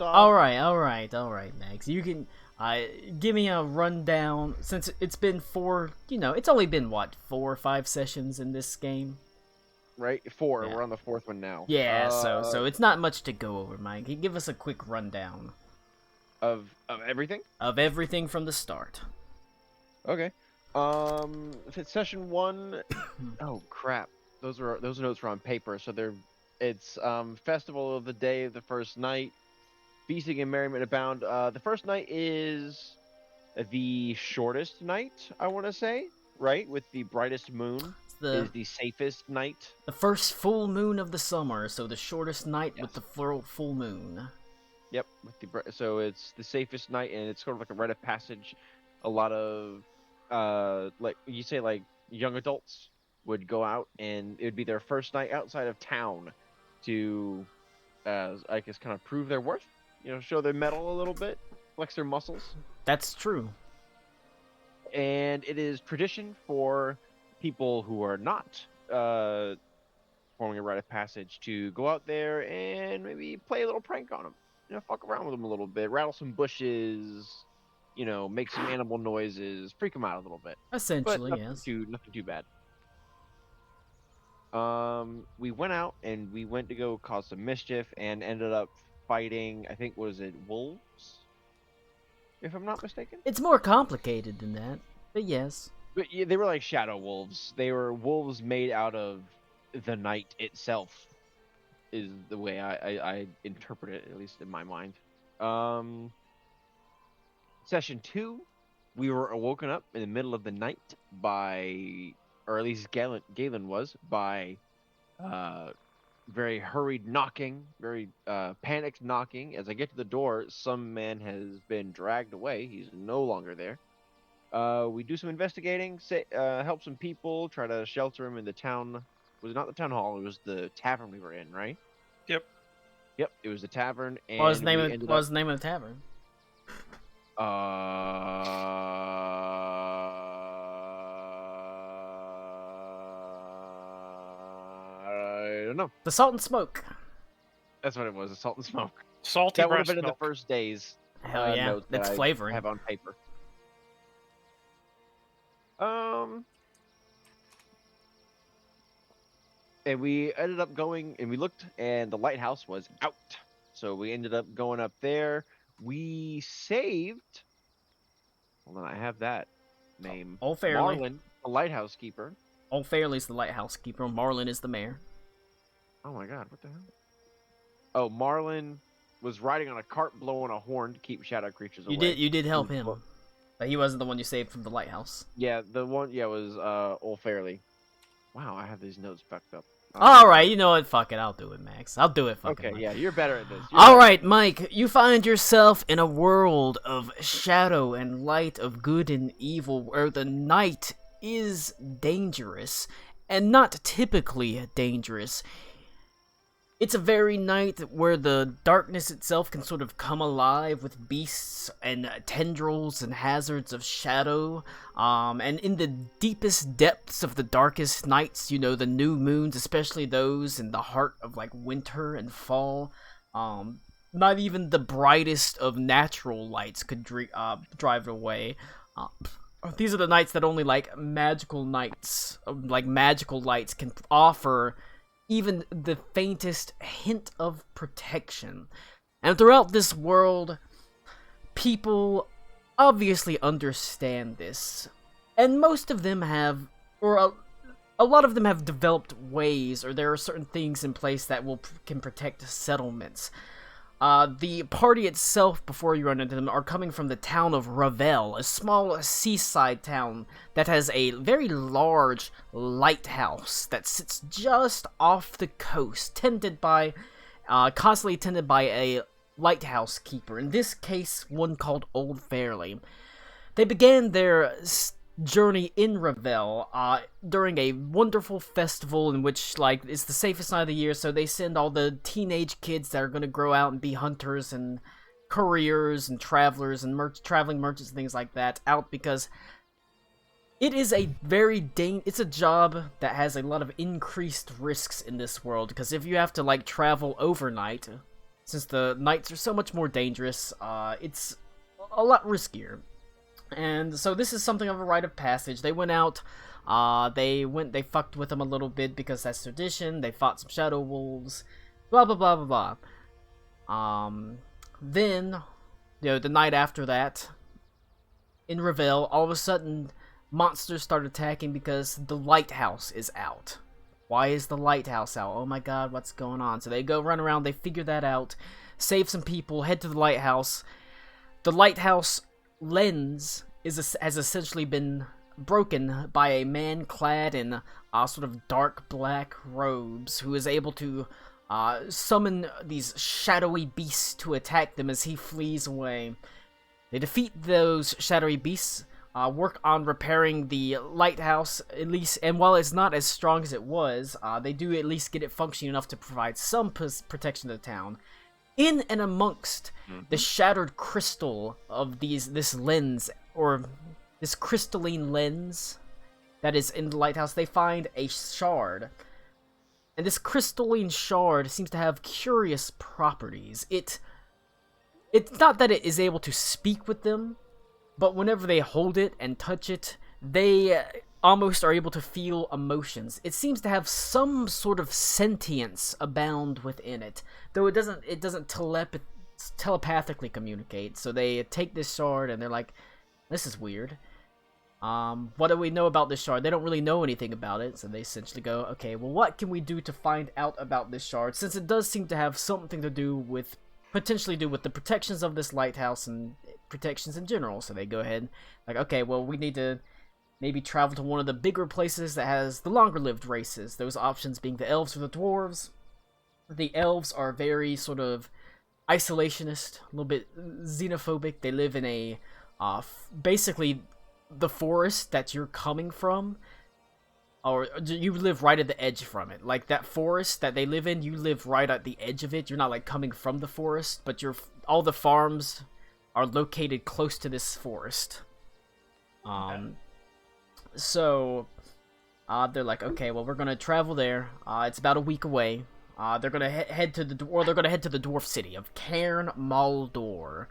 off. All right, Max. You can give me a rundown since it's been it's only been what 4 or 5 sessions in this game. Right, 4. Yeah, We're on the 4th one now. yeah. So it's not much to go over, Mike. You give us a quick rundown Of everything. of everything from the start. Okay. If it's session 1. Oh crap. Those notes are on paper, so it's festival of the day of the first night, feasting and merriment abound. The first night is the shortest night, I want to say, right? With the brightest moon It's is the safest night. the first full moon of the summer, so the shortest night with Yes. the full moon. Yep. So it's the safest night, and it's sort of like a rite of passage. A lot of like you say, like young adults would go out, and it would be their first night outside of town to, I guess, kind of prove their worth. Show their mettle a little bit, flex their muscles. That's true. And it is tradition for people who are not forming a rite of passage to go out there and maybe play a little prank on them. Fuck around with them a little bit, rattle some bushes, make some animal noises, freak them out a little bit. But Essentially, nothing yes. nothing too bad. We went out and we went to go cause some mischief and ended up fighting. I think was it wolves, if I'm not mistaken. It's more complicated than that, but yes. But yeah, they were like shadow wolves. They were wolves made out of the night itself, is the way I interpret it, at least in my mind. Session 2, we were awoken up in the middle of the night by, or at least Galen was, by very hurried knocking, very panicked knocking. As I get to the door, some man has been dragged away. He's no longer there. We do some investigating, help some people, try to shelter him in the town. Was it not the town hall? It was the tavern we were in, right? Yep. Yep, it was the tavern, and What was the name we of ended what up. was the name of the tavern? I don't know. The Salt and Smoke. That's what it was. The Salt and Smoke. Salty That would have breast been in the milk. first days. Hell yeah, Notes that that's I flavoring. have on paper. And we ended up going, and we looked, and the lighthouse was out. So we ended up going up there. We saved. Hold on, I have that name. Old Fairly. Marlin, the lighthouse keeper. Old Fairly's the lighthouse keeper. Marlin is the mayor. Oh my god, what the hell? Oh, Marlin was riding on a cart blowing a horn to keep shadow creatures away. You did help Ooh, him, well- but he wasn't the one you saved from the lighthouse. Yeah, the one, was Old Fairly. Wow, I have these notes fucked up. All right, you know what? Fuck it, I'll do it, Max. I'll do it. Fucking Okay, Mike. yeah, you're better at this. All right, Mike. You find yourself in a world of shadow and light, of good and evil, where the night is dangerous and not typically dangerous. It's a very night where the darkness itself can sort of come alive with beasts and tendrils and hazards of shadow. And in the deepest depths of the darkest nights, the new moons, especially those in the heart of like winter and fall, not even the brightest of natural lights could drive away. These are the nights that only like magical lights can offer even the faintest hint of protection. And throughout this world, people obviously understand this. And most of them have, or a lot of them have developed ways, or there are certain things in place that can protect settlements. The party itself, before you run into them, are coming from the town of Ravel, a small seaside town that has a very large lighthouse that sits just off the coast, constantly tended by a lighthouse keeper, in this case, one called Old Fairly. They began their journey in Ravel during a wonderful festival in which it's the safest night of the year, so they send all the teenage kids that are going to grow out and be hunters and couriers and travelers and traveling merchants and things like that out, because it is a it's a job that has a lot of increased risks in this world, because if you have to travel overnight, since the nights are so much more dangerous, it's a lot riskier. And so this is something of a rite of passage. They went out, they fucked with them a little bit because that's tradition. They fought some shadow wolves, blah blah blah blah blah. Then, the night after that, in Revel, all of a sudden, monsters start attacking because the lighthouse is out. Why is the lighthouse out? Oh my god, what's going on? So they go run around, they figure that out, save some people, head to the lighthouse. The lighthouse lens has essentially been broken by a man clad in sort of dark black robes who is able to summon these shadowy beasts to attack them as he flees away. They defeat those shadowy beasts, work on repairing the lighthouse, at least, and while it's not as strong as it was, they do at least get it functioning enough to provide some protection to the town. In and amongst the shattered crystal of this lens, or this crystalline lens that is in the lighthouse, they find a shard. And this crystalline shard seems to have curious properties. It's not that it is able to speak with them, but whenever they hold it and touch it, they almost are able to feel emotions. It seems to have some sort of sentience abound within it, though it doesn't telepathically communicate. So they take this shard and they're like, this is weird. What do we know about this shard? They don't really know anything about it, so they essentially go, okay, well, what can we do to find out about this shard, since it does seem to have something to do with, potentially do with the protections of this lighthouse and protections in general. So they go ahead, like, okay, well, we need to maybe travel to one of the bigger places that has the longer-lived races, those options being the elves or the dwarves. The elves are very sort of isolationist, a little bit xenophobic. They live in a, basically, the forest that you're coming from, or you live right at the edge from it. Like, that forest that they live in, you live right at the edge of it. You're not, like, coming from the forest, but all the farms are located close to this forest. So, they're like, okay, well, we're gonna travel there. It's about a week away. They're gonna head to the dwarf city of Cairn Maldor.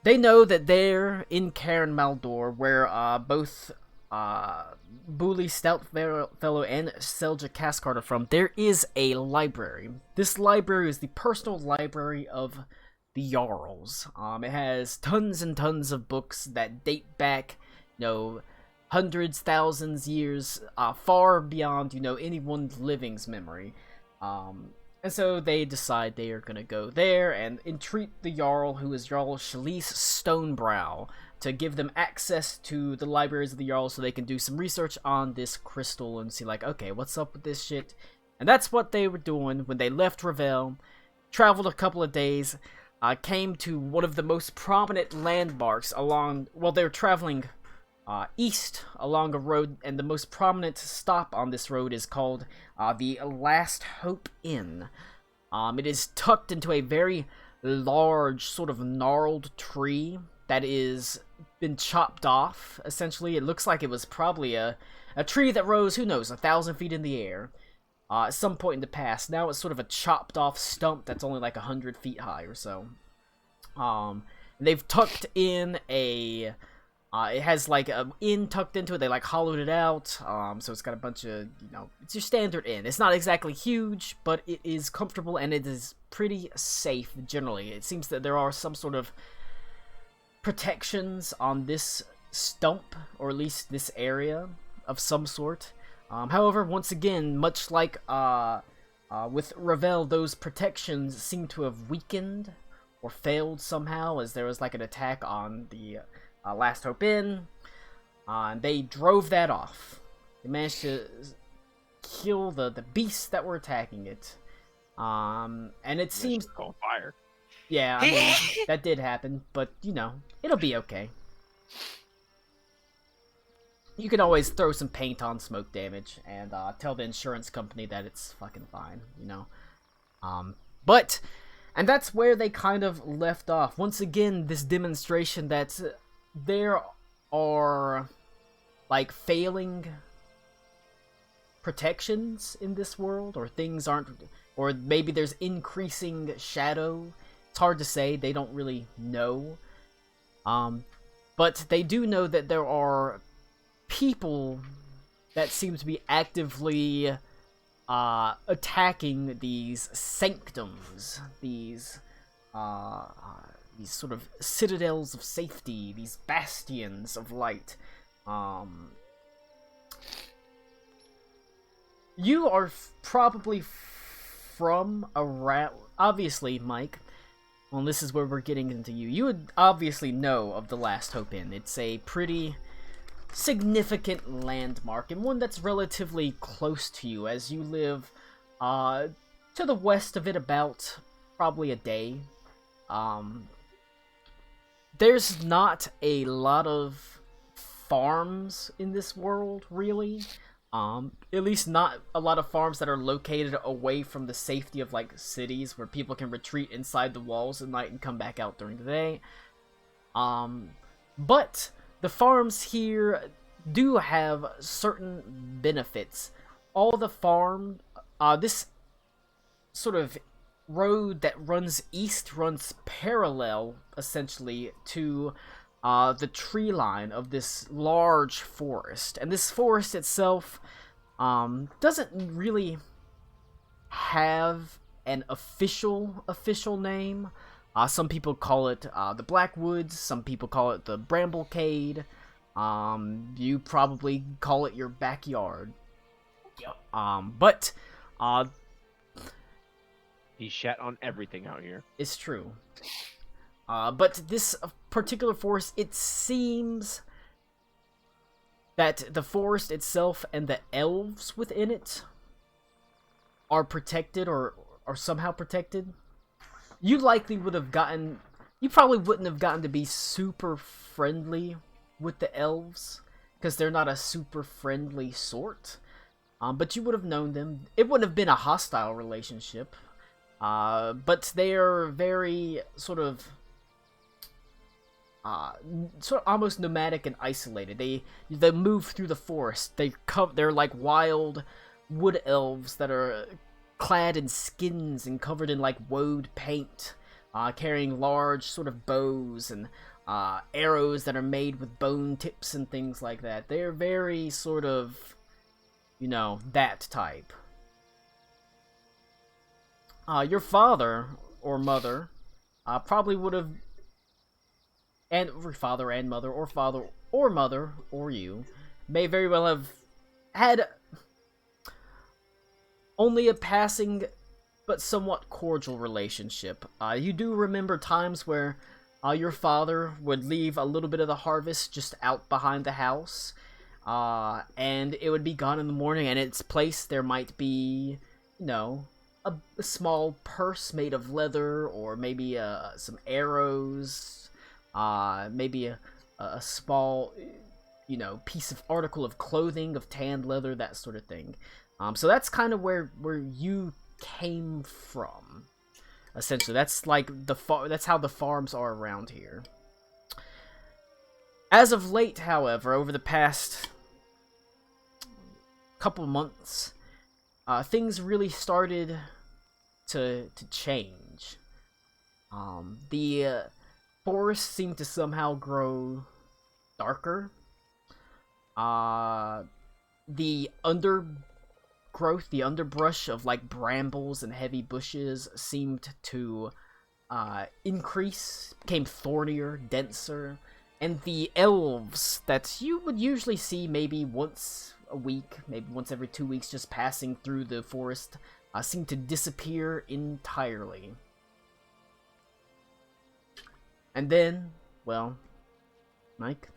They know that there in Cairn Maldor, where both Booley Stoutfellow and Selja Cathcart are from, there is a library. This library is the personal library of the Jarls. It has tons and tons of books that date back, hundreds, thousands years, far beyond, anyone's living's memory. And so they decide they are gonna go there and entreat the Jarl, who is Jarl Shalise Stonebrow, to give them access to the libraries of the Jarl so they can do some research on this crystal and see, like, okay, what's up with this shit? And that's what they were doing when they left Revel, traveled a couple of days, came to one of the most prominent landmarks along, well, they were traveling east along a road, and the most prominent stop on this road is called the Last Hope Inn. It is tucked into a very large, sort of gnarled tree that is been chopped off, essentially. It looks like it was probably a tree that rose, who knows, 1,000 feet in the air at some point in the past. Now it's sort of a chopped off stump that's only like 100 feet high or so. They've tucked in a... it has like an inn tucked into it. They like hollowed it out, so it's got a bunch of, it's your standard inn. It's not exactly huge, but it is comfortable and it is pretty safe generally. It seems that there are some sort of protections on this stump, or at least this area of some sort. However, once again, much like with Revel, those protections seem to have weakened or failed somehow, as there was like an attack on the Last Hope Inn, and they drove that off. They managed to kill the beasts that were attacking it, and it seems on fire. Yeah, I mean, that did happen, but it'll be okay. You can always throw some paint on smoke damage and tell the insurance company that it's fucking fine, and that's where they kind of left off. Once again, this demonstration that there are, like, failing protections in this world, or things aren't, or maybe there's increasing shadow. It's hard to say. They don't really know. But they do know that there are people that seem to be actively attacking these sanctums, these sort of citadels of safety, these bastions of light. You are probably from around. Obviously, Mike. Well, this is where we're getting into you. You would obviously know of the Last Hope Inn. It's a pretty significant landmark, and one that's relatively close to you, as you live to the west of it about probably a day. There's not a lot of farms in this world, really. At least not a lot of farms that are located away from the safety of, like, cities where people can retreat inside the walls at night and come back out during the day. But the farms here do have certain benefits. All the farm, this sort of road that runs east runs parallel, essentially, to the tree line of this large forest. And this forest itself doesn't really have an official name. Some people call it the Blackwoods, some people call it the Bramblecade. You probably call it your backyard. Yep. But he shat on everything out here. it's true. But this particular forest, it seems that the forest itself and the elves within it are protected, or are somehow protected. You likely would have gotten... You probably wouldn't have gotten to be super friendly with the elves, because they're not a super friendly sort. But you would have known them. It wouldn't have been a hostile relationship. But they are very sort of almost nomadic and isolated. They move through the forest. They're like wild wood elves that are clad in skins and covered in like woad paint, carrying large sort of bows and arrows that are made with bone tips and things like that. They're very sort of, that type. Your father or mother probably would have, and your father and mother, or father or mother, or you, may very well have had only a passing but somewhat cordial relationship. You do remember times where your father would leave a little bit of the harvest just out behind the house, and it would be gone in the morning, and in its place there might be, a small purse made of leather, or maybe some arrows, maybe a small, piece of article of clothing of tanned leather, that sort of thing. So that's kind of where you came from. Essentially, that's like that's how the farms are around here. As of late, however, over the past couple months, things really started to change. The forest seemed to somehow grow darker. The underbrush of like brambles and heavy bushes seemed to increase, became thornier, denser, and the elves that you would usually see maybe once a week, maybe once every 2 weeks, just passing through the forest, seemed to disappear entirely. And then, well, Mike,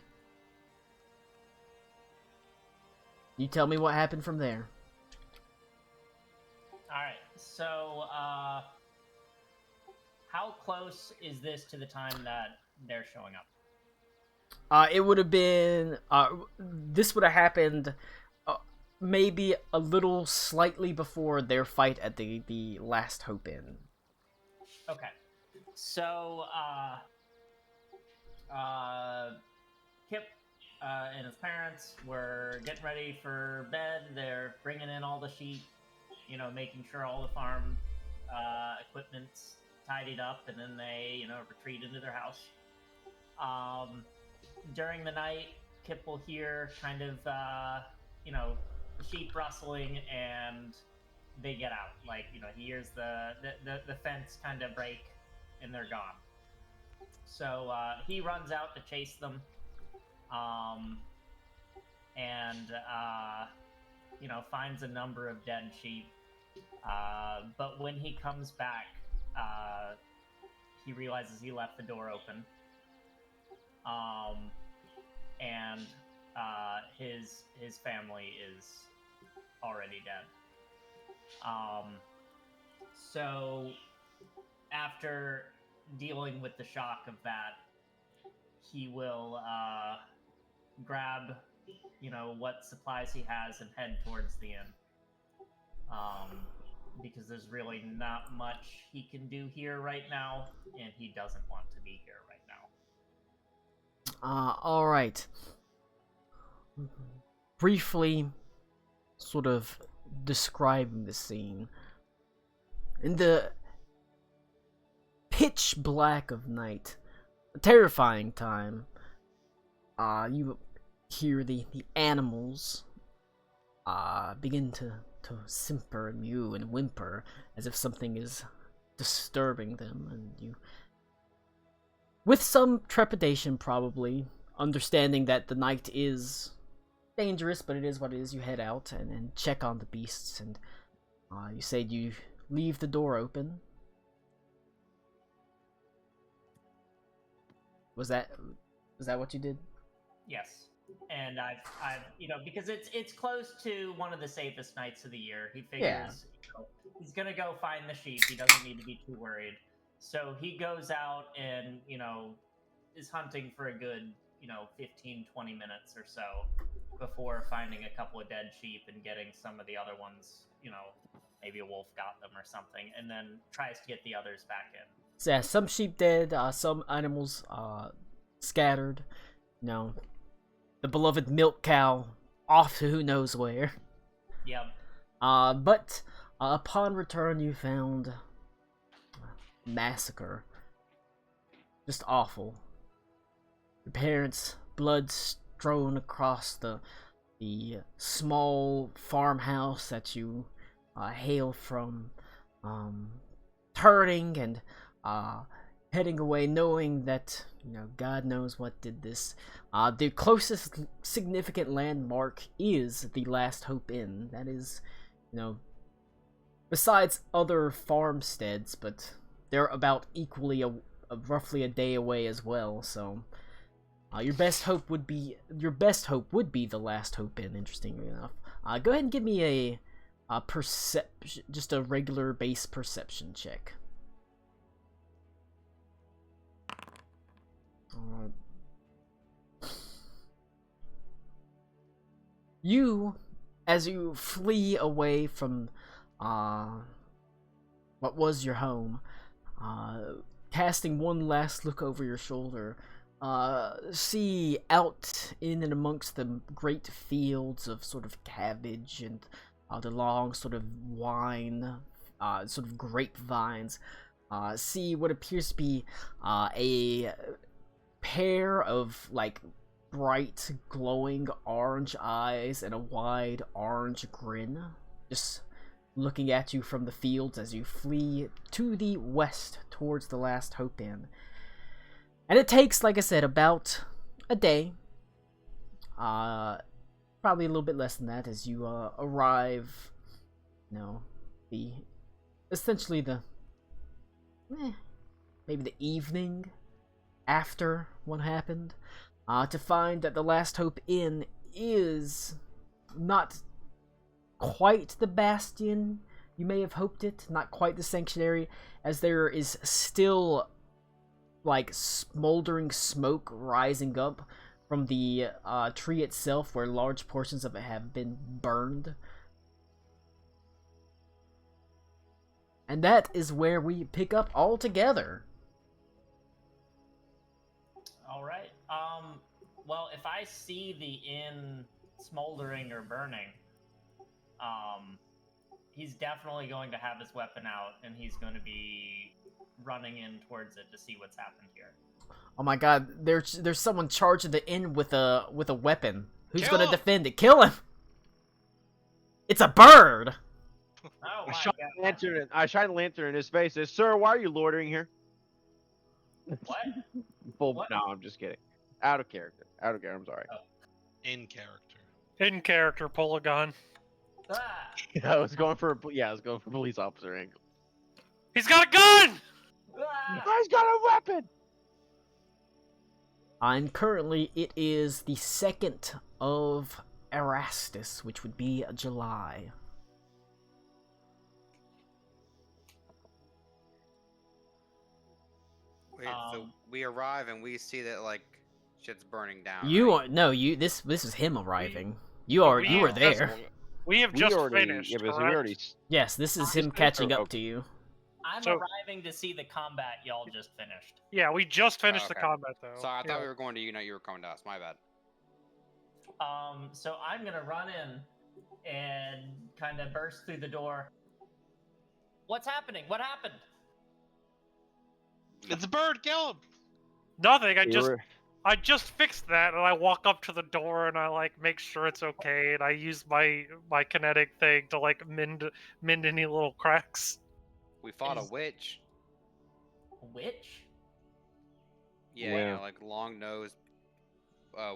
you tell me what happened from there. Alright, so, how close is this to the time that they're showing up? It would have been, this would have happened maybe a little slightly before their fight at the Last Hope Inn. Okay. So, Kip and his parents were getting ready for bed. They're bringing in all the sheep, making sure all the farm equipment's tidied up, and then they, retreat into their house. During the night, Kip will hear kind of, the sheep rustling, and they get out. Like, he hears the fence kind of break, and they're gone. So he runs out to chase them, and finds a number of dead sheep. But when he comes back, he realizes he left the door open, and his family is already dead. So after dealing with the shock of that, he will grab, what supplies he has and head towards the inn. Because there's really not much he can do here right now, and he doesn't want to be here right now. All right. Briefly, sort of describing the scene. In the pitch black of night, a terrifying time, you hear the animals begin to simper and mew and whimper as if something is disturbing them, and you, with some trepidation probably, understanding that the night is dangerous, but it is what it is, you head out and check on the beasts, and you said you leave the door open. Was that what you did? Yes. And I've because it's close to one of the safest nights of the year. He figures he's gonna go find the sheep. He doesn't need to be too worried. So he goes out and is hunting for a good 15-20 minutes or so before finding a couple of dead sheep and getting some of the other ones. Maybe a wolf got them or something, and then tries to get the others back in. So yeah, some sheep dead, some animals scattered. The beloved milk cow off to who knows where. Yep. But upon return, you found massacre. Just awful. Your parents' blood strewn across the small farmhouse that you hail from, turning and heading away, knowing that God knows what did this. The closest significant landmark is the Last Hope Inn. That is, besides other farmsteads, but they're about equally roughly a day away as well. So your best hope would be the Last Hope Inn. Interestingly enough, go ahead and give me a perception, just a regular base perception check. You, as you flee away from what was your home, casting one last look over your shoulder, see out in and amongst the great fields of sort of cabbage and the long sort of sort of grapevines, see what appears to be a pair of bright glowing orange eyes and a wide orange grin just looking at you from the fields as you flee to the west towards the Last Hope Inn. And it takes, like I said, about a day, probably a little bit less than that, as you arrive, essentially maybe the evening after what happened, to find that the Last Hope Inn is not quite the bastion you may have hoped it, not quite the sanctuary, as there is still smoldering smoke rising up from the tree itself, where large portions of it have been burned. And that is where we pick up altogether. All right. Well, if I see the inn smoldering or burning, he's definitely going to have his weapon out, and he's going to be running in towards it to see what's happened here. Oh my god, there's someone charging the inn with a weapon. Who's Kill gonna him! defend it? Kill him! It's a bird! Oh I my shine god! the lantern. I shine the lantern in his face. Says, "Sir, why are you loitering here?" What? Full. What? No, I'm just kidding. Out of character. Out of character. I'm sorry. In character. In character, pull a gun. Ah! I was going for I was going for police officer angle. He's got a gun! Ah! He's got a weapon. And currently, it is the 2nd of Erastus, which would be July. Wait, so we arrive and we see that like shit's burning down. You right? are no, you. This is him arriving. You were there. We have We just already, finished, yeah, but we correct? already. Yes, this is Just him finished catching or- up to you. I'm So- arriving to see the combat y'all just finished. Yeah, we just finished okay. the combat, though. So I thought Yeah. we were going to unite. You were coming to us. My bad. So I'm gonna run in and kind of burst through the door. What's happening? What happened? It's a bird. Kill him. Nothing, We were- I just fixed that, and I walk up to the door, and I, like, make sure it's okay, and I use my kinetic thing to, like, mend any little cracks. We fought a Is- witch. A witch? Yeah, you Yeah. know, like long nose,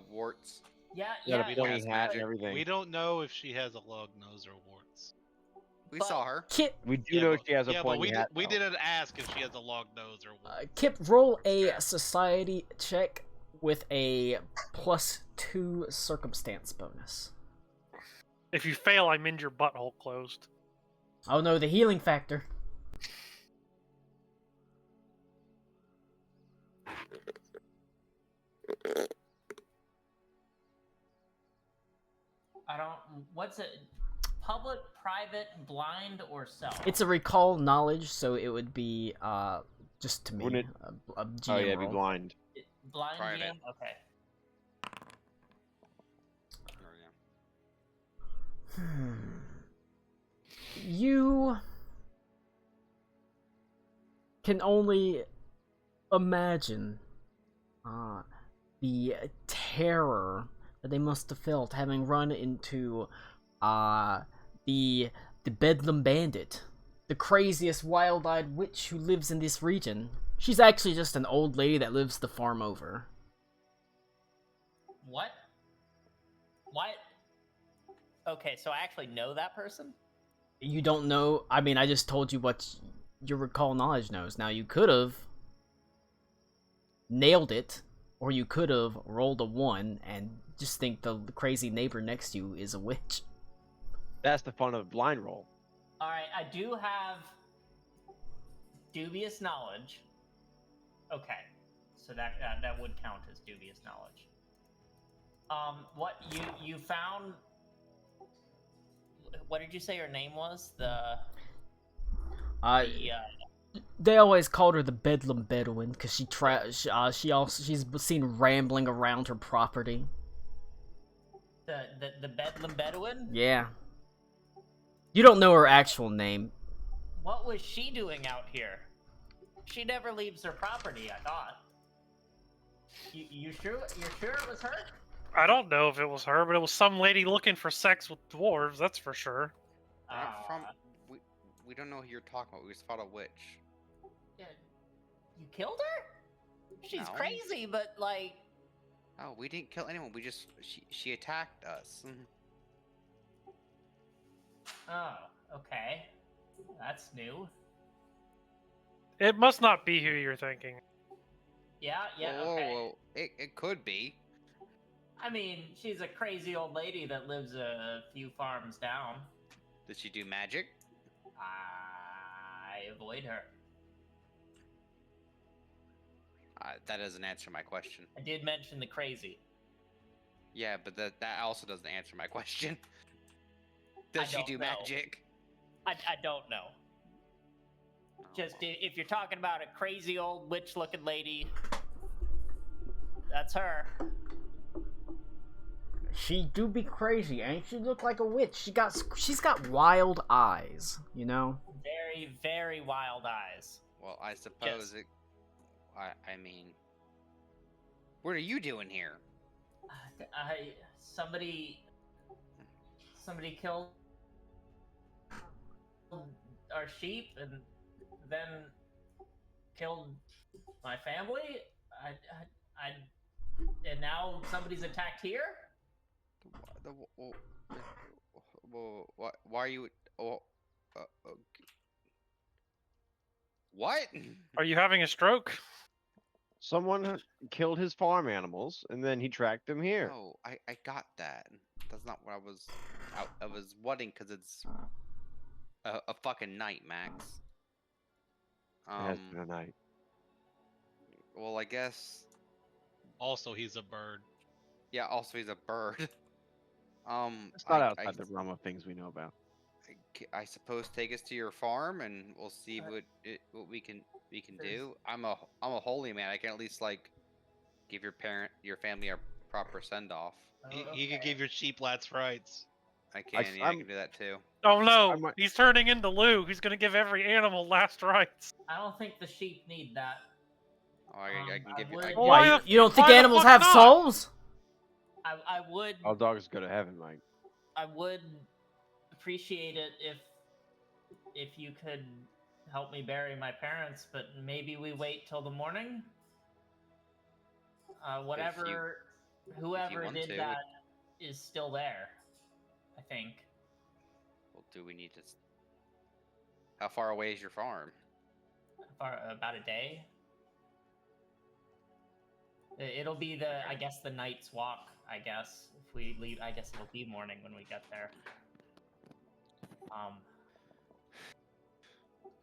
warts. Yeah, Yeah, yeah. the we pointy has hat magic. and everything. We don't know if she has a long nose or warts. We But- saw her. Kip, We do know but, she has a yeah, but pointy we hat. we though. didn't ask if she has a long nose or warts. Kip, roll a society check with a +2 circumstance bonus. If you fail, I mend your butthole closed. Oh no, the healing factor. I don't. What's it? Public, private, blind, or self? It's a recall knowledge, so it would be just to me Wouldn't a GM Oh yeah, be roll. blind. blind Private. GM. Okay. There we go. You can only imagine the terror that they must have felt having run into the Bedlam Bandit, the craziest wild-eyed witch who lives in this region. She's actually just an old lady that lives the farm over. What? What? Okay, so I actually know that person? You don't know. I mean, I just told you what your recall knowledge knows. Now, you could have nailed it, or you could have rolled a 1 and just think the crazy neighbor next to you is a witch. That's the fun of a blind roll. Alright, I do have dubious knowledge. Okay. So that would count as dubious knowledge. What you found? What did you say her name was? They always called her the Bedlam Bedouin because she's seen rambling around her property. The Bedlam Bedouin? Yeah. You don't know her actual name. What was she doing out here? She never leaves her property, I thought. You sure? You're sure it was her? I don't know if it was her, but it was some lady looking for sex with dwarves, that's for sure. We're not from. We don't know who you're talking about. We just fought a witch. Yeah, you killed her? She's No. crazy, but like, Oh, we didn't kill anyone. We just she attacked us. oh, okay, that's new. It must not be who you're thinking. Yeah, yeah, Whoa, okay. whoa, it could be. I mean, she's a crazy old lady that lives a few farms down. Did she do magic? I avoid her. That doesn't answer my question. I did mention the crazy. Yeah, but that also doesn't answer my question. Does she don't do know. magic? I don't know. Just if you're talking about a crazy old witch-looking lady, that's her. She do be crazy, ain't she? Look like a witch. She's got wild eyes, you know. Very, very wild eyes. Well, I suppose Yes. I mean, what are you doing here? Somebody killed our sheep and then killed my family. And now somebody's attacked here. Why are you? What? Are you having a stroke? Someone killed his farm animals, and then he tracked them here. No, I got that. That's not what I was. I was wanting because it's a fucking night, Max. It has been a night. Well, I guess. Also, he's a bird. Yeah. Also, he's a bird. It's not outside the realm of things we know about. I suppose take us to your farm and we'll see what we can do. I'm a holy man. I can at least like give your family a proper send off. He could give your sheep lats rights. I can. Yeah, I can do that too. Oh no, might- he's turning into Lou. He's gonna give every animal last rites. I don't think the sheep need that. Oh, I can give you. would- Well, Why, why you don't think why the animals fuck have not? souls? I would All dogs go to heaven, Mike. I would appreciate it if you could help me bury my parents, but maybe we wait till the morning. Whoever want did to. that is still there, I think. Well, do we need to? How far away is your farm? For about a day. It'll be I guess the night's walk. I guess if we leave, I guess it'll be morning when we get there.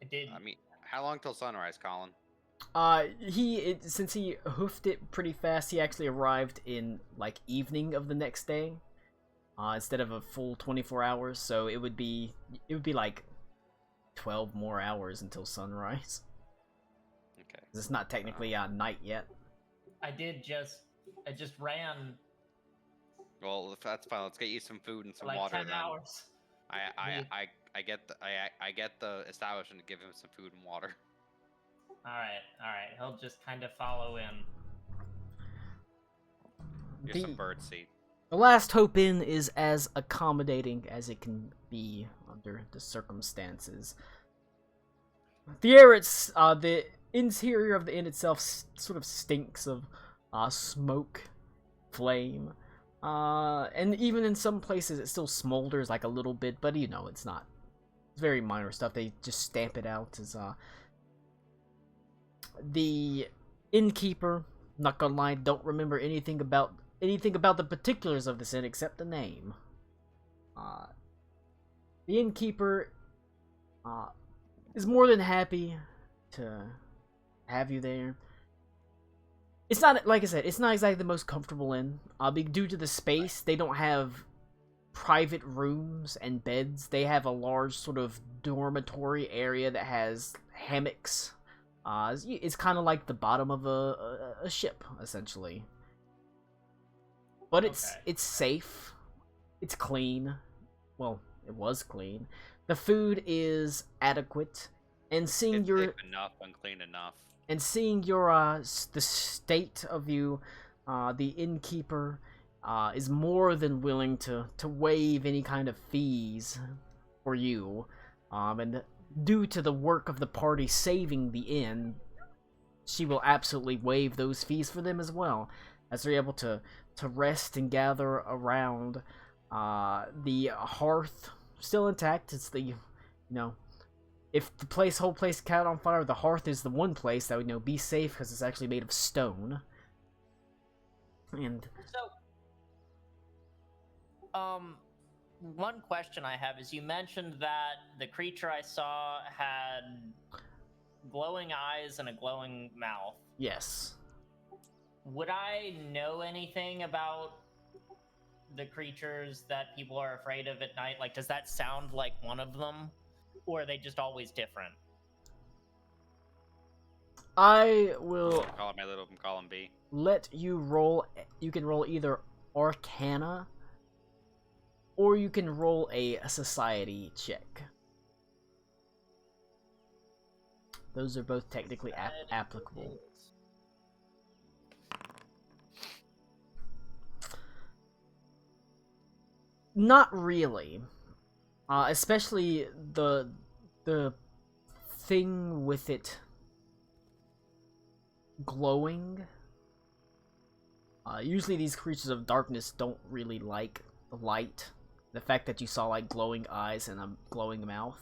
It did. I mean, how long till sunrise, Colin? Since he hoofed it pretty fast, he actually arrived in like evening of the next day, instead of a full 24 hours. So it would be like 12 more hours until sunrise. Okay. It's not technically night yet. I just ran Well, if that's fine, let's get you some food and for some like water 10 then. hours. I get the establishment to give him some food and water. All right. He'll just kind of follow in. Here's some bird seed. The Last Hope Inn is as accommodating as it can be under the circumstances. The interior of the inn itself sort of stinks of smoke, flame, and even in some places it still smolders like a little bit, but you know, it's very minor stuff. They just stamp it out as the innkeeper, not gonna lie, don't remember anything about the particulars of this inn except the name. The innkeeper is more than happy to have you there. It's not, like I said, it's not exactly the most comfortable inn. Due to the space, they don't have private rooms and beds. They have a large sort of dormitory area that has hammocks. It's kind of like the bottom of a ship, essentially. But it's safe. It's clean. Well, it was clean. The food is adequate, and seeing It's your safe enough and clean enough. and seeing your the state of you, the innkeeper is more than willing to waive any kind of fees for you, and due to the work of the party saving the inn, she will absolutely waive those fees for them as well, as they're able to rest and gather around the hearth, still intact. It's the, if the whole place caught on fire, the hearth is the one place that would be safe because it's actually made of stone. And So, one question I have is, you mentioned that the creature I saw had glowing eyes and a glowing mouth. yes, Would I know anything about the creatures that people are afraid of at night? Like, does that sound like one of them? Or are they just always different? I will Call him A, little, call him B. let you roll. You can roll either Arcana or you can roll a society check. Those are both technically applicable. Not really. Especially the thing with it glowing. Usually these creatures of darkness don't really like light. The fact that you saw like glowing eyes and a glowing mouth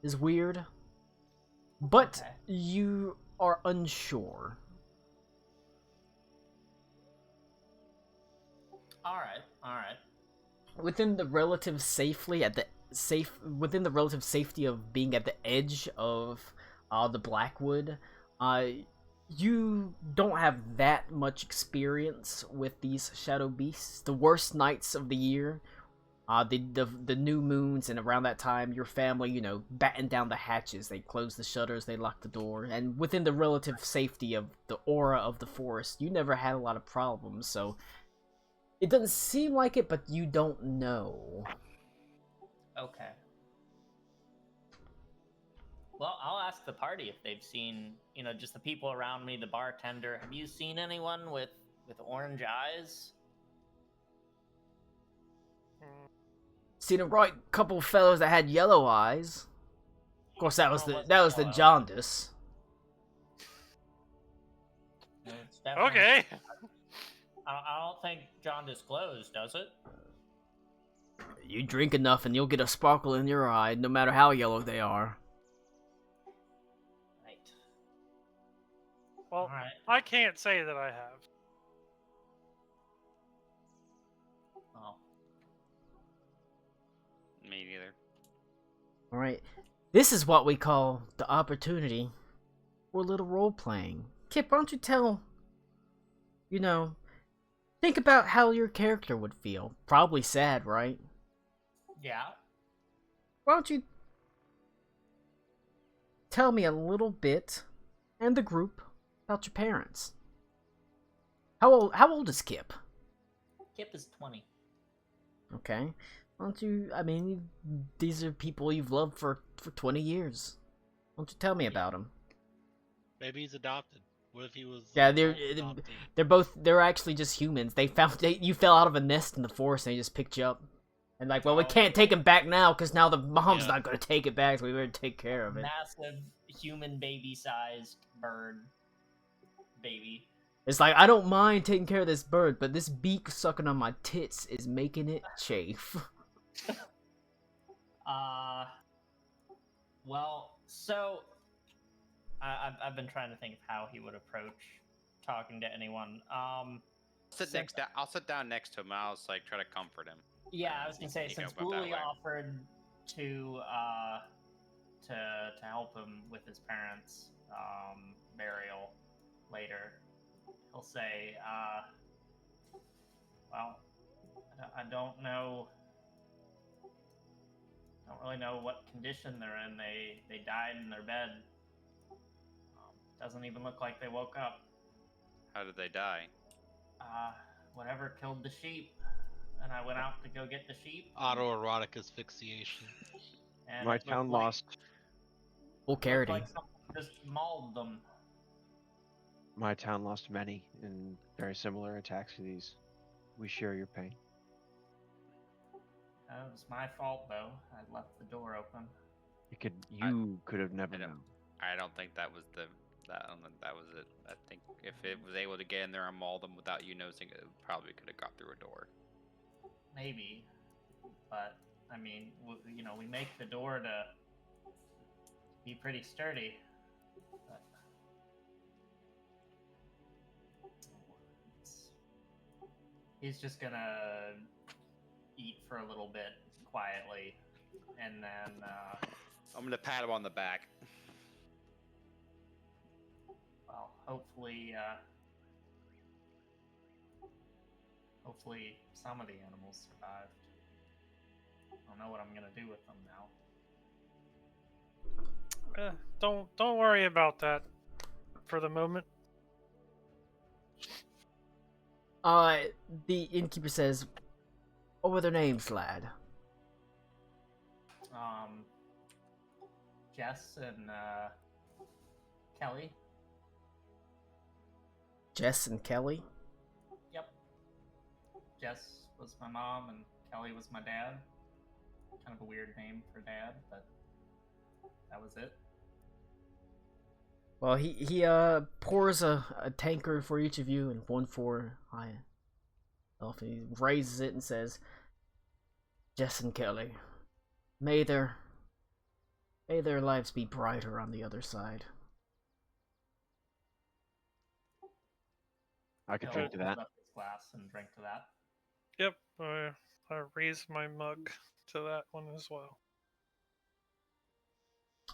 is weird. But Okay. you are unsure. Alright, alright. Within the relative safety of being at the edge of the Blackwood, you don't have that much experience with these shadow beasts. The worst nights of the year, the new moons, and around that time, your family, you know, batten down the hatches. They close the shutters, they lock the door, and within the relative safety of the aura of the forest, you never had a lot of problems. So it doesn't seem like it, but you don't know. Okay. Well, I'll ask the party if they've seen, you know, just the people around me, the bartender. Have you seen anyone with orange eyes? Seen a right couple fellows that had yellow eyes. Of course, that was the Yellow. jaundice. It's definitely- Okay. I don't think jaundice glows, does it? You drink enough and you'll get a sparkle in your eye, no matter how yellow they are. Right. Well, Alright. I can't say that I have. Well, Me neither. Alright. This is what we call the opportunity for a little role playing. Kip, why don't you tell, you know, think about how your character would feel. Probably sad, right? yeah. Why don't you tell me a little bit, and the group, about your parents? How old is Kip? Kip is 20. Okay. Why don't you, I mean, these are people you've loved for 20 years. Why don't you tell me about them? Maybe he's adopted. What if he was? Yeah, an adoptee? they're actually just humans. You fell out of a nest in the forest and they just picked you up. And like, well, we Oh. can't take him back now because now the mom's Yeah. not going to take it back, so we better take care of it. Massive human baby-sized bird baby. It's like, I don't mind taking care of this bird, but this beak sucking on my tits is making it chafe. Well, so I've been trying to think of how he would approach talking to anyone. I'll sit down next to him. I'll just, like, try to comfort him. Yeah, I was gonna say, You since go about that Wooly way. offered to help him with his parents' burial later, he'll say, well, I don't know. Don't really know what condition they're in. They died in their bed. Doesn't even look like they woke up. How did they die? Whatever killed the sheep, and I went out to go get the sheep. Autoerotic asphyxiation. And My it looked town like- lost. Full looked carity. like someone just mauled them. My town lost many in very similar attacks to these. We share your pain. It was my fault, though. I left the door open. You could have never I don't- known. I don't think that was I don't think that was it. I think if it was able to get in there and maul them without you noticing, it probably could have got through a door. Maybe, but I mean, we make the door to be pretty sturdy. But he's just gonna eat for a little bit quietly, and then I'm gonna pat him on the back. well, hopefully some of the animals survived. I don't know what I'm gonna do with them now. Don't worry about that for the moment. The innkeeper says, What were their names, lad? Jess and Kelly. Jess and Kelly? Yep. Jess was my mom and Kelly was my dad. Kind of a weird name for dad, but that was it. Well, he pours a tankard for each of you and one for Elf. He raises it and says, Jess and Kelly, may their lives be brighter on the other side. I could drink to that. Up his glass and drink to that. Yep, I raise my mug to that one as well.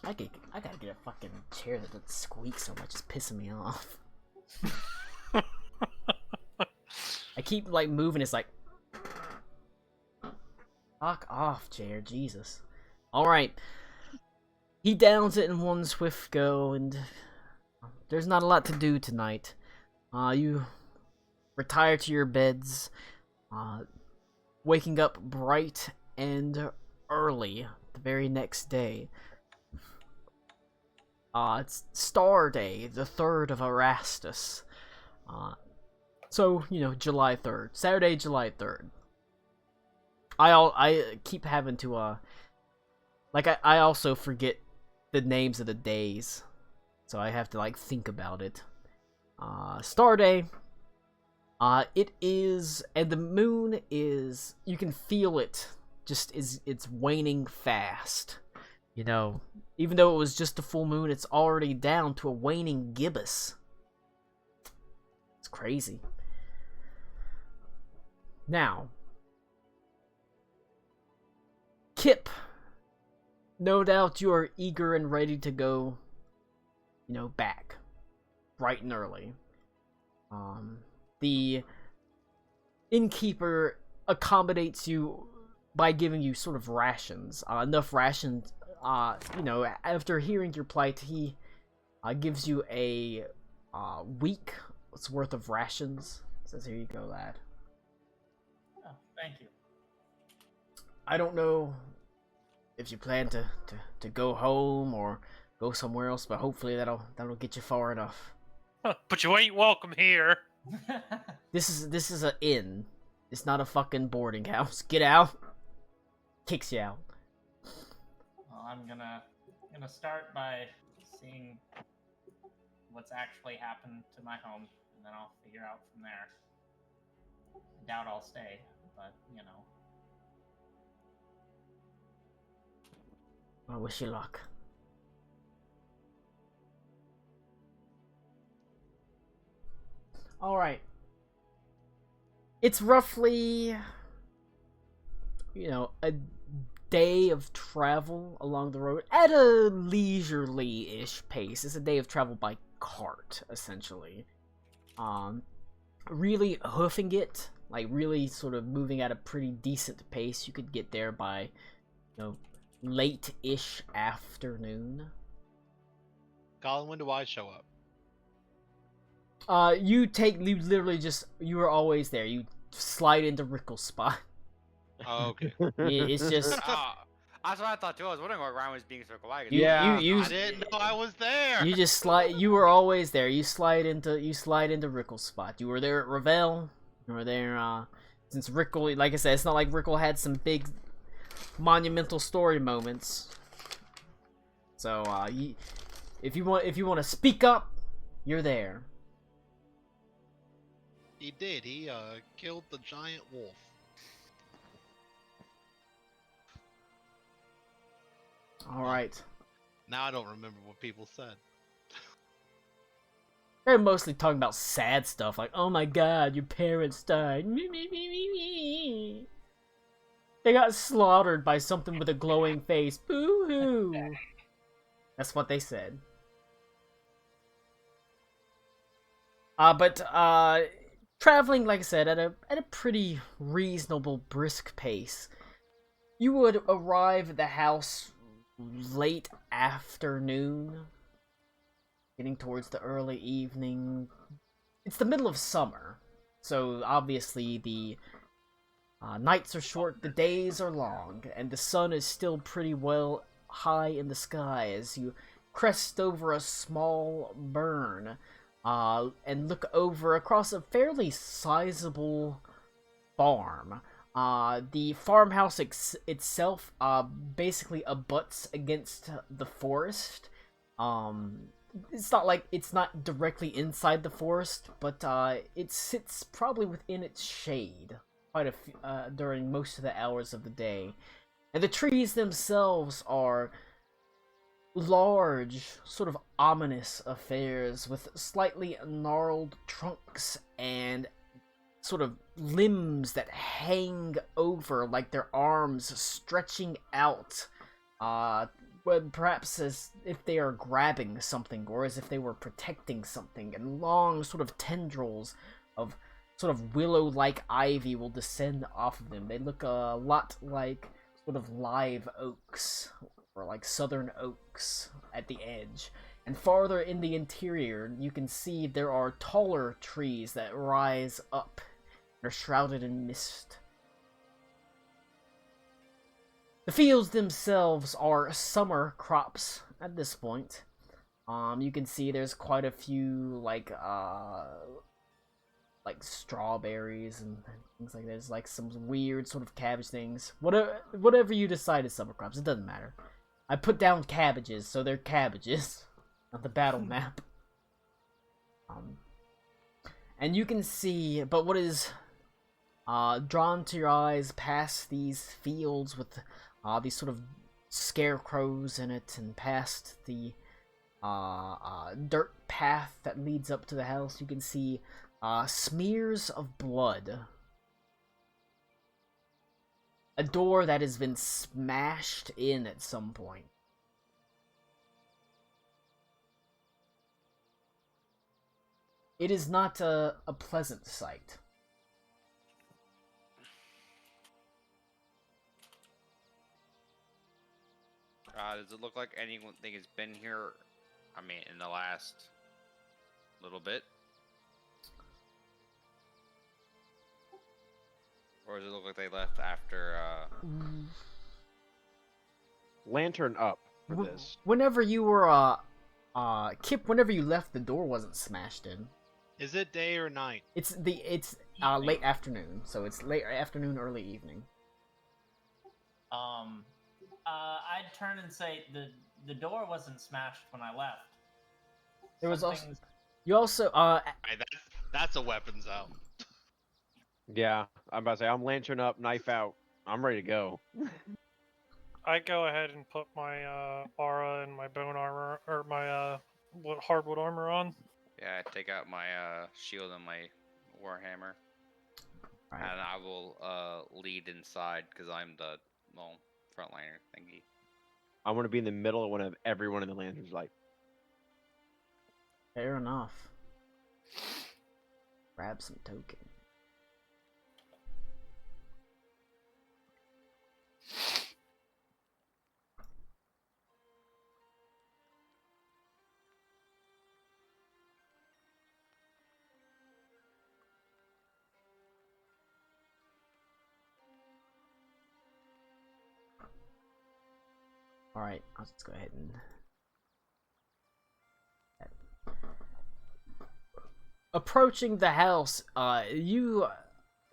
I gotta get a fucking chair that doesn't squeak so much. It's pissing me off. I keep like moving. It's like, fuck off, chair. Jesus. All right. He downs it in one swift go, and there's not a lot to do tonight. You retire to your beds, waking up bright and early the very next day. It's Star Day, the 3rd of Erastus. So, July 3rd. Saturday, July 3rd. I keep having to, I also forget the names of the days. So I have to, think about it. Star Day. It is, and the moon is, you can feel it, it's waning fast. Even though it was just a full moon, it's already down to a waning gibbous. It's crazy. Now, Kip, no doubt you are eager and ready to go, back. Bright and early. The innkeeper accommodates you by giving you sort of rations. Enough rations, after hearing your plight, he gives you a week's worth of rations. Says, here you go, lad. Oh, thank you. I don't know if you plan to go home or go somewhere else, but hopefully that'll get you far enough. But you ain't welcome here. This is an inn. It's not a fucking boarding house. Get out. Kicks you out. Well, I'm gonna start by seeing what's actually happened to my home, and then I'll figure out from there. I doubt I'll stay, but I wish you luck. Alright. It's roughly, a day of travel along the road at a leisurely-ish pace. It's a day of travel by cart, essentially. Really hoofing it, really sort of moving at a pretty decent pace. You could get there by, late-ish afternoon. Colin, when do I show up? You are always there. You slide into Rickle's spot. Oh, okay. It's just... That's what I thought too. I was wondering why Ryan was being so quiet. You I didn't know I was there. You just slide. You were always there. You slide into Rickle's spot. You were there at Ravel. You were there since Rickle. Like I said, it's not like Rickle had some big monumental story moments. So if you want to speak up, you're there. He did. He killed the giant wolf. All right. Now I don't remember what people said. They're mostly talking about sad stuff, like, "Oh my God, your parents died." They got slaughtered by something with a glowing face. Boo-hoo. That's what they said. But traveling, like I said, at a pretty reasonable, brisk pace, you would arrive at the house late afternoon, getting towards the early evening. It's the middle of summer, so obviously the Nights are short, the days are long, and the sun is still pretty well high in the sky as you crest over a small burn and look over across a fairly sizable farm. The farmhouse itself basically abuts against the forest. It's not like it's not directly inside the forest, but it sits probably within its shade quite during most of the hours of the day. And the trees themselves are large, sort of ominous affairs with slightly gnarled trunks and sort of limbs that hang over like their arms stretching out, perhaps as if they are grabbing something or as if they were protecting something, and long sort of tendrils of sort of willow-like ivy will descend off of them. They look a lot like sort of live oaks, or like southern oaks at the edge. And farther in the interior, you can see there are taller trees that rise up and are shrouded in mist. The fields themselves are summer crops at this point. You can see there's quite a few like strawberries and things like that. There's like some weird sort of cabbage things. Whatever you decide is summer crops, it doesn't matter. I put down cabbages, so they're cabbages on the battle map. And you can see, but what is drawn to your eyes past these fields with these sort of scarecrows in it, and past the dirt path that leads up to the house, you can see smears of blood. A door that has been smashed in at some point. It is not a pleasant sight. Does it look like anything has been here? I mean, in the last little bit? Or does it look like they left after, Lantern up for this. Whenever you were, Kip, whenever you left, the door wasn't smashed in. Is it day or night? It's late afternoon, so it's late afternoon, early evening. I'd turn and say the door wasn't smashed when I left. There was also Something's- you also Hey, that's a weapons out. Yeah, I'm about to say, I'm lantern up, knife out. I'm ready to go. I go ahead and put my aura and my bone armor, or my hardwood armor on. yeah, I take out my shield and my warhammer, right. and I will lead inside because I'm the frontliner thingy. I want to be in the middle of one of everyone in the lantern's light. Fair enough. Grab some token. Alright, I'll just go ahead and... Approaching the house, you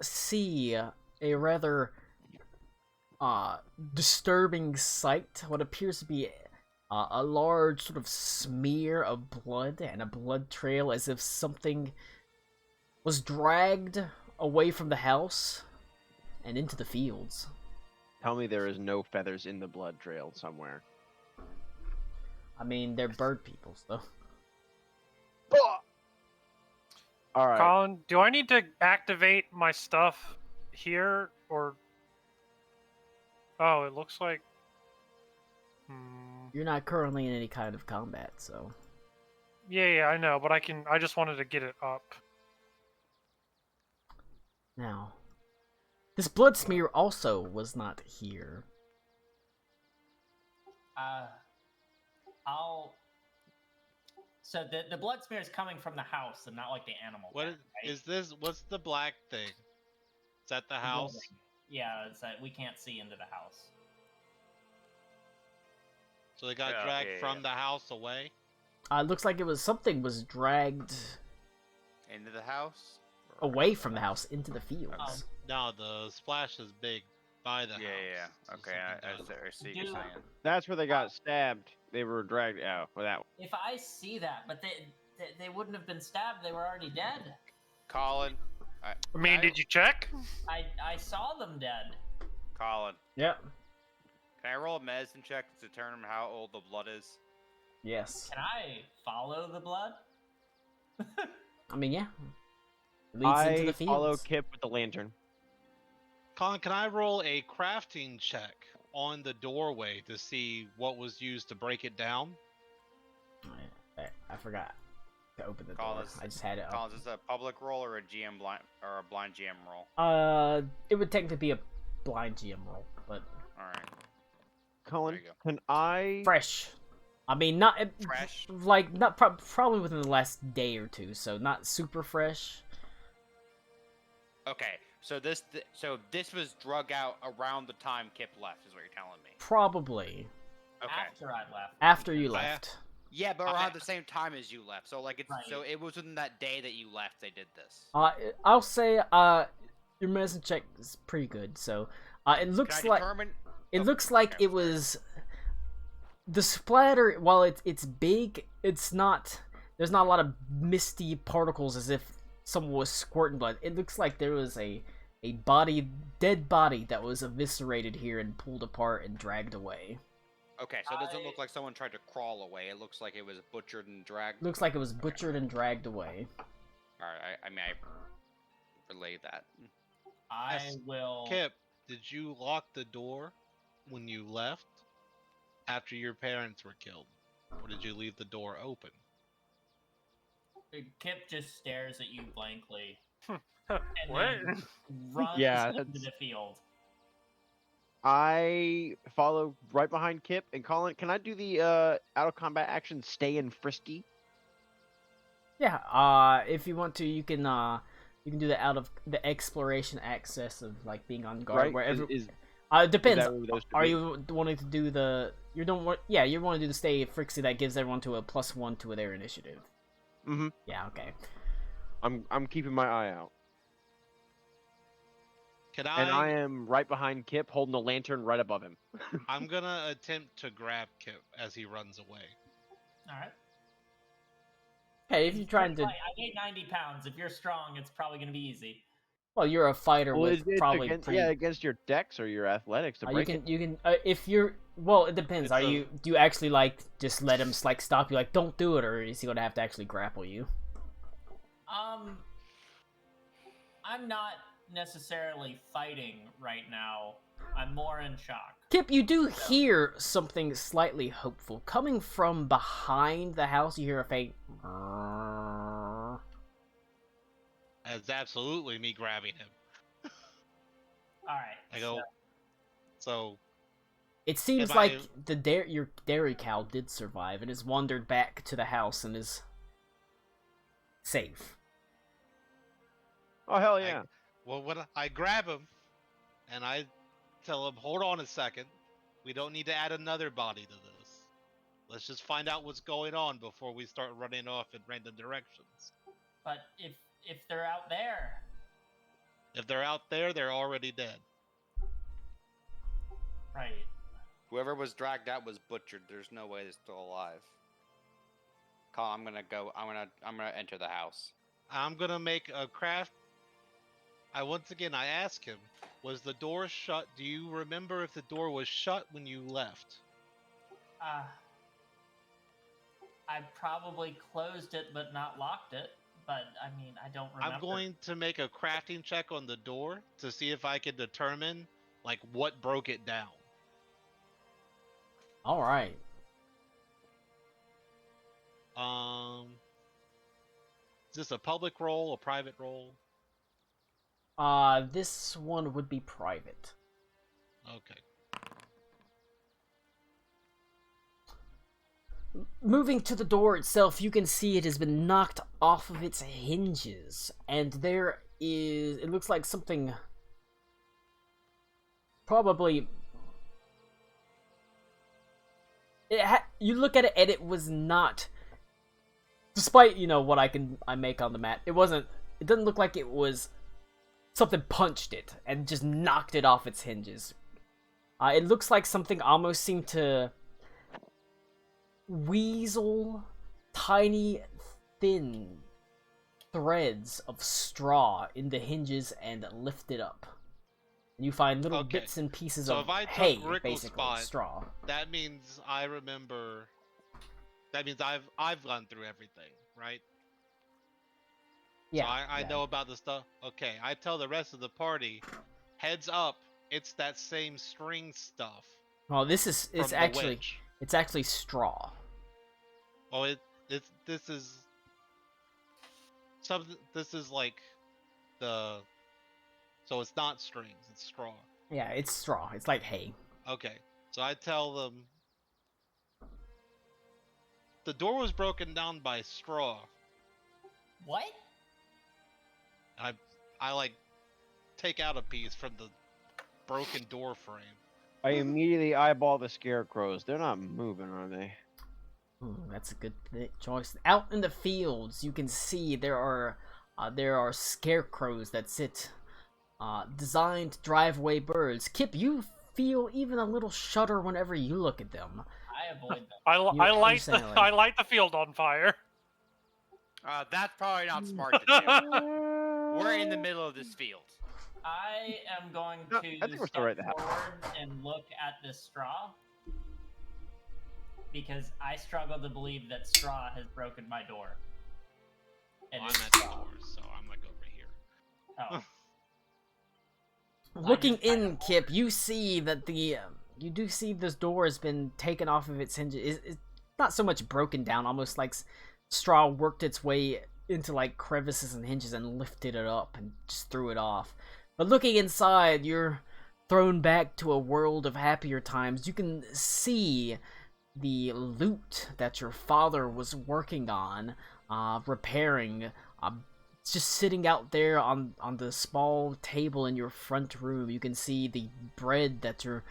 see a rather disturbing sight. What appears to be a large sort of smear of blood and a blood trail, as if something was dragged away from the house and into the fields. Tell me there is no feathers in the blood trail somewhere. I mean, they're bird peoples, though. All right. Colin, do I need to activate my stuff here, or... Oh, it looks like... You're not currently in any kind of combat, so... Yeah, I know, but I just wanted to get it up. Now, this blood smear also was not here. So the blood smear is coming from the house and not like the animal. What pen, right? is this? What's the black thing? Is that the house? Building. Yeah, it's that we can't see into the house. So they got Yeah, dragged yeah, from yeah. the house away. It looks like something was dragged Into the house? Or away out from the house into the fields. No, the splash is big by the Yeah, house. yeah. So Okay, something I got- see what you're Do- saying. That's where they got stabbed. They were dragged out for that one. If I see that, but they wouldn't have been stabbed. They were already dead. Colin. I mean, did you check? I saw them dead. Colin. Yep. Can I roll a medicine check to determine how old the blood is? Yes. Can I follow the blood? I mean, yeah. It leads into I the fields. follow Kip with the lantern. Colin, can I roll a crafting check on the doorway to see what was used to break it down? I forgot to open the door. Collins, I just had it Colin, up. is this a public roll or a GM blind or a blind GM roll? It would technically be a blind GM roll, but All right. Colin, There you go. can I? fresh. I mean, not Fresh? like not probably within the last day or two, so not super fresh. Okay. So this was drug out around the time Kip left, is what you're telling me. Probably Okay. After I left. after you I- left. Yeah, but Okay. around the same time as you left. So like it's Right. so it was within that day that you left they did this. I'll say your medicine check is pretty good. So it Can looks I like determine? it Oh, looks like okay, it was the splatter. While it's big, it's not. There's not a lot of misty particles as if someone was squirting blood. It looks like there was a dead body that was eviscerated here and pulled apart and dragged away. Okay, so it doesn't look like someone tried to crawl away. It looks like it was butchered and dragged. Looks like it was butchered and dragged away. All right, I mean, I relay that. I Yes. will. Kip, did you lock the door when you left after your parents were killed? Or did you leave the door open? Kip just stares at you blankly and What? then runs Yeah, into that's- the field. I follow right behind Kip and Colin. Can I do the out of combat action stay and frisky? Yeah. If you want to, you can do the out of the exploration access of like being on guard Right? wherever. Is It depends. that what those should Are be? you wanting to do the? You don't want. Yeah, you want to do the stay Frixie that gives everyone to a +1 to their initiative. Mm-hmm. Yeah. Okay. I'm keeping my eye out, Can and I am right behind Kip, holding the lantern right above him. I'm gonna attempt to grab Kip as he runs away. All right. Hey, if you're trying to, I gain 90 pounds. If you're strong, it's probably going to be easy. well, you're a fighter Well, with it's probably against, pretty. yeah, against your dex or your athletics to you break can it. you can if you're well, it depends. It's Do you actually like just let him like stop you like don't do it, or is he gonna have to actually grapple you? I'm not necessarily fighting right now. I'm more in shock. Kip, you do hear something slightly hopeful coming from behind the house. You hear a faint. That's absolutely me grabbing him. All right. I go. So It seems Am like I- your dairy cow did survive and has wandered back to the house and is safe. Oh hell yeah! well, when I grab him, and I tell him, "Hold on a second. We don't need to add another body to this. Let's just find out what's going on before we start running off in random directions. But if they're out there, If they're out there, they're already dead." right? Whoever was dragged out was butchered. There's no way they're still alive. Colin, I'm gonna go. I'm gonna enter the house. I'm gonna make a craft. I ask him, was the door shut? Do you remember if the door was shut when you left? I probably closed it but not locked it. But I mean, I don't remember. I'm going to make a crafting check on the door to see if I can determine like what broke it down. All right. Is this a public role, a private role? This one would be private. Okay. Moving to the door itself, you can see it has been knocked off of its hinges, and it looks like something probably you look at it and it was not, despite what I make on the map, it doesn't look like it was something punched it and just knocked it off its hinges. It looks like something almost seemed to weasel tiny thin threads of straw in the hinges and lift it up. You find little Okay. bits and pieces So of if I took hay, Rickle's basically spot, straw. that means I remember. That means I've gone through everything, right? Yeah, So I yeah. know about the stuff. Okay, I tell the rest of the party, heads up, it's that same string stuff. Well, it's from the actually witch. it's actually straw. Oh, this is something. This is like the. So it's not strings, it's straw. Yeah, it's straw. It's like hay. Okay, so I tell them the door was broken down by straw. What? I like take out a piece from the broken door frame. I immediately eyeball the scarecrows. They're not moving, are they? Ooh, that's a good choice. Out in the fields, you can see there are scarecrows that sit, designed to drive away birds. Kip, you feel even a little shudder whenever you look at them. I avoid them. I You light the understand, I light the field on fire. That's probably not smart to do. We're in the middle of this field. I am going No, to I think we're still step right at the house. forward and look at this straw because I struggle to believe that straw has broken my door. And Well, it's I'm at the straw. door, so I'm like over here. Oh. Looking just kind in, of Kip, you see that you do see this door has been taken off of its hinges. It's not so much broken down, almost like straw worked its way into like crevices and hinges and lifted it up and just threw it off. But looking inside, you're thrown back to a world of happier times. You can see the loot that your father was working on, repairing. It's just sitting out there on the small table in your front room. You can see the bread that your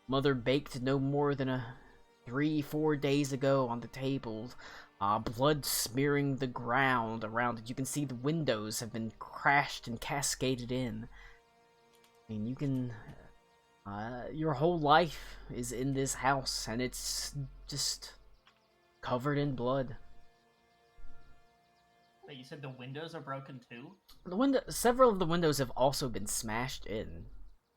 mother baked no more than 3-4 days ago on the table. Blood smearing the ground around it. You can see the windows have been crashed and cascaded in. I mean, you can. Your whole life is in this house, and it's just covered in blood. Wait, you said the windows are broken too? Several of the windows have also been smashed in.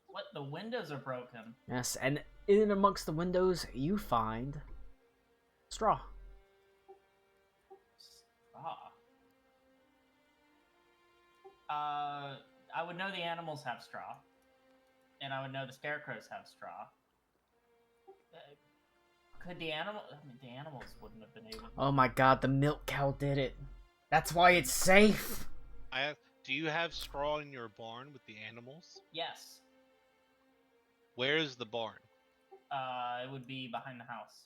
What? The windows are broken? Yes, and in and amongst the windows, you find straw. Straw. I would know the animals have straw. And I would know the scarecrows have straw. Could the animal? I mean, the animals wouldn't have been able. Oh my god, the milk cow did it. That's why it's safe. Do you have straw in your barn with the animals? Yes. Where's the barn? It would be behind the house,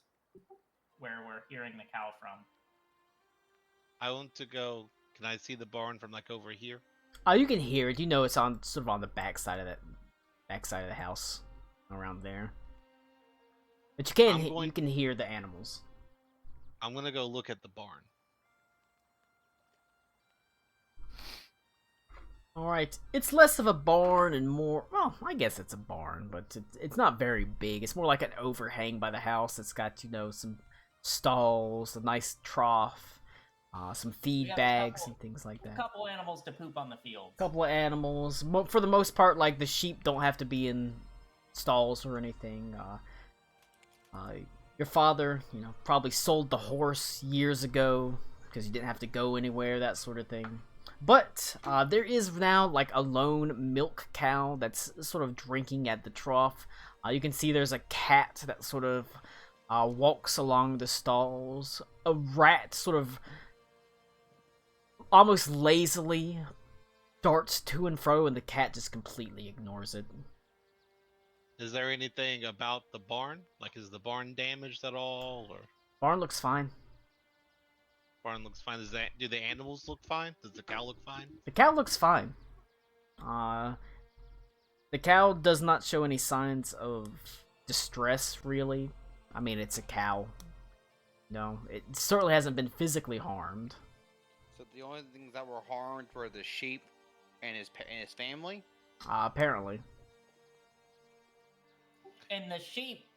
where we're hearing the cow from. I want to go. Can I see the barn from like over here? Oh, you can hear it. You know it's on sort of on the backside of the house, around there. But you can hear the animals. I'm gonna go look at the barn. Alright, it's less of a barn and more, well, I guess it's a barn, but it's not very big. It's more like an overhang by the house. It's got, some stalls, a nice trough, some feed got a bags couple- and things like A that. couple animals to poop on the field. Couple of animals. For the most part, like, the sheep don't have to be in stalls or anything. Your father, probably sold the horse years ago because you didn't have to go anywhere, that sort of thing. But there is now like a lone milk cow that's sort of drinking at the trough. You can see there's a cat that sort of walks along the stalls. A rat sort of almost lazily darts to and fro, and the cat just completely ignores it. Is there anything about the barn? Like, is the barn damaged at all, or Barn looks fine. barn looks fine? Do the animals look fine? Does the cow look fine? The cow looks fine. The cow does not show any signs of distress, really. I mean, it's a cow. No, it certainly hasn't been physically harmed. So the only things that were harmed were the sheep and his family. Apparently. And the sheep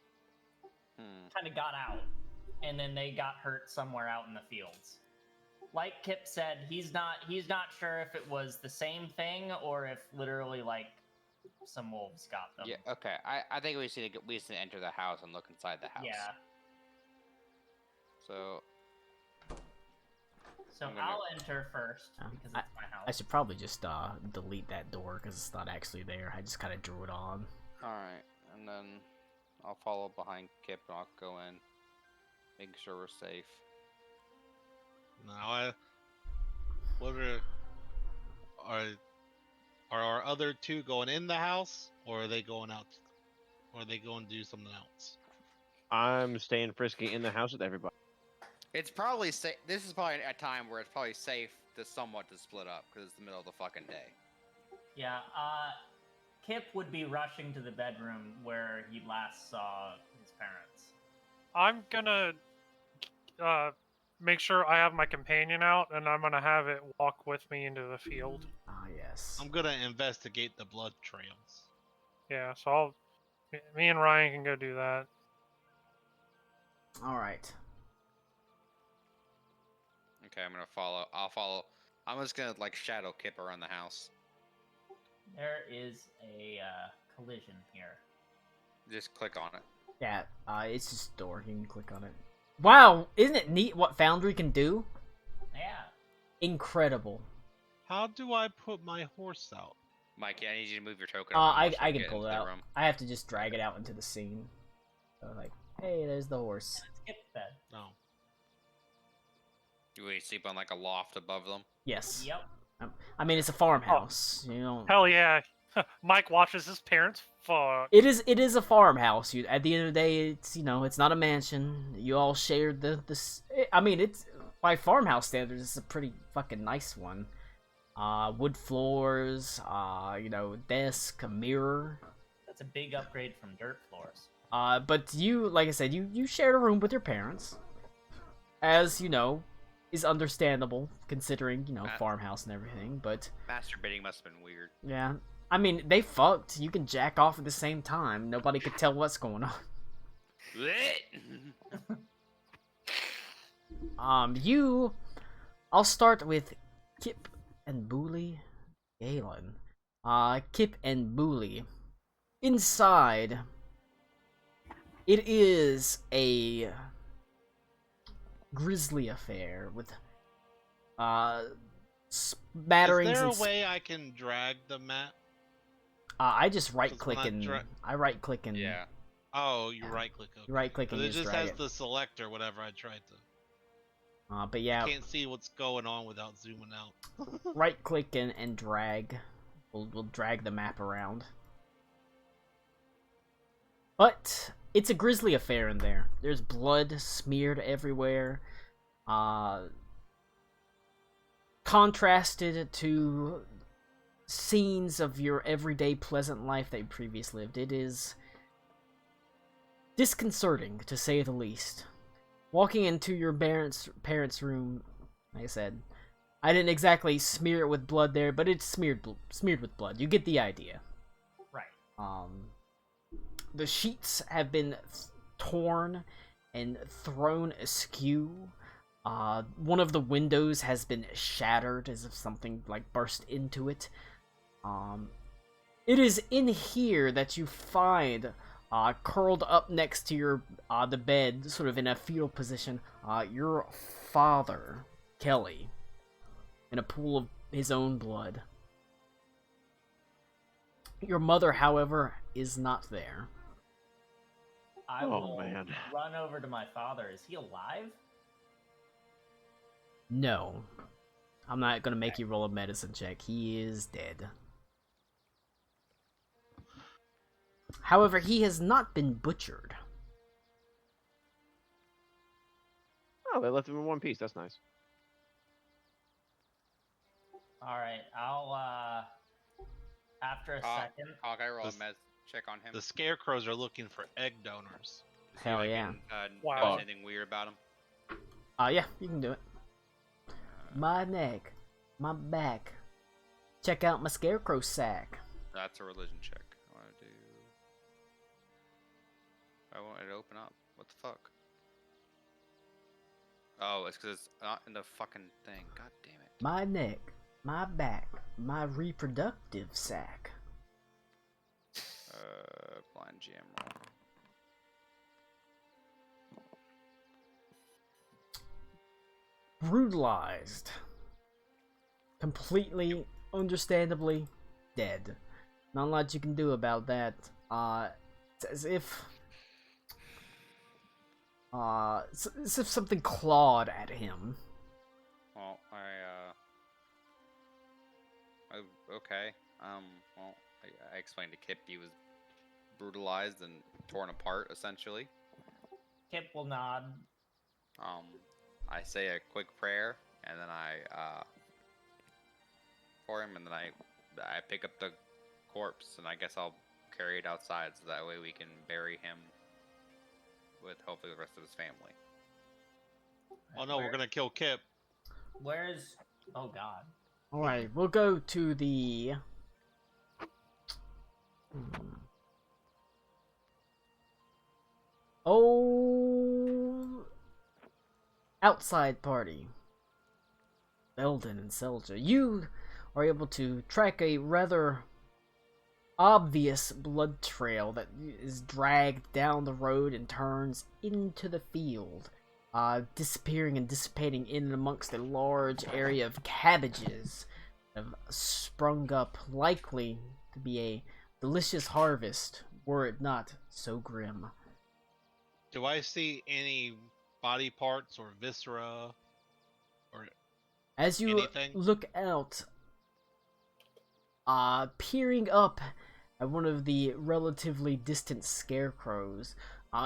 Hmm. kind of got out, and then they got hurt somewhere out in the fields. Like Kip said, he's not sure if it was the same thing or if literally like some wolves got them. Yeah. Okay. I think we just need to enter the house and look inside the house. Yeah. So So I'm gonna- I'll enter first because it's my house. I should probably just delete that door because it's not actually there. I just kind of drew it on. all right, and then I'll follow behind Kip and I'll go in, making sure we're safe. Now, what are our other two going in the house, or are they going out, or are they going to do something else? I'm staying frisky in the house with everybody. It's probably safe. This is probably a time where it's probably safe to somewhat to split up because it's the middle of the fucking day. Yeah, Kip would be rushing to the bedroom where he last saw his parents. I'm gonna make sure I have my companion out, and I'm gonna have it walk with me into the field. Ah, yes. I'm gonna investigate the blood trails. Yeah, so me and Ryan can go do that. All right. Okay, I'm gonna follow. I'll follow. I'm just gonna like shadow Kip around the house. There is a collision here. Just click on it. Yeah, it's just a door. You can click on it. Wow, isn't it neat what Foundry can do? Yeah. Incredible. How do I put my horse out? Mikey, I need you to move your token. I can pull it out. I have to just drag it out into the scene. So like, hey, there's the horse. Let's skip bed. No. Do we sleep on like a loft above them? Yes. Yep. I mean, it's a farmhouse. You know. Hell yeah! Mike watches his parents fuck. It is a farmhouse. At the end of the day, it's it's not a mansion. You all shared I mean, it's by farmhouse standards, it's a pretty fucking nice one. Wood floors. Desk, a mirror. That's a big upgrade from dirt floors. But you, like I said, you shared a room with your parents, as is understandable considering farmhouse and everything. But Masturbating must have been weird. yeah. I mean, they fucked. You can jack off at the same time. Nobody could tell what's going on. I'll start with Kip and Booley Galen. Kip and Booley. Inside, it is a grisly affair with smatterings. Is there a and way I can drag the mat? I just right click when I and I right click and Yeah. Oh, you right click. Okay. you right click and But you it just just drag has it. the select or whatever. I tried to. But yeah, Can't see what's going on without zooming out. right click and drag. We'll drag the map around. But it's a grisly affair in there. There's blood smeared everywhere. Contrasted to scenes of your everyday pleasant life that you previously lived. It is disconcerting, to say the least. Walking into your parents' room, like I said, I didn't exactly smear it with blood there, but it's smeared with blood. You get the idea. Right. The sheets have been torn and thrown askew. One of the windows has been shattered as if something like burst into it. It is in here that you find curled up next to your the bed, sort of in a fetal position, your father, Kelly, in a pool of his own blood. Your mother, however, is not there. I Oh, will man. run over to my father. Is he alive? No. I'm not gonna make you roll a medicine check. He is dead. However, he has not been butchered. Oh, they left him in one piece. That's nice. All right. I'll after a second. Hawkeye, roll a This- med check on him. The scarecrows are looking for egg donors. See if Hell I yeah. can, Wow. notice anything weird about him. Yeah, you can do it. My neck, my back. Check out my scarecrow sack. That's a religion check. I want to do. I want it to open up. What the fuck? Oh, it's because it's not in the fucking thing. God damn it. My neck, my back, my reproductive sack. Blind GM roll. Brutalized. Completely, understandably, dead. Not a lot you can do about that. It's as if... it's as if something clawed at him. Well, okay. Well, I explained to Kip he was brutalized and torn apart, essentially. Kip will nod. I say a quick prayer, and then for him, and then I pick up the corpse, and I guess I'll carry it outside, so that way we can bury him with hopefully the rest of his family. Oh no, we're gonna kill Kip. Where's... Oh god. Alright, we'll go to the... Oh... outside party. Belden and Selja. You are able to track a rather obvious blood trail that is dragged down the road and turns into the field, disappearing and dissipating in and amongst a large area of cabbages that have sprung up, likely to be a delicious harvest, were it not so grim. Do I see any body parts or viscera or As you anything? look out, peering up at one of the relatively distant scarecrows,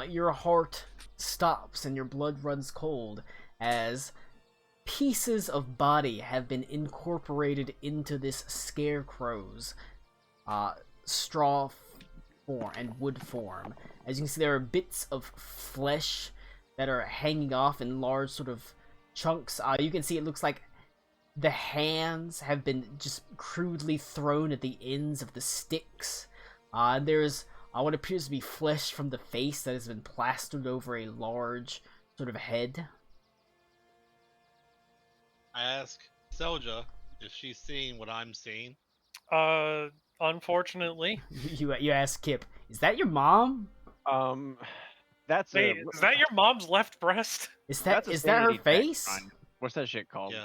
your heart stops and your blood runs cold as pieces of body have been incorporated into this scarecrow's straw form and wood form. As you can see, there are bits of flesh that are hanging off in large sort of chunks. You can see it looks like the hands have been just crudely thrown at the ends of the sticks. There's what appears to be flesh from the face that has been plastered over a large sort of head. I ask Selja if she's seeing what I'm seeing. Unfortunately. You ask Kip, is that your mom? That's Wait, is that your mom's left breast? Is that's that a is that her sanity check, face? Ryan. What's that shit called?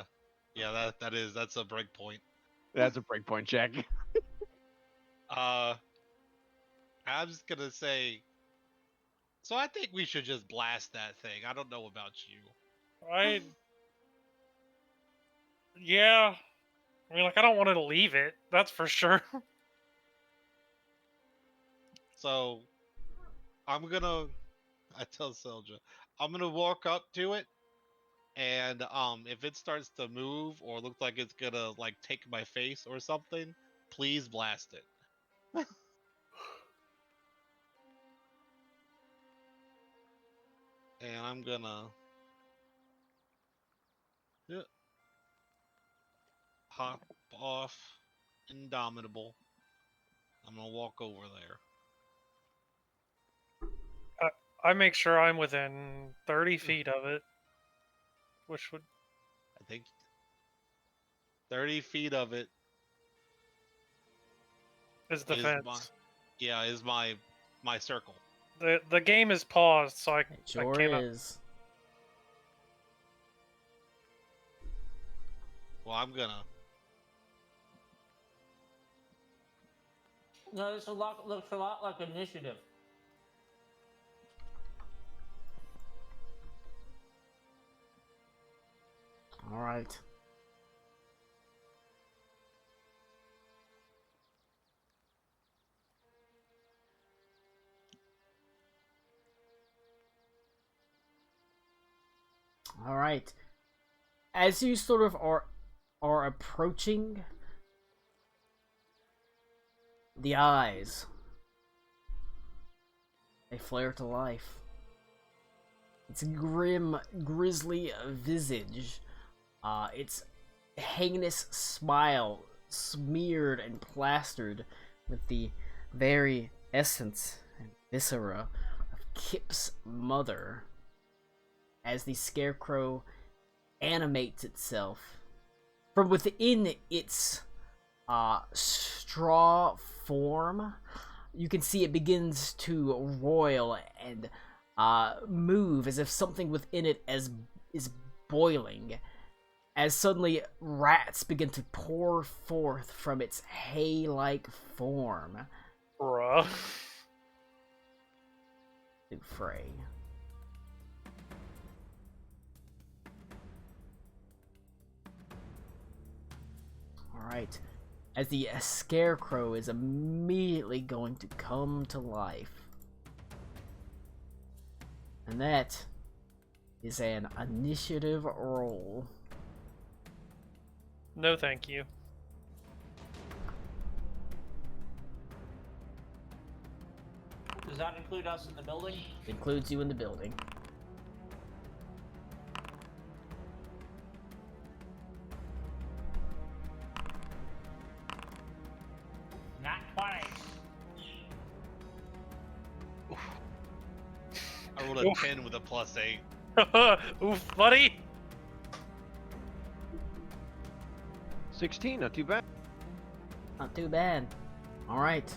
Yeah, that's a break point. That's a breakpoint check. I'm just gonna say. So I think we should just blast that thing. I don't know about you. Yeah. I mean, like, I don't want to leave it. That's for sure. So I tell Selja, I'm gonna walk up to it, and if it starts to move or looks like it's gonna like take my face or something, please blast it. And I'm gonna hop off Indomitable. I'm gonna walk over there. I make sure I'm within 30 feet of it. Which would... I think 30 feet of it is the is fence. is my circle. The game is paused, so It sure I cannot... is. Well, I'm gonna. No, this looks a lot like initiative. All right. All right. As you sort of are approaching The eyes, they flare to life. Its grim, grisly visage, its heinous smile smeared and plastered with the very essence and viscera of Kip's mother, as the scarecrow animates itself from within its straw form. You can see it begins to roil and move as if something within it is boiling, as suddenly rats begin to pour forth from its hay-like form Bruh. to fray. Alright, as the scarecrow is immediately going to come to life. And that is an initiative roll. No, thank you. Does that include us in the building? Includes you in the building. Not 20. I rolled a 10 with a +8. Oof, buddy. 16, not too bad. Not too bad. Alright.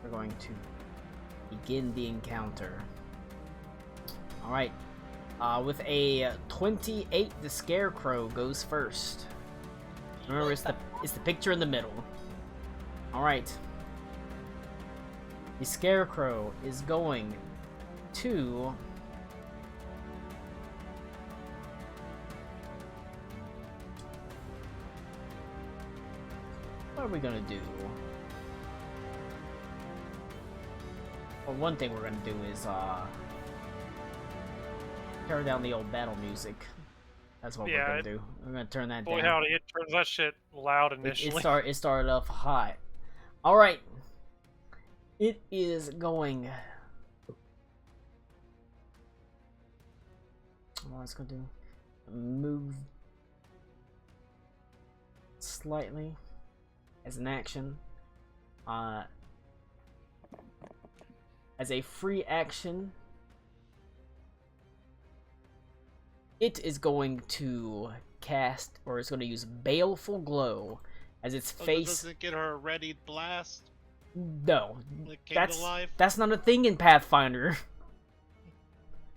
We're going to begin the encounter. Alright. With a 28, the scarecrow goes first. Remember, it's the picture in the middle. Alright. The scarecrow is going to... What are we gonna do? Well, one thing we're gonna do is, turn down the old battle music. That's what we're gonna do. We're gonna turn that Boy, down. howdy, it turns that shit loud initially. It started off hot. Alright. It is going... What it's gonna do? Move... slightly. As an action. As a free action, it is going to cast, or it's going to use Baleful Glow as its face. Doesn't get her a ready blast? No, Like King of Life? that's not a thing in Pathfinder.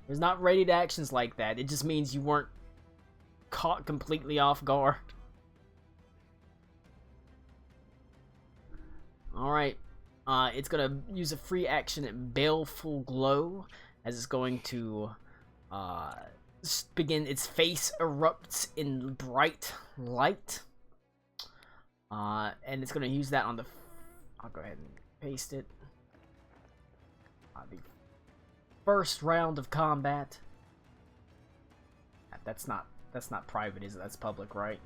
There's not readied actions like that. It just means you weren't caught completely off guard. Alright, it's gonna use a free action at Baleful Glow, as it's going to, begin, its face erupts in bright light, and it's gonna use that on the, I'll go ahead and paste it, the first round of combat. That's not private, is it? That's public, right?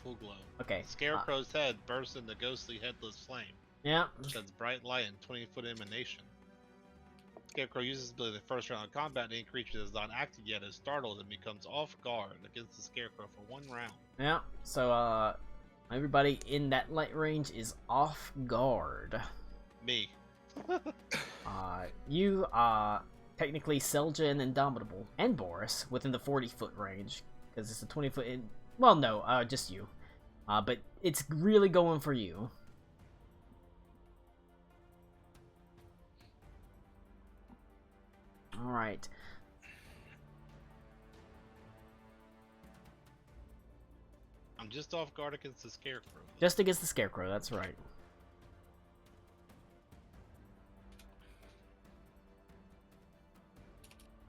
Full glow. Okay. Scarecrow's head bursts into ghostly headless flame. Yeah. Sheds bright light and 20-foot emanation. Scarecrow uses this ability the first round of combat. Any creature that has not acted yet is startled and becomes off guard against the Scarecrow for 1 round. Yeah. So everybody in that light range is off guard. Me. You technically Selja and Indomitable and Boris within the 40-foot range, because it's a 20-foot in. Well, no, just you. But it's really going for you. Alright. I'm just off guard against the Scarecrow. Just against the Scarecrow, that's right.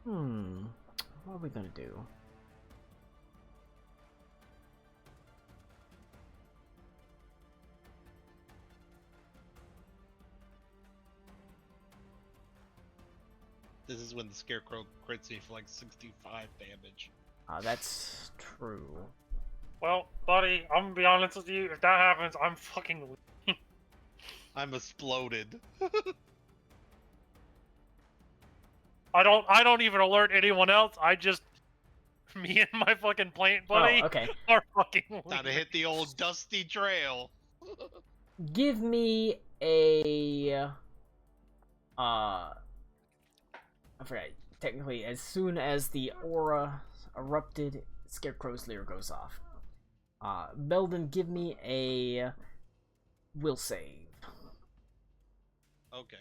What are we gonna do? This is when the Scarecrow crits me for like 65 damage. That's true. Well, buddy, I'm gonna be honest with you. If that happens, I'm fucking. I'm exploded. I don't even alert anyone else. I just me and my fucking plant buddy Oh, okay. are fucking. Time to hit the old dusty trail. Give me a I forgot. Technically, as soon as the aura erupted, Scarecrow's Leer goes off. Belden, give me a will save. Okay.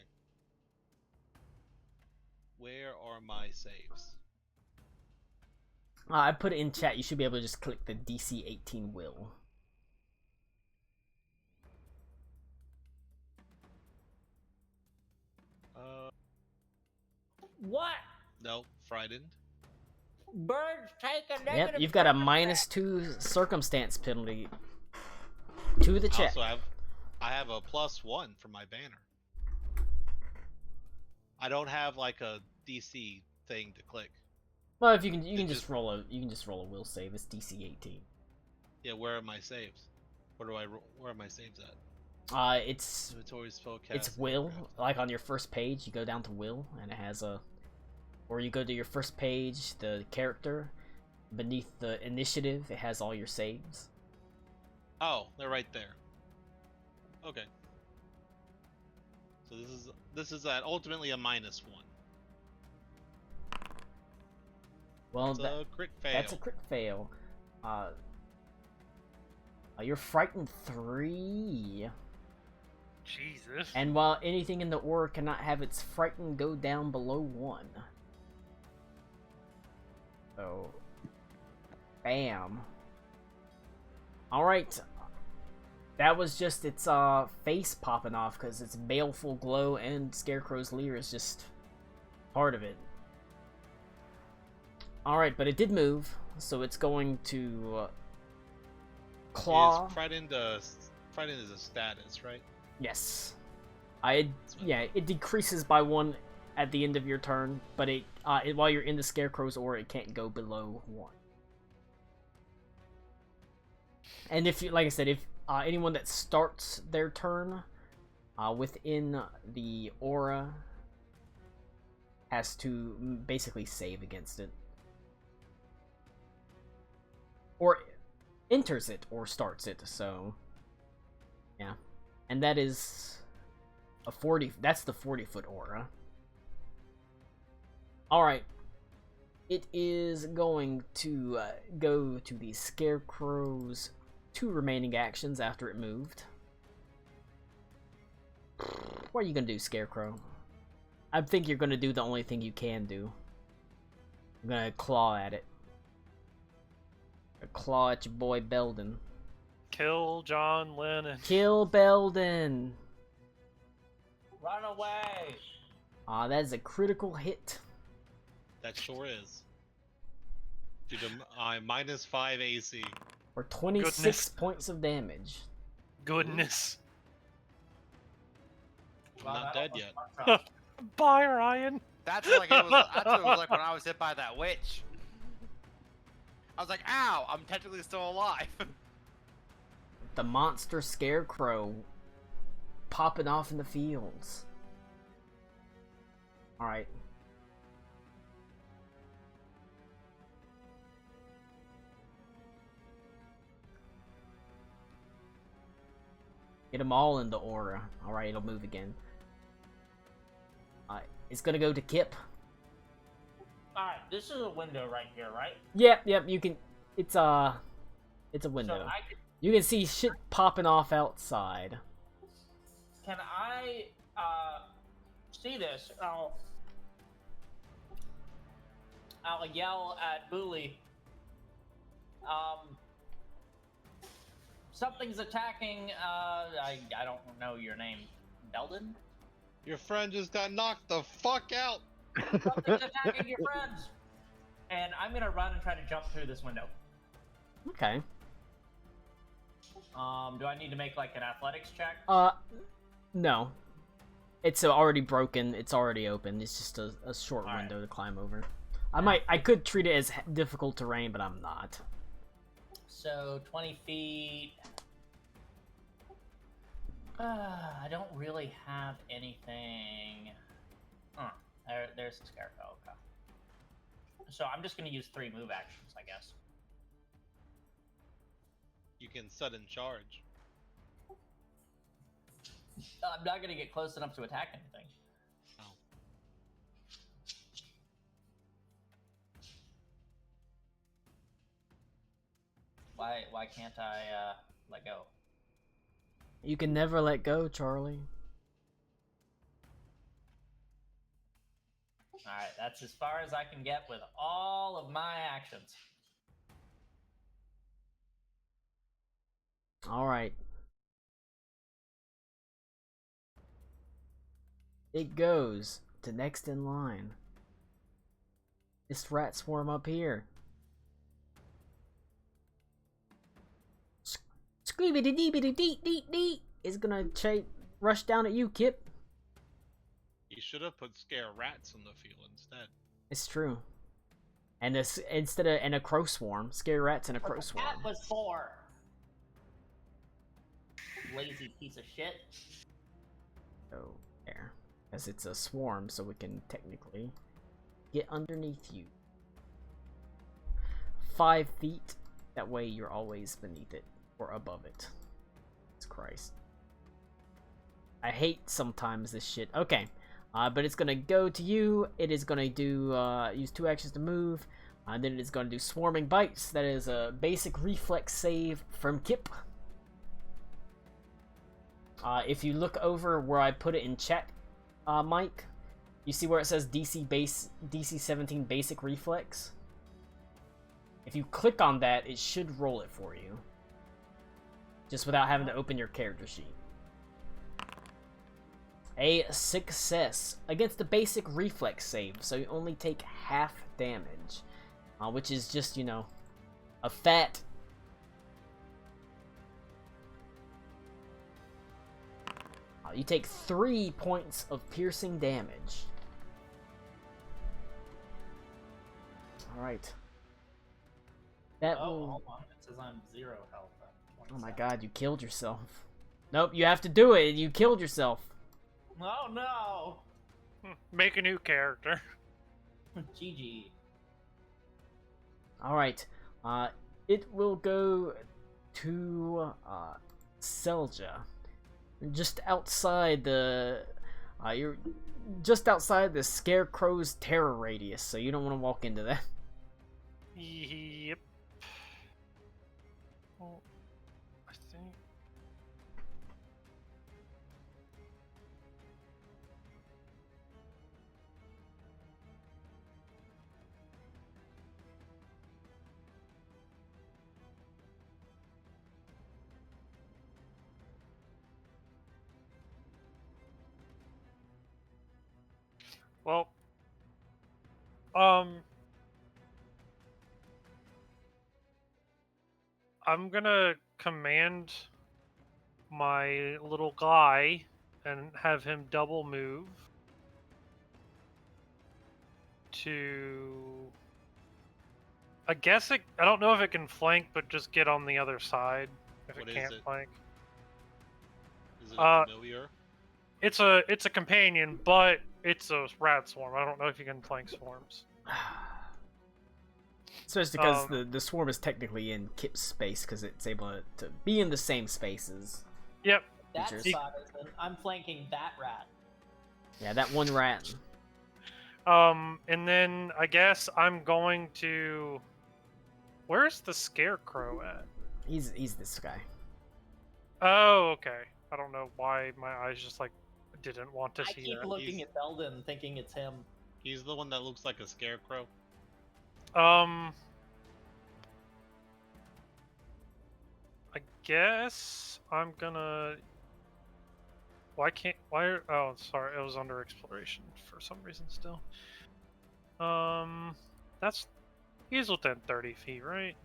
Where are my saves? I put it in chat. You should be able to just click the DC 18 will. What? Nope, frightened. Birds take a negative. Yep, you've got a -2 circumstance penalty to the check. Also, I have a +1 for my banner. I don't have like a DC thing to click. Well, if you can just roll a will save. It's DC 18. Yeah, where are my saves? Where are my saves at? It's Inventory, spellcast, it's will. craft. Like on your first page, you go down to will, and it has a. Or you go to your first page, the character, beneath the initiative, it has all your saves. Oh, they're right there. Okay. So this is ultimately a -1. Well, It's a crit fail. that's a crit fail. You're frightened 3. Jesus. And while anything in the aura cannot have its frighten go down below 1. So, bam. Alright. That was just its face popping off because its baleful glow and Scarecrow's Leer is just part of it. Alright, but it did move, so it's going to claw. Is frightened is a status, right? Yes. It decreases by 1 at the end of your turn, but while you're in the Scarecrow's aura, it can't go below 1. And if you, like I said, if anyone that starts their turn within the aura has to basically save against it. Or enters it or starts it, so yeah. And that is a 40, that's the 40-foot aura. Alright. It is going to go to the Scarecrow's 2 remaining actions after it moved. What are you gonna do, Scarecrow? I think you're gonna do the only thing you can do. I'm gonna claw at it. Claw at your boy Belden. Kill John Lennon. Kill Belden! Run away. That is a critical hit. That sure is. Due to -5 AC. For 26 Goodness. points of damage. Goodness. I'm not dead yet. Bye, Ryan. That's like it was. That's what it was like when I was hit by that witch. I was like, "Ow! I'm technically still alive." The monster Scarecrow popping off in the fields. Alright. Get them all in the aura. Alright, it'll move again. It's gonna go to Kip. Alright, this is a window right here, right? Yep, you can. It's a window. So I can, You can see shit popping off outside. can I see this? I'll yell at Booley. Something's attacking. I don't know your name. Belden? Your friend just got knocked the fuck out. Something's attacking your friends. And I'm gonna run and try to jump through this window. Okay. Do I need to make like an athletics check? No. It's already broken. It's already open. It's just a short All right. window to climb over. I could treat it as difficult terrain, but I'm not. So 20 feet. I don't really have anything. There's a scarecrow. Okay. So I'm just gonna use 3 move actions, I guess. You can sudden charge. I'm not gonna get close enough to attack anything. Oh. Why can't I let go? You can never let go, Charlie. Alright, that's as far as I can get with all of my actions. Alright. It goes to next in line. This rat swarm up here. Screebity deebity deet deet deet is gonna rush down at you, Kip. You should have put scare rats on the field instead. It's true. And this and a crow swarm, scare rats and a crow swarm. That was 4. Lazy piece of shit. Oh, there. As it's a swarm, so we can technically get underneath you. 5 feet. That way you're always beneath it or above it. Jesus Christ. I hate sometimes this shit. Okay. But it's gonna go to you. It is gonna do use 2 actions to move. And then it's gonna do swarming bites. That is a basic reflex save from Kip. If you look over where I put it in chat, Mike, you see where it says DC 17 basic reflex? If you click on that, it should roll it for you. Just without having to open your character sheet. A success against the basic reflex save, so you only take half damage, which is just, you know, a fat. You take 3 points of piercing damage. Alright. That will... hold on. It says I'm 0 health. Oh my god, you killed yourself. Nope, you have to do it. You killed yourself. Oh no! Make a new character. GG. Alright. It will go to Selja. Just outside the you're just outside the scarecrow's terror radius, so you don't want to walk into that. Yep. Well, I think. Well, I'm gonna command my little guy and have him double move to. I guess I don't know if it can flank, but just get on the other side if What it is can't it? flank. Is it a familiar? It's a companion, but it's a rat swarm. I don't know if you can flank swarms. Especially because the swarm is technically in Kip's space, because it's able to be in the same spaces. Yep. That's Features. bothersome. I'm flanking that rat. Yeah, that one rat. And then I guess I'm going to. Where's the scarecrow at? He's this guy. Oh, okay. I don't know why my eyes just like didn't want to I see keep that. looking at Belden, thinking it's him. He's the one that looks like a scarecrow. I guess I'm gonna. Why can't? Why? Oh, sorry. It was under exploration for some reason still. That's. He's within 30 feet, right?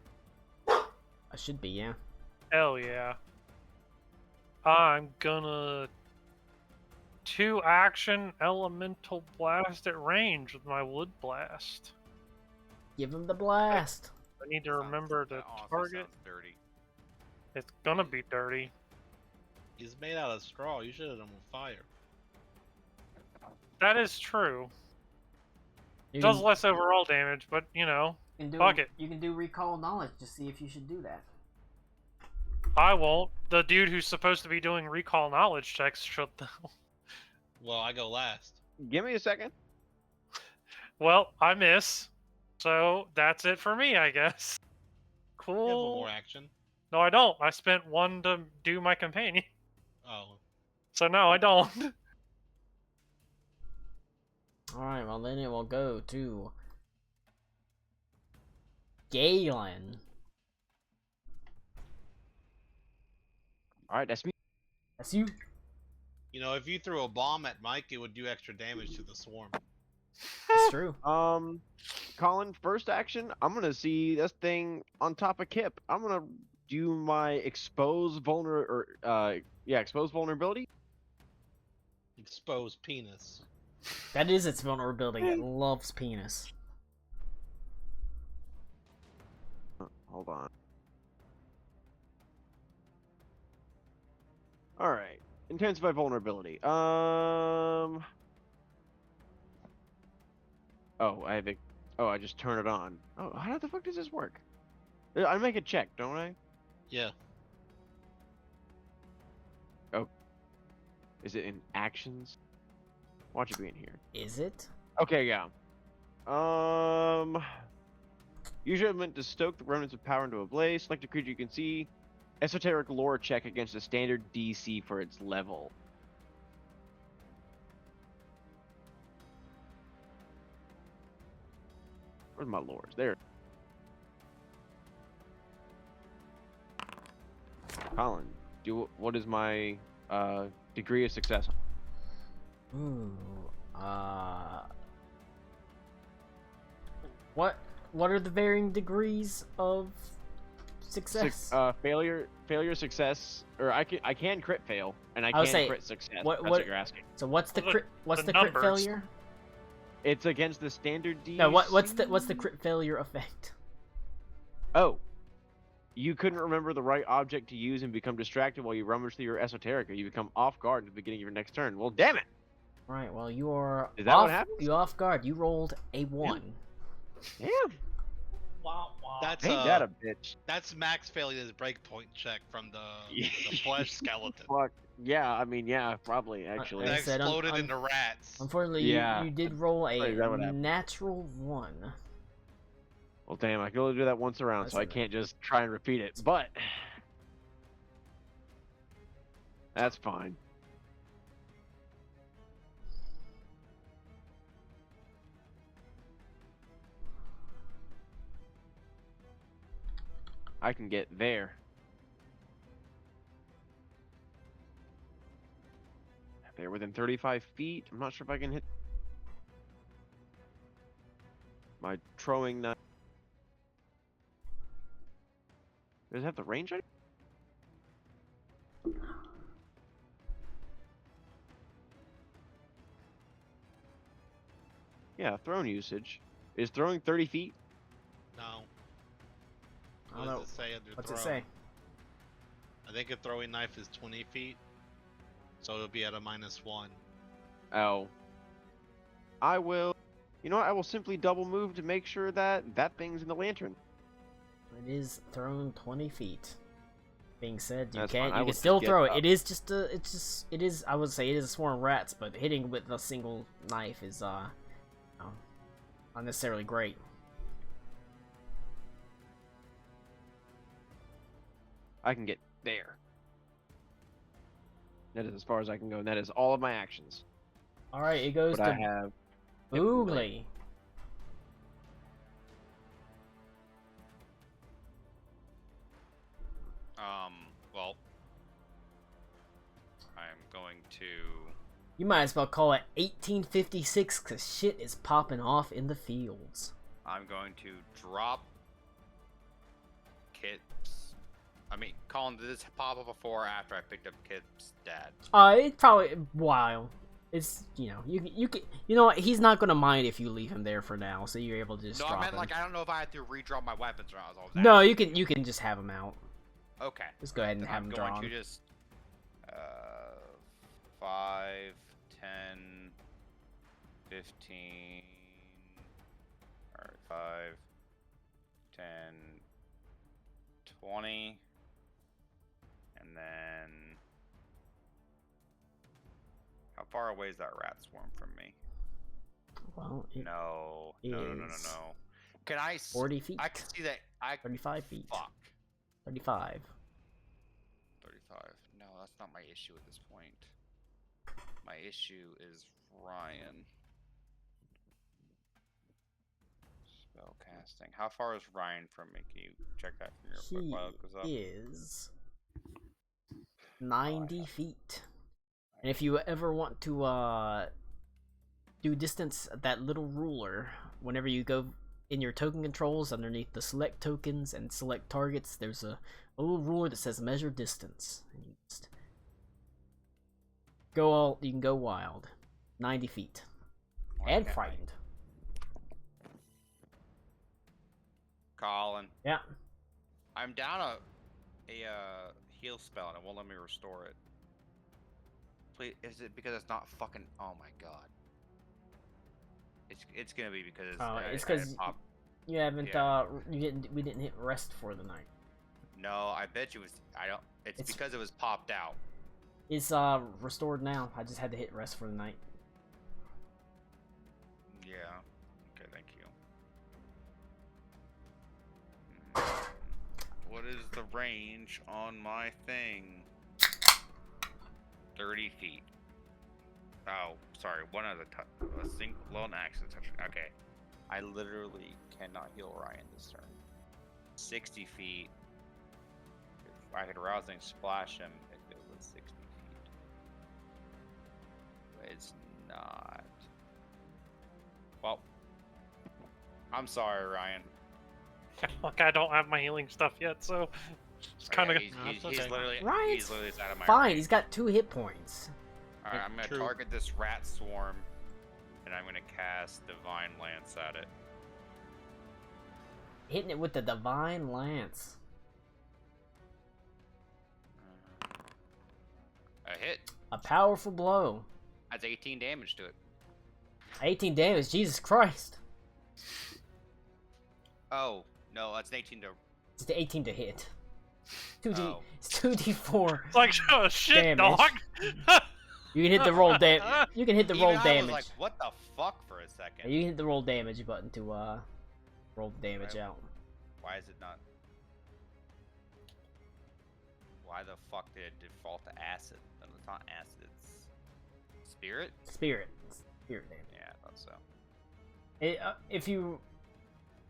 I should be, yeah. Hell yeah. I'm gonna 2 action elemental blast at range with my wood blast. Give him the blast. I need to remember to That honestly target. sounds dirty. It's gonna be dirty. He's made out of straw. You should have done with fire. That is true. You Does can, less overall damage, but you know, you can do, fuck it. You can do recall knowledge to see if you should do that. I won't. The dude who's supposed to be doing recall knowledge checks should though. Well, I go last. Give me a second. Well, I miss. So that's it for me, I guess. You have one Cool. more action. No, I don't. I spent one to do my companion. Oh, So no, I don't. Alright, well then it will go to Galen. All right, that's me. That's you. you know, if you threw a bomb at Mike, it would do extra damage to the swarm. It's true. Colin, first action, I'm gonna see this thing on top of Kip. I'm gonna do my expose expose vulnerability. Exposed penis. That is its vulnerability. It loves penis. Hold on. All right, intensify vulnerability. Oh, I just turn it on. Oh, how the fuck does this work? I make a check, don't I? Yeah. Oh. Is it in actions? Watch it be in here. Is it? Okay, yeah. Usually meant to stoke the remnants of power into a blaze. Select a creature you can see. Esoteric lore check against a standard DC for its level. Where's my lores? There. Colin, what is my degree of success? Ooh. What are the varying degrees of success? Failure, success, or I can crit fail, and I I would can say, crit success. what- That's what- what you're asking. So what's the Well, crit? What's the the crit numbers. failure? It's against the standard DC. No, what's the crit failure effect? Oh, you couldn't remember the right object to use and become distracted while you rummage through your esoterica. You become off guard at the beginning of your next turn. Well, damn it! Right. Well, you are Is that off. what happens? You off guard. You rolled a 1. Damn, Wow, wow. That's ain't that a bitch? That's Max failing his breakpoint check from the flesh skeleton. Fuck. Yeah, I mean, yeah, probably actually. I That said, exploded into rats. Unfortunately, Yeah. you did roll a Right, that would happen. natural 1. Well, damn, I can only do that once around, so I Listen, can't just try and repeat it. But that's fine. I can get there. They're within 35 feet. I'm not sure if I can hit my throwing knife. Does it have the range on it? Yeah, thrown usage. Is throwing 30 feet? No. I What don't know. does it say under What's throw? it say? I think a throwing knife is 20 feet, so it'll be at a -1. Oh. I will... You know what? I will simply double move to make sure that that thing's in the lantern. It is thrown 20 feet. Being said, you That's can fine. I you will can just still get throw it. up. It is just a it is I would say it is a swarm of rats, but hitting with a single knife is not necessarily great. I can get there. That is as far as I can go, and that is all of my actions. All right, it goes But I to have... Boogly. Well, I'm going to. You might as well call it 1856 because shit is popping off in the fields. I'm going to drop Kit's. I mean, Colin, did this pop up before or after I picked up Kit's dad? It's probably a while. It's you can you know what, he's not gonna mind if you leave him there for now, so you're able to just No, drop I meant him. like I don't know if I had to redraw my weapons or not. No, you can just have him out. Okay. Just go ahead and Then have I'm him going drawn. to just 5, 10, 15. All right, 5, 10, 20, and then how far away is that rat swarm from me? Well, it No. is Can I? 40 feet. I can see that. 35 feet. Fuck. 35. 35. No, that's not my issue at this point. My issue is Ryan. Spell casting. How far is Ryan from me? Can you check that from your foot He while it goes up? is 90 feet. And if you ever want to do distance, that little ruler, whenever you go in your token controls underneath the select tokens and select targets, there's a little ruler that says measure distance. And you just you can go wild. 90 feet. And Okay. frightened. Colin. Yeah. I'm down a heal spell and it won't let me restore it. Please, is it because it's not fucking? Oh my god. It's gonna be because It's because you haven't we didn't hit rest for the night. No, I bet you was. I don't. It's because it was popped out. It's restored now. I just had to hit rest for the night. Yeah. Okay. Thank you. What is the range on my thing? 30 feet. Oh, sorry. One of a single lone action touch. Okay. I literally cannot heal Ryan this turn. 60 feet. If I could rousing splash him if it was 60 feet. But it's not. Well, I'm sorry, Ryan. Look, I don't have my healing stuff yet, so it's kind of. He's literally Ryan's out of my fine. range. He's got 2 hit points. Alright, I'm gonna True. target this rat swarm, and I'm gonna cast Divine Lance at it. Hitting it with the Divine Lance. A hit. A powerful blow. That's 18 damage to it. 18 damage. Jesus Christ. Oh no, that's an 18 to. It's the 18 to hit. 2D. Oh. It's 2d4. It's like, oh, shit, Damage. dog. You can hit the roll damage. You can hit the Even roll I damage. was like, what the fuck for a second? You can hit the roll damage button to roll the damage Right. out. Why is it not? Why the fuck did it default to acid? No, it's not acid. It's spirit. Spirit damage. Yeah, I thought so. If you,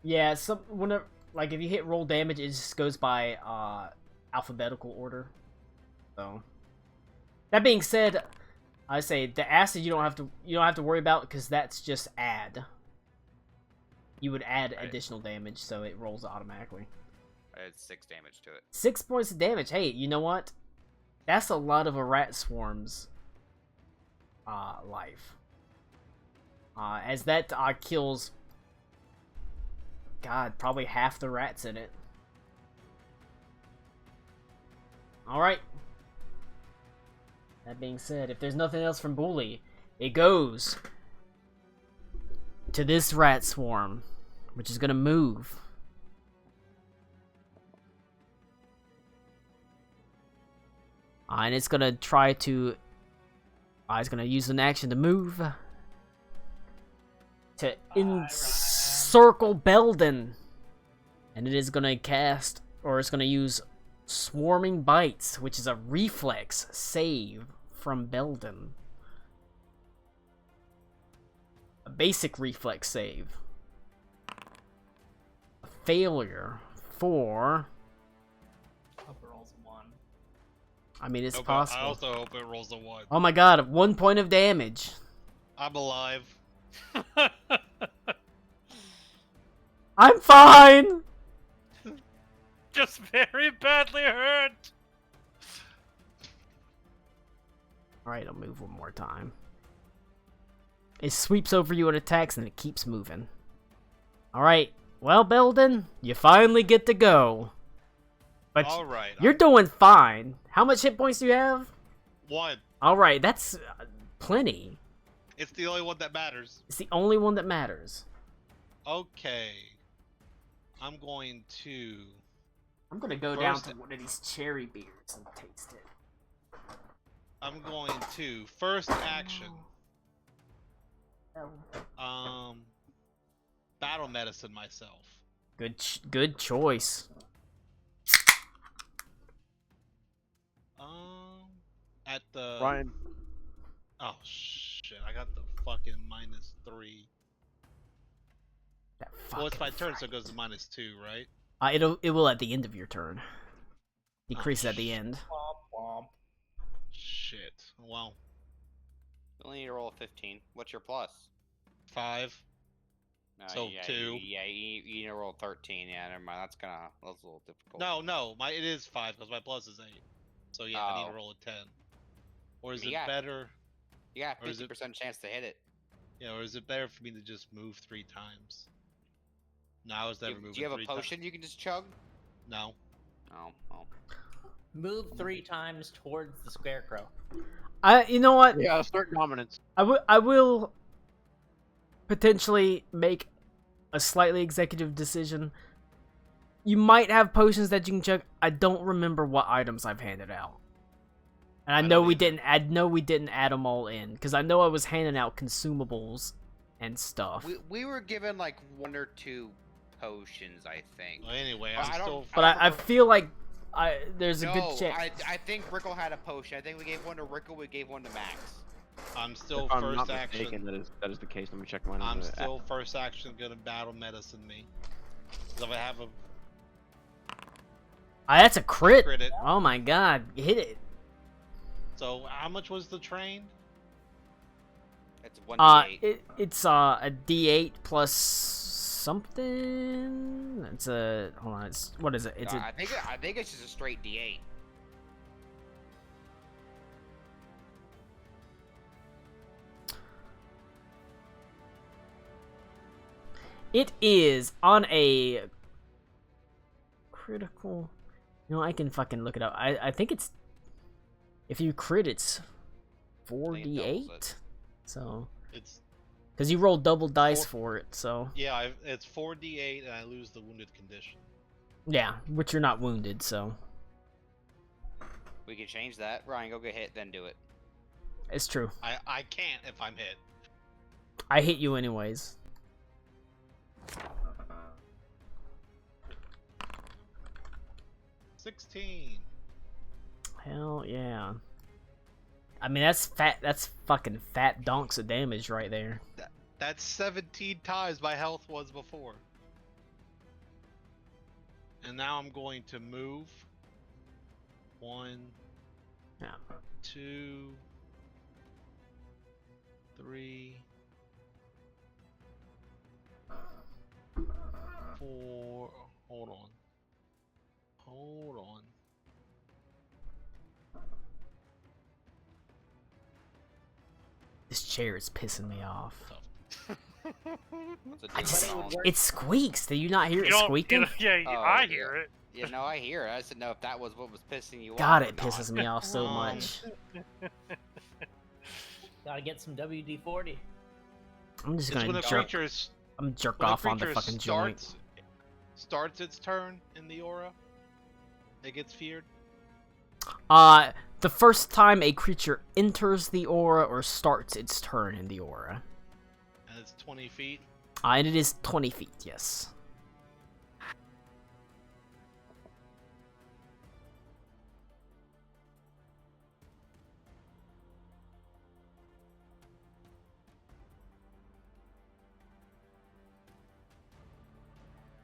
yeah, whenever, like, if you hit roll damage, it just goes by alphabetical order. So, that being said, I say the acid you don't have to worry about because that's just add. You would add Right. additional damage, so it rolls automatically. I did 6 damage to it. 6 points of damage. Hey, you know what? That's a lot of a rat swarm's life. As that kills, God, probably half the rats in it. Alright. That being said, if there's nothing else from Bully, it goes to this rat swarm, which is gonna move. And it's gonna try to. It's gonna use an action to move to encircle Belden, and it is gonna cast, or it's gonna use Swarming Bites, which is a reflex save from Belden. A basic reflex save. A failure for. Hope it rolls a 1. I mean, it's Hope possible. I also hope it rolls a 1. Oh my god, 1 point of damage. I'm alive. I'm fine! Just very badly hurt. Alright, I'll move one more time. It sweeps over you and attacks, and it keeps moving. Alright, well, Belden, you finally get to go. But All right. you're doing fine. How much hit points do you have? 1. Alright, that's plenty. It's the only one that matters. It's the only one that matters. Okay. I'm going to. I'm gonna go down to one of these cherry beers and taste it. I'm going to first action. Battle medicine myself. Good choice. At the. Ryan. Oh shit! I got the fucking -3. Well, it's my turn, so it goes to -2, right? It will at the end of your turn. Decrease at the end. Shit. Well. You only need to roll a 15. What's your plus? 5. So yeah, 2. You need to roll 13. Yeah, never mind. That's a little difficult. No, it is 5 because my plus is 8. So yeah, I need to roll a 10. Or is it better? You got a 50% chance to hit it. Yeah, or is it better for me to just move 3 times? No, I was never moving 3 times. Do you have a potion you can just chug? No. Oh. Move 3 times towards the scarecrow. You know what? Yeah, assert dominance. I will potentially make a slightly executive decision. You might have potions that you can chug. I don't remember what items I've handed out. And I know we didn't add them all in because I know I was handing out consumables and stuff. We were given like 1 or 2 potions, I think. Well, anyway, I feel like there's a good chance. I think Rickle had a potion. I think we gave 1 to Rickle. We gave 1 to Max. I'm still if I'm first not action. mistaken, that is the case. Let me check mine. I'm still first action gonna battle medicine me. Because if I have a. That's a crit. Crit it. Oh my god, hit it. So how much was the train? It's 1d8. It's a D8 plus something. It's a hold on. What is it? It's I think it's just a straight D8. It is on a critical. You know, I can fucking look it up. I think it's if you crit, it's 4d8. So it's because you roll double dice for it. So yeah, it's 4d8 and I lose the wounded condition. Yeah, which you're not wounded, so we can change that. Ryan, go get hit, then do it. It's true. I can't if I'm hit. I hit you anyways. $16. Hell yeah. I mean, that's fat. That's fucking fat donks of damage right there. That's 17 times my health was before. And now I'm going to move. 1, 2, 3, 4. Hold on. This chair is pissing me off. Tough. It squeaks. Do you not hear it squeaking? I hear it. Yeah, no, I hear it. I just know if that was what was pissing you off. God, it pisses me off so much. Gotta get some WD-40. I'm just It's gonna when jerk off on the fucking joint. Starts its turn in the aura. It gets feared. The first time a creature enters the aura or starts its turn in the aura. And it's 20 feet. And it is 20 feet, yes.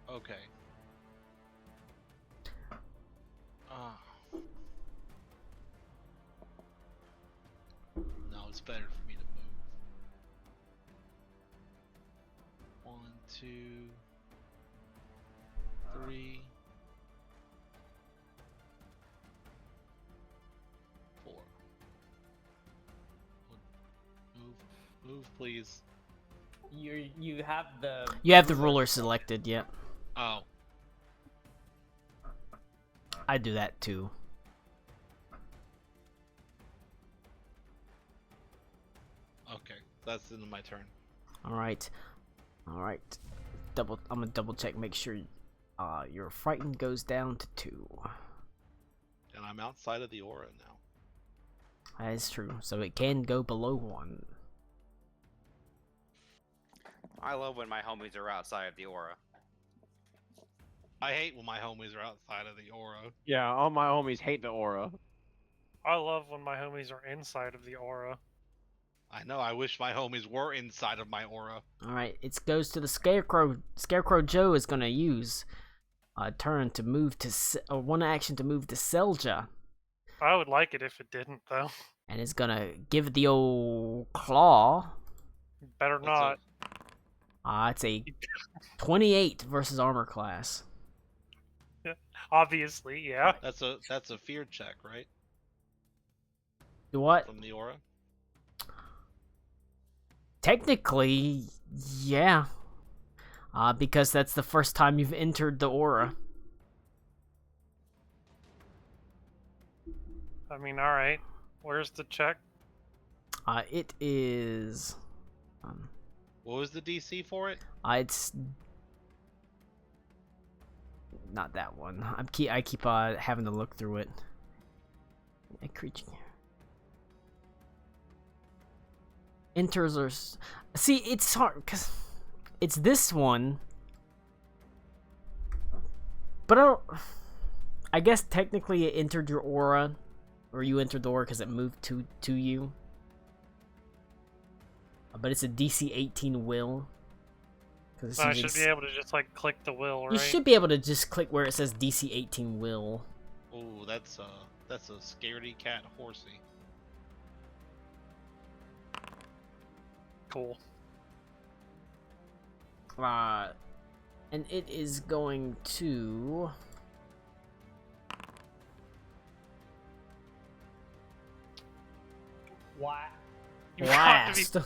Okay. No, it's better for me to move. 1, 2, 3, 4. Move. Move, please. You have the. You have the ruler selected, yep. Oh. I do that too. Okay, that's the end of my turn. Alright. Alright. I'm gonna double check, make sure your frightened goes down to 2. And I'm outside of the aura now. That is true. So it can go below 1. I love when my homies are outside of the aura. I hate when my homies are outside of the aura. Yeah, all my homies hate the aura. I love when my homies are inside of the aura. I know, I wish my homies were inside of my aura. Alright, it goes to the Scarecrow. Scarecrow Joe is gonna use a turn to move to, or one action to move to Selja. I would like it if it didn't, though. And is gonna give it the old claw. Better What's not. It's a 28 versus armor class. Obviously, yeah. That's a fear check, right? What? From the aura? Technically, yeah. Because that's the first time you've entered the aura. I mean, alright. Where's the check? It is... What was the DC for it? it's... not that one. I keep having to look through it. A creature... enters or... See, it's hard, because it's this one. But I guess technically it entered your aura, or you entered the aura because it moved to you. But it's a DC 18 will. So I should be able to just, like, click the will, right? You should be able to just click where it says DC 18 will. Oh, that's a scaredy cat horsey. Cool. And it is going to... What? blast.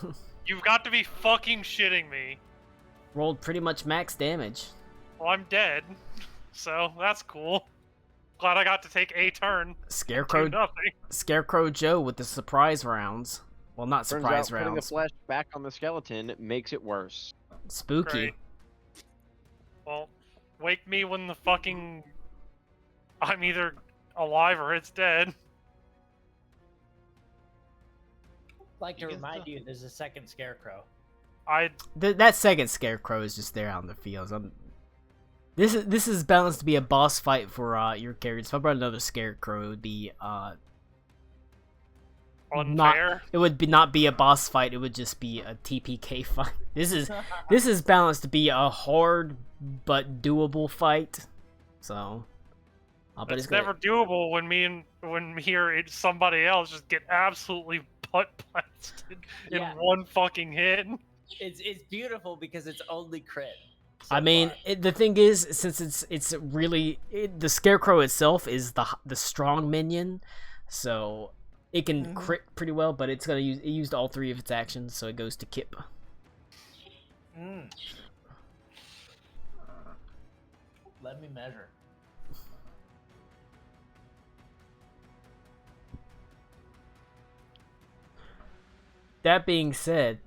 You've got to be fucking shitting me. Rolled pretty much max damage. Well, I'm dead. So, that's cool. Glad I got to take a turn. Scarecrow, Nothing. Scarecrow Joe with the surprise rounds. Well, not Turns surprise out putting the rounds. flesh back on the skeleton makes it worse. Spooky. Great. Well, wake me when the fucking... I'm either alive or it's dead. Like to You get remind the- you, there's a second scarecrow. That second Scarecrow is just there out in the fields. This is balanced to be a boss fight for your characters. If I brought another Scarecrow, it would be Unfair. It would not be a boss fight. It would just be a TPK fight. This is balanced to be a hard but doable fight. So, but It's gonna- never doable when me or somebody else just get absolutely butt blasted in Yeah. one fucking hit. It's beautiful because it's only crit. so I mean, far. the thing is, since it's really the Scarecrow itself is the strong minion, so it can crit pretty well. But it used all 3 of its actions, so it goes to Kip. Let me measure. That being said,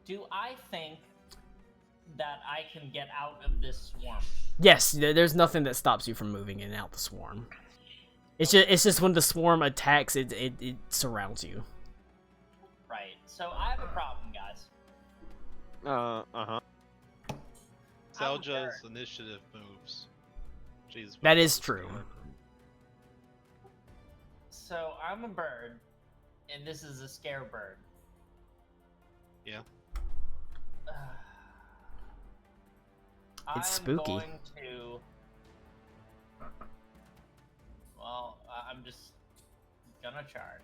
Do I think that I can get out of this swarm? yes, there's nothing that stops you from moving in and out the swarm. It's just when the swarm attacks, it surrounds you. Right. So I have a problem, guys. Uh-huh. Selja's initiative moves. Jeez, That is true. So I'm a bird, and this is a scare bird. Yeah. It's I'm spooky. Going to... Well, I'm just gonna charge.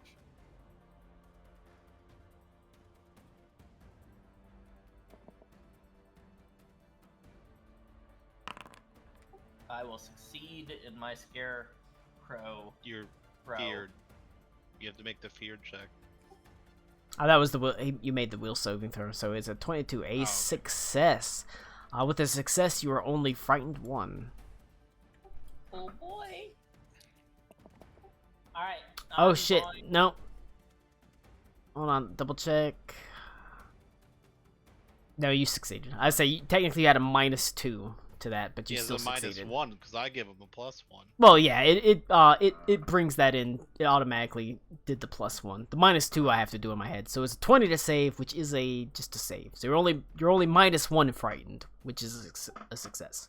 I will succeed in my scarecrow. You're Throw. feared. You have to make the feared check. That was the you made the wheel saving throw, so it's a 22, a okay. success. With a success, you are only frightened 1. Oh boy. All right. Oh I'm shit! going- No. Hold on, double check. No, you succeeded. I say technically you had a -2 to that, but you He has still a succeeded. -1 because I give him a +1. Well, yeah, it brings that in. It automatically did the +1. The -2 I have to do in my head, so it's a 20 to save, which is just a save. So you're only -1 frightened, which is a success.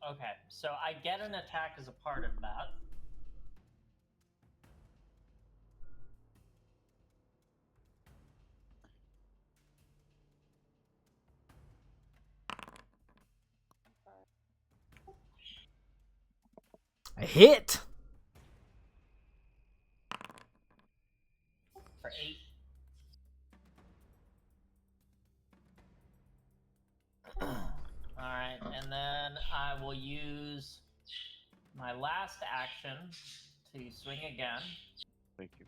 Okay, so I get an attack as a part of that. A hit. For 8. Alright, and then I will use my last action to swing again. Thank you.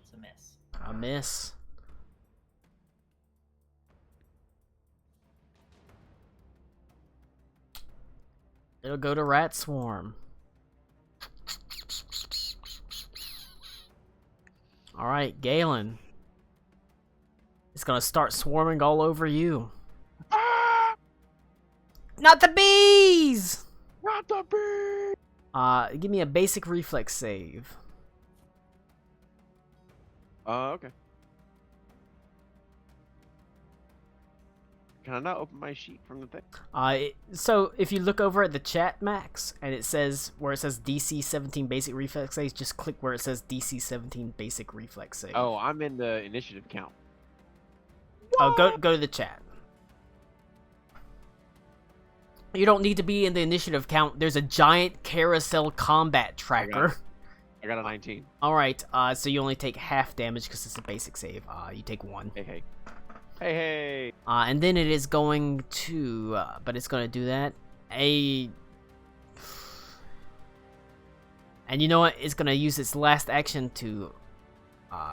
It's a miss. A miss. It'll go to Rat Swarm. Alright, Galen. It's gonna start swarming all over you. Not the bees! Not the bee! Give me a basic reflex save. Okay. Can I not open my sheet from the thing? So if you look over at the chat, Max, and it says where it says DC 17 basic reflex save, just click where it says DC 17 basic reflex save. Oh, I'm in the initiative count. Oh, go to the chat. You don't need to be in the initiative count. There's a giant carousel combat tracker. I got a 19. All right. So you only take half damage because it's a basic save. You take 1. Hey, hey. Hey, hey. And then it is going to, but it's going to do that. And you know what? It's going to use its last action to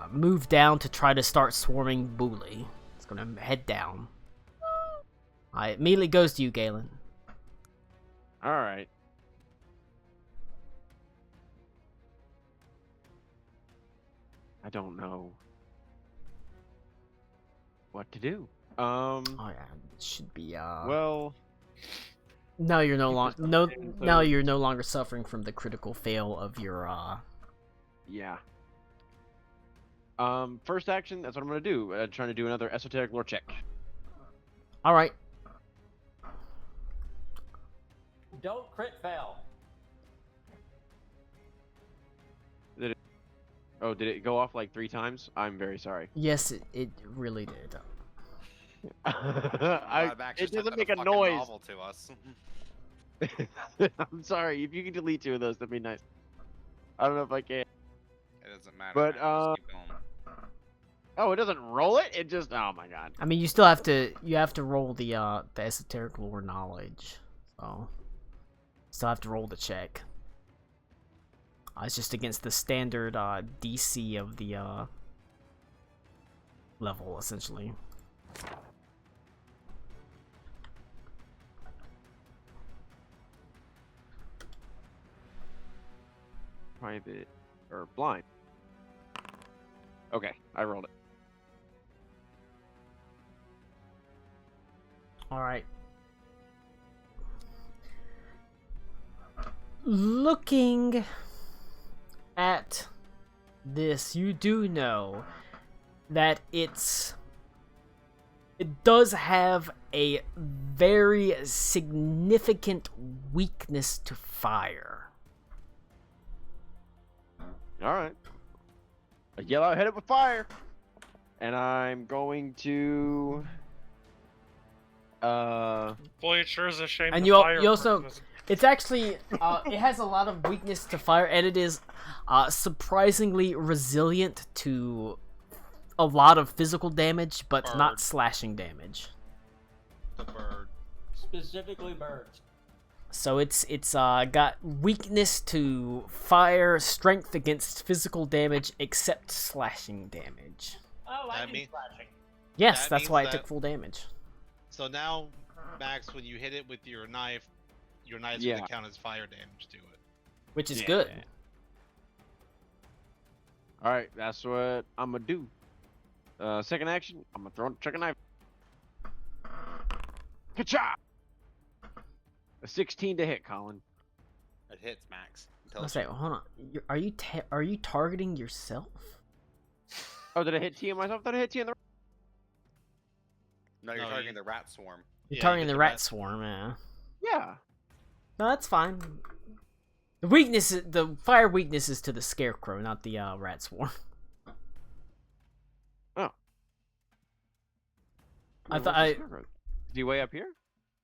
move down to try to start swarming Booley. It's going to head down. It immediately goes to you, Galen. All right. I don't know what to do. Oh yeah, it should be. Well, now you're no longer something, so- now you're no longer suffering from the critical fail of your yeah. First action. That's what I'm gonna do. Trying to do another esoteric lore check. All right. Don't crit fail. Oh, did it go off like 3 times? I'm very sorry. Yes, it really did. It doesn't make a noise. Novel to us. I'm sorry. If you can delete 2 of those, that'd be nice. I don't know if I can. It doesn't matter. But, man, just keep going. Oh, it doesn't roll it. It just. Oh my god. I mean, you still have to roll the esoteric lore knowledge. So still have to roll the check. It's just against the standard DC of the level, essentially. Private or blind. Okay, I rolled it. All right. Looking at this, you do know that it does have a very significant weakness to fire. All right. I yell out, hit it with fire, and I'm going to. Boy, it sure is a shame. And the you fire also- person is- It's actually, it has a lot of weakness to fire, and it is surprisingly resilient to a lot of physical damage, but not Bird. slashing damage. The bird. Specifically birds. So it's got weakness to fire, strength against physical damage, except slashing damage. Oh, I That do mean- slashing. Yes, That that's means why it that- took full damage. So now, Max, when you hit it with your knife's Yeah. gonna count as fire damage to it. Which is Yeah. good. All right, that's what I'm gonna do. Second action, I'm gonna throw a chuck a knife. Ka-cha! A 16 to hit, Colin. It hits Max. I say, hold on. Are you targeting yourself? Oh, did I hit T on myself? Did I hit T on the? No, you're No, targeting you- the rat swarm. You're Yeah, targeting hit the rat swarm, yeah. Yeah. No, that's fine. The weakness, the fire weakness is to the scarecrow, not the rat swarm. Oh. I thought Is he way up here?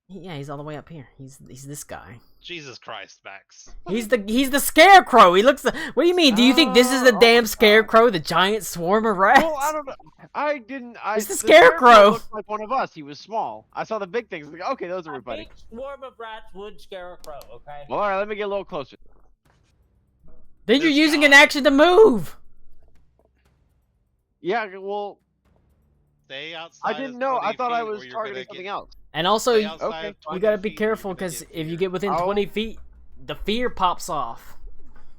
Yeah, he's all the way up here. He's this guy. Jesus Christ, Max. He's the scarecrow. He looks. What do you mean? Do you think this is the Oh, damn my God. scarecrow, the giant swarm of rats? Well, I don't know. I didn't. It's the scarecrow. Looked like one of us. He was small. I saw the big things. Like, okay, those are A everybody. big swarm of rats would scare a crow, okay? Well, all right, let me get a little closer. Then you're This using guy. an action to move. Yeah, well, Stay outside. I of didn't know. 20 I thought I feet or was you're targeting gonna something get- else. And also, stay you outside okay, of you you 20 gotta be feet, you're careful gonna because get if you fear. get within Oh. 20 feet, the fear pops off.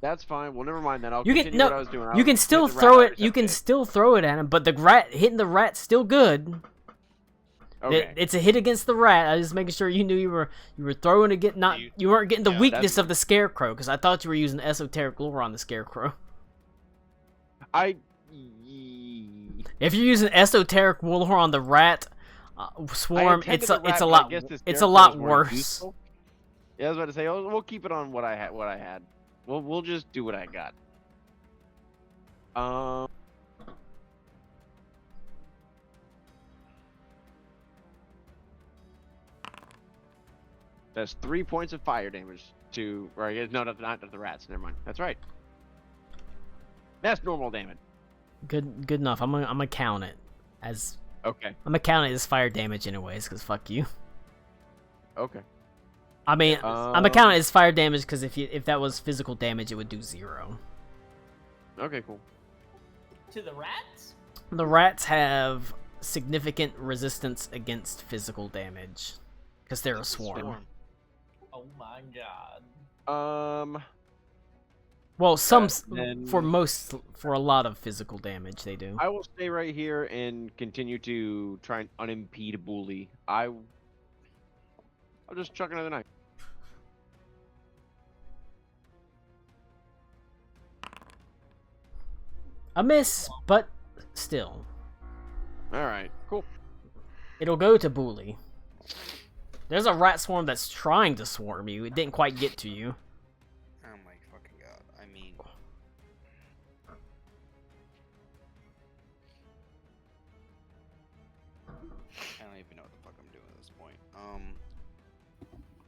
That's fine. Well, never mind then. I'll You can continue what I no, was doing. you can still throw it. You can still throw it at him, but the rat hitting the rat's still good. Okay. It's a hit against the rat. I was just making sure you knew you were throwing to get not You- you weren't getting the yeah, weakness that's of the scarecrow because I thought you were using esoteric lore on the scarecrow. I. If you're using esoteric lore on the rat swarm, intended it's the a rat, but I lot guess this it's a scarecrow lot is more worse. useful. Yeah, I was about to say. Oh, we'll keep it on what I had. What I had. We'll just do what I got. That's 3 points of fire damage to. Or I guess no, not the rats. Never mind. That's right. That's normal damage. Good enough. I'm gonna count it as Okay. I'm gonna count it as fire damage anyways because fuck you. Okay. I mean, I'm gonna count it as fire damage because if that was physical damage, it would do 0. Okay. Cool. To the rats? The rats have significant resistance against physical damage because they're a swarm. Oh my god. Well, some then- for a lot of physical damage they do. I will stay right here and continue to try and unimpede Bully. I'll just chuck another knife. A miss, but still, All right. Cool. it'll go to Bully. There's a rat swarm that's trying to swarm you. It didn't quite get to you. Oh my fucking god. I mean, I don't even know what the fuck I'm doing at this point.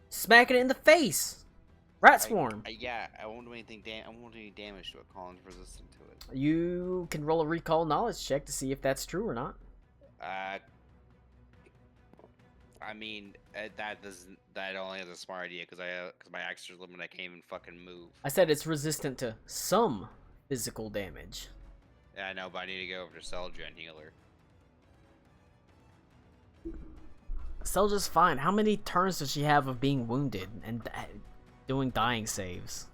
Smacking it in the face. Rat swarm. Yeah, I won't do anything. I won't do any damage to it. Colin's resistant to it. You can roll a recall knowledge check to see if that's true or not. I mean, that only is a smart idea because my extra limit I can't even fucking move. I said it's resistant to some physical damage. Yeah, I know, but I need to go over to Selja and heal her. Selja's fine. How many turns does she have of being wounded and doing dying saves?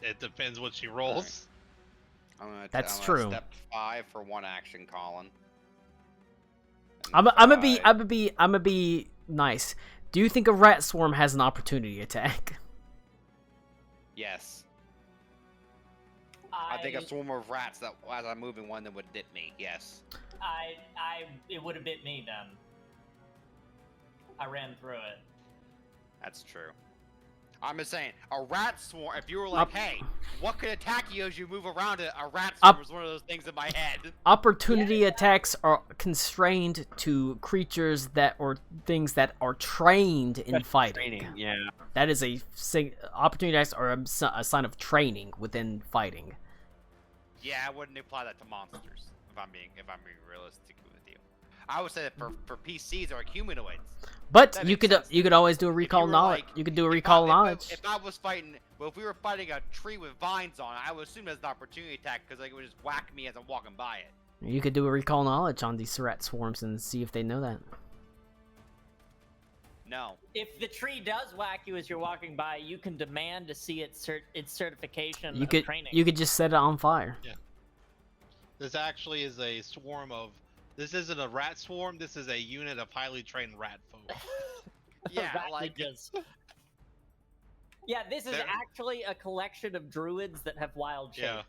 It depends what she rolls. That's I'm true. Gonna step 5 for one action, Colin. I'm gonna be nice. Do you think a rat swarm has an opportunity attack? Yes. I think a swarm of rats that as I'm moving one that would hit me. Yes. It would have bit me then. I ran through it. That's true. I'm just saying, a rat swarm. If you were like, "Hey, what could attack you as you move around it?" A rat swarm was one of those things in my head. Opportunity attacks are constrained to creatures or things that are trained in fighting. Training. Yeah. That is opportunity attacks are a sign of training within fighting. Yeah, I wouldn't apply that to monsters. If I'm being realistic with you. I would say that for PCs or humanoids. But That you makes could sense. you could always do a If recall you were, knowledge. like- You could do a if recall I- knowledge. If I was fighting, well, if we were fighting a tree with vines on it, I would assume that's an opportunity attack because like, it would just whack me as I'm walking by it. You could do a recall knowledge on these rat swarms and see if they know that. No. If the tree does whack you as you're walking by, you can demand to see its certification You of could training. you could just set it on fire. This actually is a swarm of. This isn't a rat swarm. This is a unit of highly trained rat folk. Yeah, Rat like ninjas. Yeah, this is They're- actually a collection of druids that have wild shape. Yeah,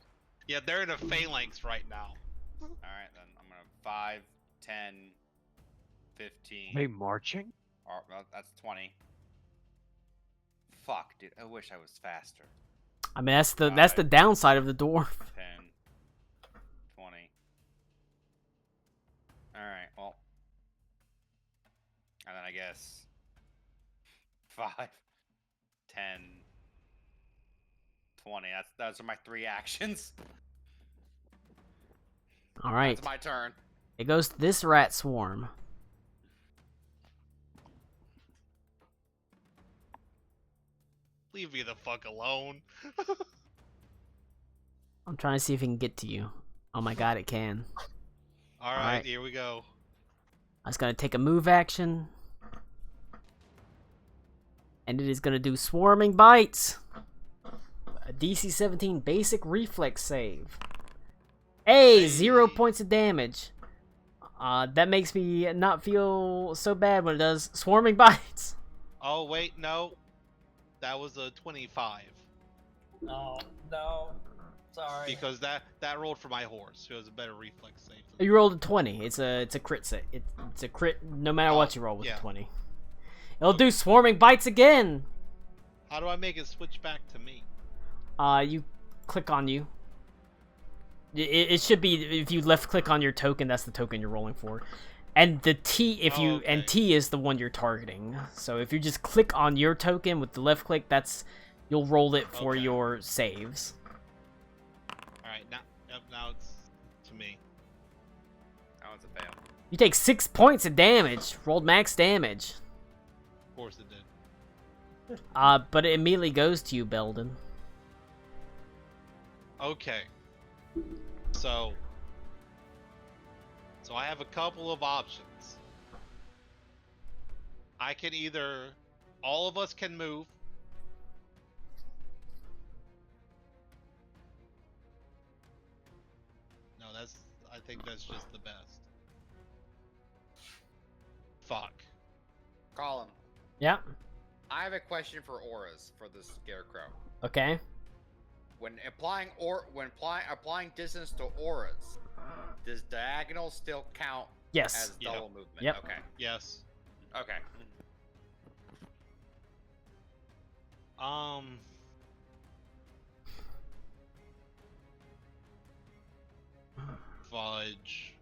yeah, they're in a phalanx right now. All right, then I'm gonna 5, 10, 15. They marching? Or, well, that's 20. Fuck, dude. I wish I was faster. I mean that's the downside of the dwarf. 10, 20. Alright, well. And then I guess 5, 10, 20. Those are my 3 actions. All right, It's my turn. it goes to this rat swarm. Leave me the fuck alone. I'm trying to see if it can get to you. Oh my god, it can. All Alright. right, here we go. I was gonna take a move action. And it is gonna do swarming bites. A DC 17 basic reflex save. Hey, 0 points of damage. That makes me not feel so bad when it does swarming bites. Oh wait, no, that was a 25 Oh, no. Sorry. because that rolled for my horse, who has a better reflex save. You rolled a 20. It's a crit set. It's a crit no matter what you roll with yeah. a 20. It'll do swarming bites again. How do I make it switch back to me? You click on you. It should be if you left click on your token. That's the token you're rolling for, and the T and T is the one you're targeting. So if you just click on your token with the left click, you'll roll it for Okay. your saves. All right, now it's to me. That one's a fail. You take 6 points of damage. Rolled max damage. Of course it did. But it immediately goes to you, Belden. Okay. So I have a couple of options. I can either all of us can move. No, I think that's just the best. Fuck. Colin, Yeah. I have a question for auras for the scarecrow. Okay. When applying distance to auras, does diagonal still count Yes. as Yeah. double movement? Yep. Okay. Yes. Okay. Fudge.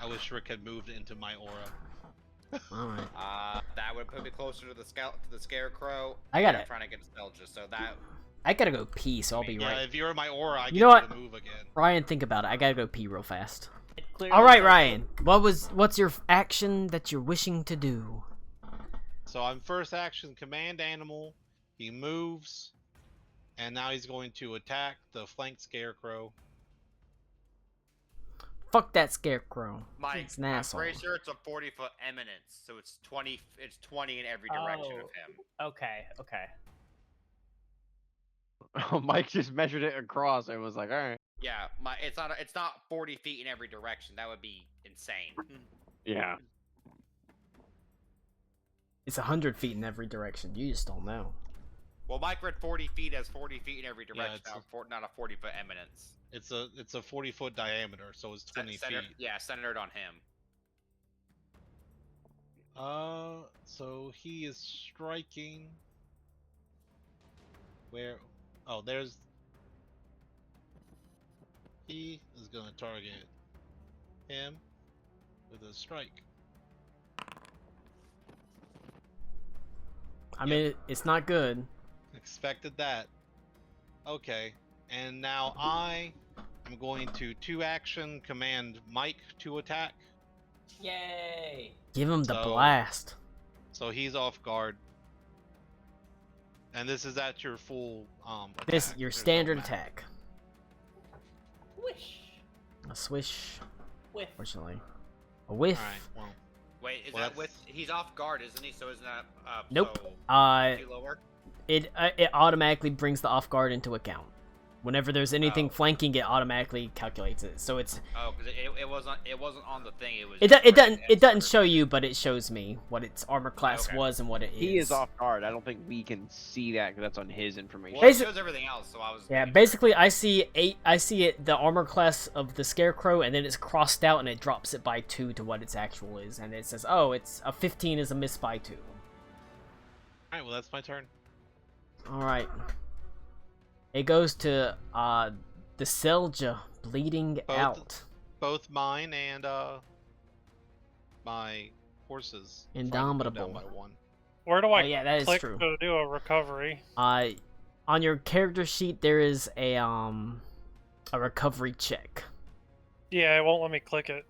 I wish Rick had moved into my aura. All right. That would put me closer to the scarecrow. I got and it. I'm trying to get nostalgia, so that. I gotta go pee, so I'll be Yeah, right. if you're in my aura, I You get know you what? to move again. Ryan, think about it. I gotta go pee real fast. It clearly All right, says- Ryan. What's your action that you're wishing to do? So I'm first action command animal. He moves, and now he's going to attack the flanked scarecrow. Fuck that scarecrow. Mike, It's an I'm asshole. pretty sure it's a 40-foot eminence, so it's 20. It's 20 in every direction of him. Okay, okay. Mike just measured it across and was like, all right. Yeah, it's not 40 feet in every direction. That would be insane. Yeah. It's 100 feet in every direction. You just don't know. Well, Mike read 40 feet as 40 feet in every direction, it's not a 40-foot eminence. It's a 40-foot diameter, so it's 20 feet. Yeah, centered on him. So he is striking. Where? Oh, there's. He is going to target him with a strike. I mean, it's not good. Expected that. Okay, and now I am I'm going to 2-action command Mike to attack. Yay! Give him the So- blast. So he's off guard. And this is at your full attack. This your There's no standard map. attack. Wish. A swish, Whiff. fortunately. A whiff. Alright, well. Wait, is Well, that with? He's off guard, isn't he? So isn't that? Nope. So too lower? It automatically brings the off guard into account. Whenever there's anything Oh. flanking, it automatically calculates it. So it's Oh, because it wasn't on the thing. It was. it just doesn't right it doesn't at show you, but it shows me what its armor class Okay. was and what it is. He is off guard. I don't think we can see that because that's on his information. Well, it Basi- shows everything else, so I was. Yeah, making sure. basically I see the armor class of the Scarecrow, and then it's crossed out and it drops it by 2 to what its actual is, and it says, oh, it's a 15 is a miss by 2. Alright, well that's my turn. Alright. It goes to the Selja bleeding Both- out. Both mine and my horses. fight go Indomitable. Down by 1. Where do I Oh, yeah, that is click true. to do a recovery? On your character sheet there is a recovery check. Yeah, it won't let me click it.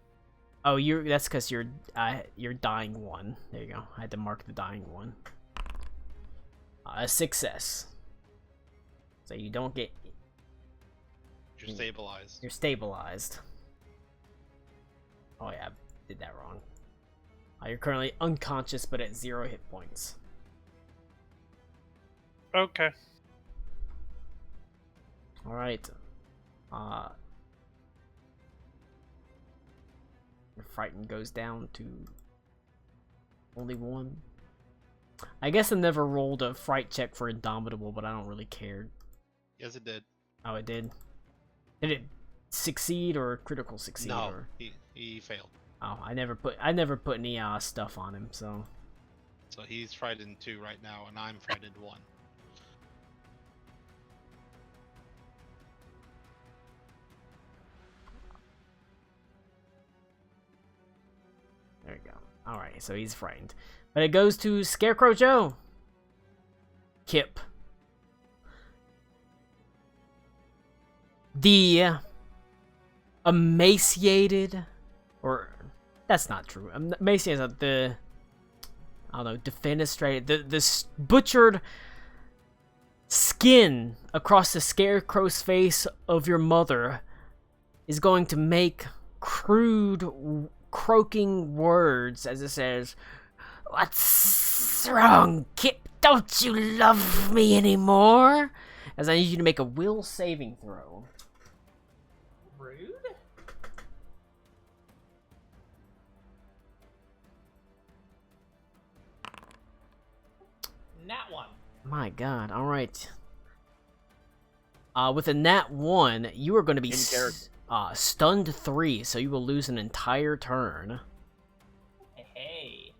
Oh, that's because you're dying 1. There you go. I had to mark the dying 1. A success. So you don't get. You're stabilized. You're stabilized. Oh yeah, I did that wrong. You're currently unconscious, but at 0 hit points. Okay. All right. Your frightened goes down to only 1. I guess I never rolled a fright check for Indomitable, but I don't really care. Yes, it did. Oh, it did. Did it succeed or critical succeed? No, Or... he failed. Oh, I never put any stuff on him, so. So he's frightened 2 right now, and I'm frightened 1. There we go. Alright, so he's frightened. But it goes to Scarecrow Joe. Kip. The emaciated, or that's not true. Emaciated is the, I don't know, defenestrated, the butchered skin across the Scarecrow's face of your mother is going to make crude, croaking words as it says, "What's wrong, Kip? Don't you love me anymore?" As I need you to make a will saving throw. Rude. Nat 1. My god, alright. With a nat 1, you are going to be In character. stunned 3, so you will lose an entire turn. Hey.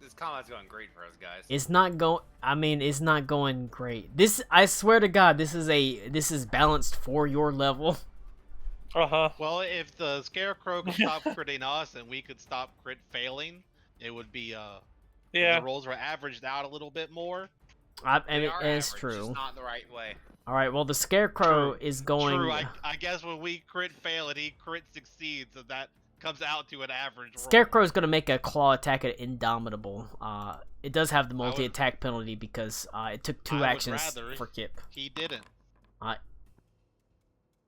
This combat's going great for us, guys. It's not going great. This, I swear to god, this is balanced for your level. Uh-huh. Well, if the Scarecrow could stop critting us and we could stop crit failing, it would be Yeah. the rolls were averaged out a little bit more. I They mean, are it's average, true. just not the right way. Alright, well, the Scarecrow True. is going... True, I guess when we crit fail and he crit succeeds, so that comes out to an average roll. Scarecrow's gonna make a claw attack at Indomitable. It does have the I would- multi-attack penalty because it took 2 I would actions rather- for Kip. He didn't.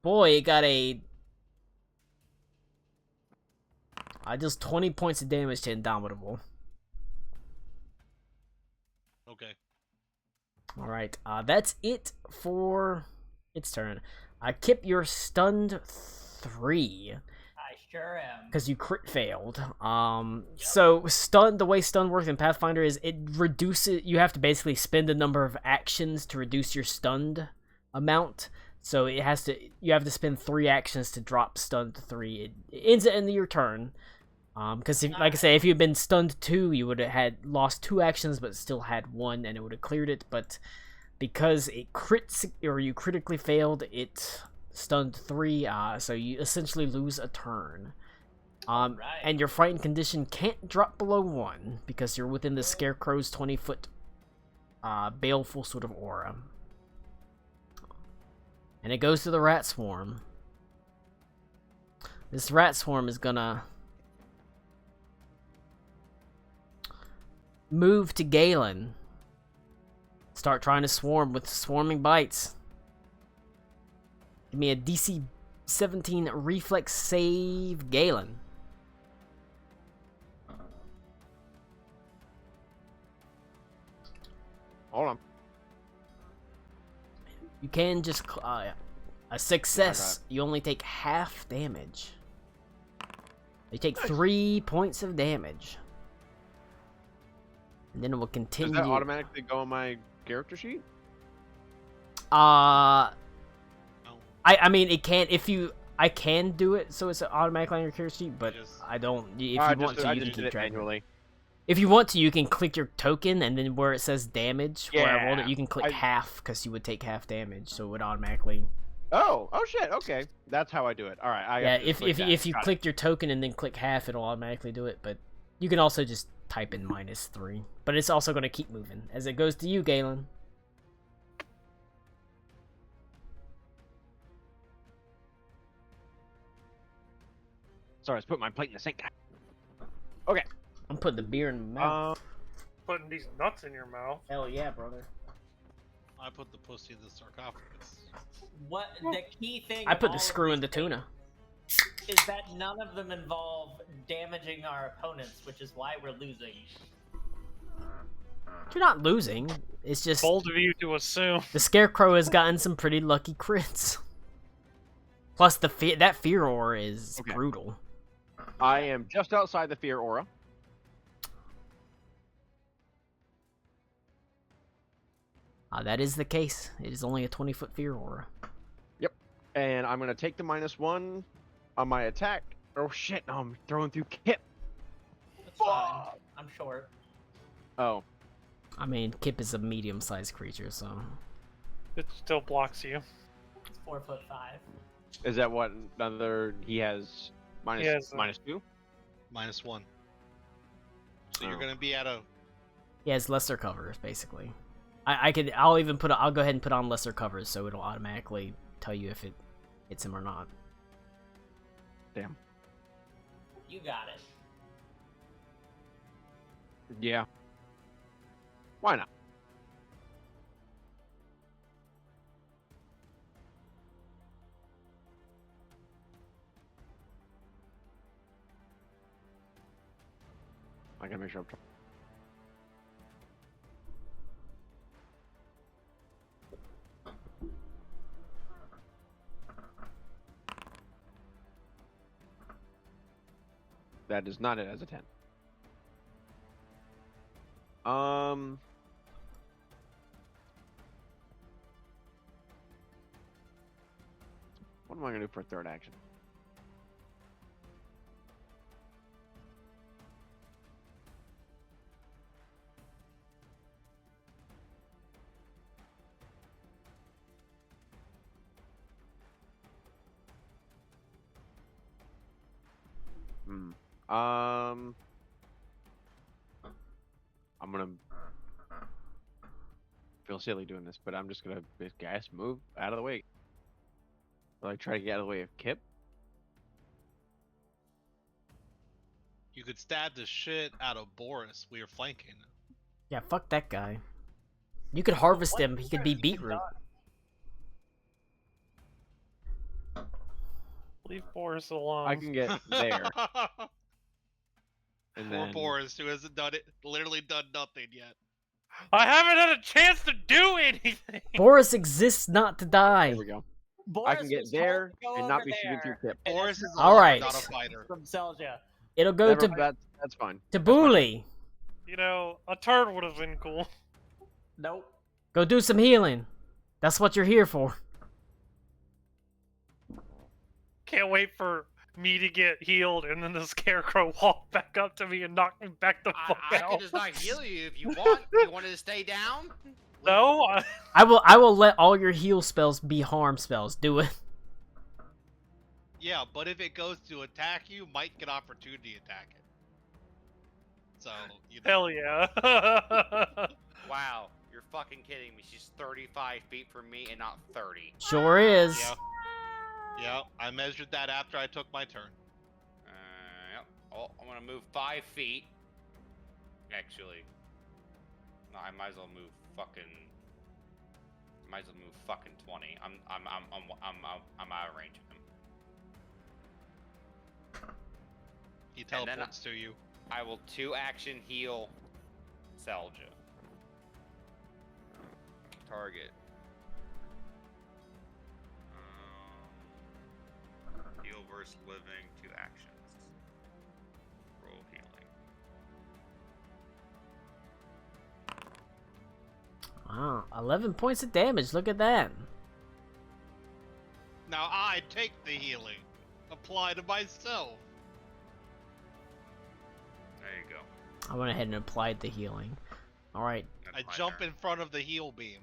Boy, it got a... just 20 points of damage to Indomitable. Okay. Alright, that's it for its turn. Kip, you're stunned 3. I sure am. Because you crit failed. So stun, the way stun works in Pathfinder is it reduces. You have to basically spend a number of actions to reduce your stunned amount. So you have to spend 3 actions to drop stunned 3. It ends at the end of your turn. Because like I say, if you'd been stunned 2, you would have had lost 2 actions, but still had 1, and it would have cleared it. But because it you critically failed, it stunned 3. So you essentially lose a turn. Right. And your frightened condition can't drop below 1 because you're within the Scarecrow's 20-foot baleful sort of aura. And it goes to the rat swarm. This rat swarm is gonna move to Galen. Start trying to swarm with swarming bites. Give me a DC 17 reflex save, Galen. Hold on. You can just a success. You only take half damage. You take 3 points of damage, and then it will continue. Does that automatically go on my character sheet? I mean it can if you. I can do it so it's automatically on your character sheet, but I don't. If you want to, you can keep track manually. If you want to, you can click your token, and then where it says damage, where I rolled it, you can click half, because you would take half damage, so it would automatically... Oh shit, okay. That's how I do it. Alright, yeah, if you click your token and then click half, it'll automatically do it, but you can also just type in -3. But it's also going to keep moving, as it goes to you, Galen. Sorry, I was putting my plate in the sink. Okay. I'm putting the beer in my mouth. Putting these nuts in your mouth. Hell yeah, brother. I put the pussy in the sarcophagus. What the key thing? I put the screw in the tuna. Is that none of them involve damaging our opponents, which is why we're losing. You're not losing. It's just bold of you to assume. The Scarecrow has gotten some pretty lucky crits. Plus, that fear aura is brutal. I am just outside the fear aura. That is the case. It is only a 20-foot fear aura. Yep. And I'm going to take the -1 on my attack. Oh shit, no, I'm throwing through Kip. That's fine. I'm short. Oh. I mean, Kip is a medium-sized creature, so... It still blocks you. It's 4'5". Is that what another... He has -2? -1. So you're going to be at a... He has lesser covers, basically. I'll go ahead and put on lesser covers, so it'll automatically tell you if it hits him or not. Damn. You got it. Yeah. Why not? I gotta make sure I'm... That is not it as a 10. What am I gonna do for a third action? I'm gonna feel silly doing this, but I'm just gonna guys move out of the way. Like try to get out of the way of Kip. You could stab the shit out of Boris. We are flanking. Yeah, fuck that guy. You could harvest him. He could be beetroot. Leave Boris alone. I can get there. And Poor then... Boris, who hasn't done it, literally done nothing yet. I haven't had a chance to do anything. Boris exists not to die. There we go. Boris I can get there and not be shooting through Kip. Boris is All right. not a fighter. From Selja. It'll go to That's fine. to Booley. You know, a turd would have been cool. Nope. Go do some healing. That's what you're here for. Can't wait for me to get healed and then the Scarecrow walk back up to me and knock me back the fuck I out. can just not heal you if you want. You want to stay down? No, I will let all your heal spells be harm spells. Do it. Yeah, but if it goes to attack you, might get opportunity attack it. So, you know. hell yeah. Wow, You're fucking kidding me. She's 35 feet from me and not 30. Sure is. Yeah. Yeah, I measured that after I took my turn. Yep. Oh, I'm gonna move 5 feet. Actually, no, I might as well move fucking. Might as well move fucking 20. I'm out of range of him. He And then teleports to you. I will 2-action heal Selja. Target. Heal versus living, 2 actions. Roll healing. Wow, 11 points of damage. Look at that. Now I take the healing. Apply to myself. There you go. I went ahead and applied the healing. All right. I That's my jump turn. in front of the heal beam.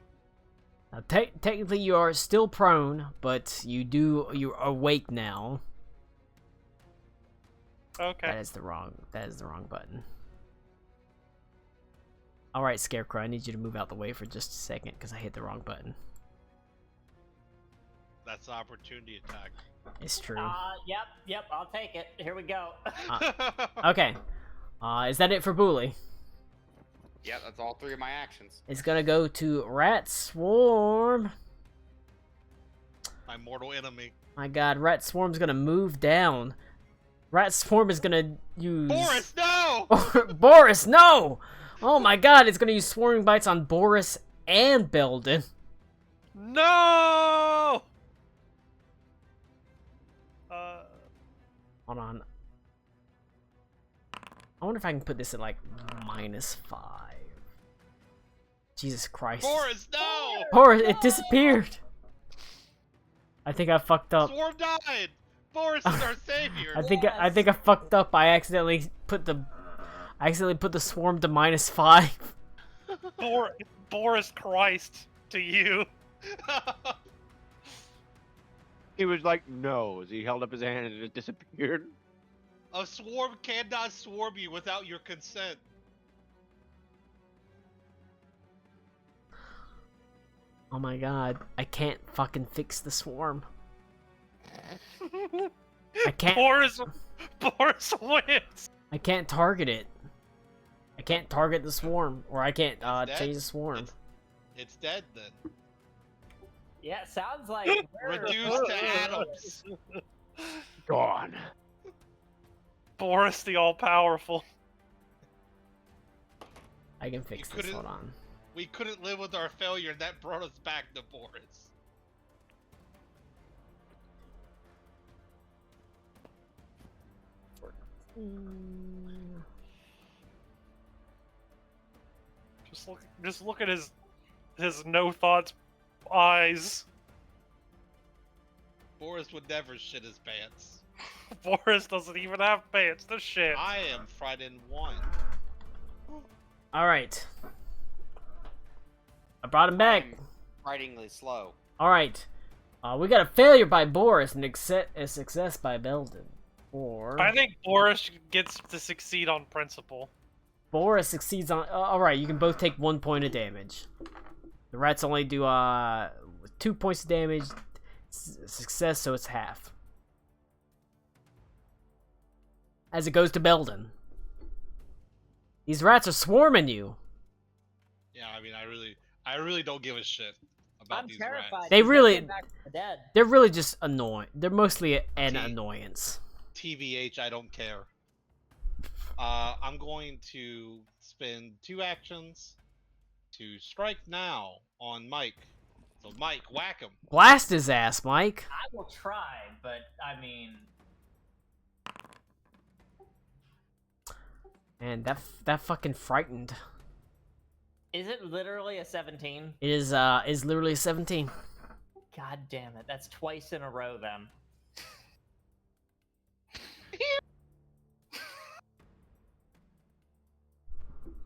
Now, technically, you are still prone, but you're awake now. Okay. That is the wrong button. All right, Scarecrow, I need you to move out the way for just a second because I hit the wrong button. That's an opportunity attack. It's true. Yep, I'll take it. Here we go. Okay. Is that it for Booley? Yeah, that's all 3 of my actions. It's gonna go to Rat Swarm. My mortal enemy. My God, Rat Swarm's gonna move down. Rat Swarm is gonna use Boris, no! Boris, no! Oh my God, it's gonna use Swarming Bites on Boris and Belden. No! Hold on. I wonder if I can put this at like -5. Jesus Christ. Boris, no! Boris, it disappeared. I think I fucked up. Swarm died! Boris is our savior! I think I fucked up. I accidentally put the swarm to -5. Boris Christ to you. He was like, no, as he held up his hand and it disappeared. A swarm cannot swarm you without your consent. Oh my God, I can't fucking fix the swarm. I can't. Boris wins. I can't target it. I can't target the swarm, or I can't It's dead. change the swarm. It's dead then. Yeah, sounds like we're Reduced to atoms. Gone. Boris the all-powerful. I can fix You this. couldn't- Hold on. We couldn't live with our failure, and that brought us back to Boris. Just look at his no thoughts eyes. Boris would never shit his pants. Boris doesn't even have pants to shit. I am frightened 1. All right. I brought him back. I'm frighteningly slow. All right. We got a failure by Boris and a success by Belden. Or I think Boris gets to succeed on principle. Boris succeeds on. All right, you can both take 1 point of damage. The rats only do 2 points of damage. Success, so it's half. As it goes to Belden. These rats are swarming you. Yeah, I mean, I really don't give a shit about I'm these terrified. rats. They He's really- getting back from the dead. They're really just annoying. They're mostly an See. annoyance. TVH, I don't care. I'm going to spend 2 actions to strike now on Mike. So Mike, whack him. Blast his ass, Mike. I will try, but I mean, And that fucking frightened. is it literally a 17? It is literally a 17. God damn it, that's twice in a row then.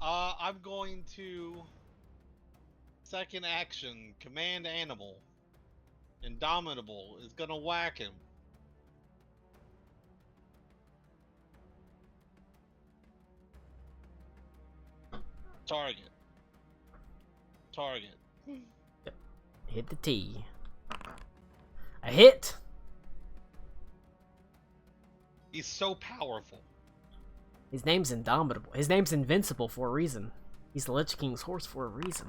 I'm going to second action, command animal. Indomitable is gonna whack him. Target. target. Hit the T. A hit. He's so powerful. His name's Indomitable. His name's Invincible for a reason. He's the Lich King's horse for a reason.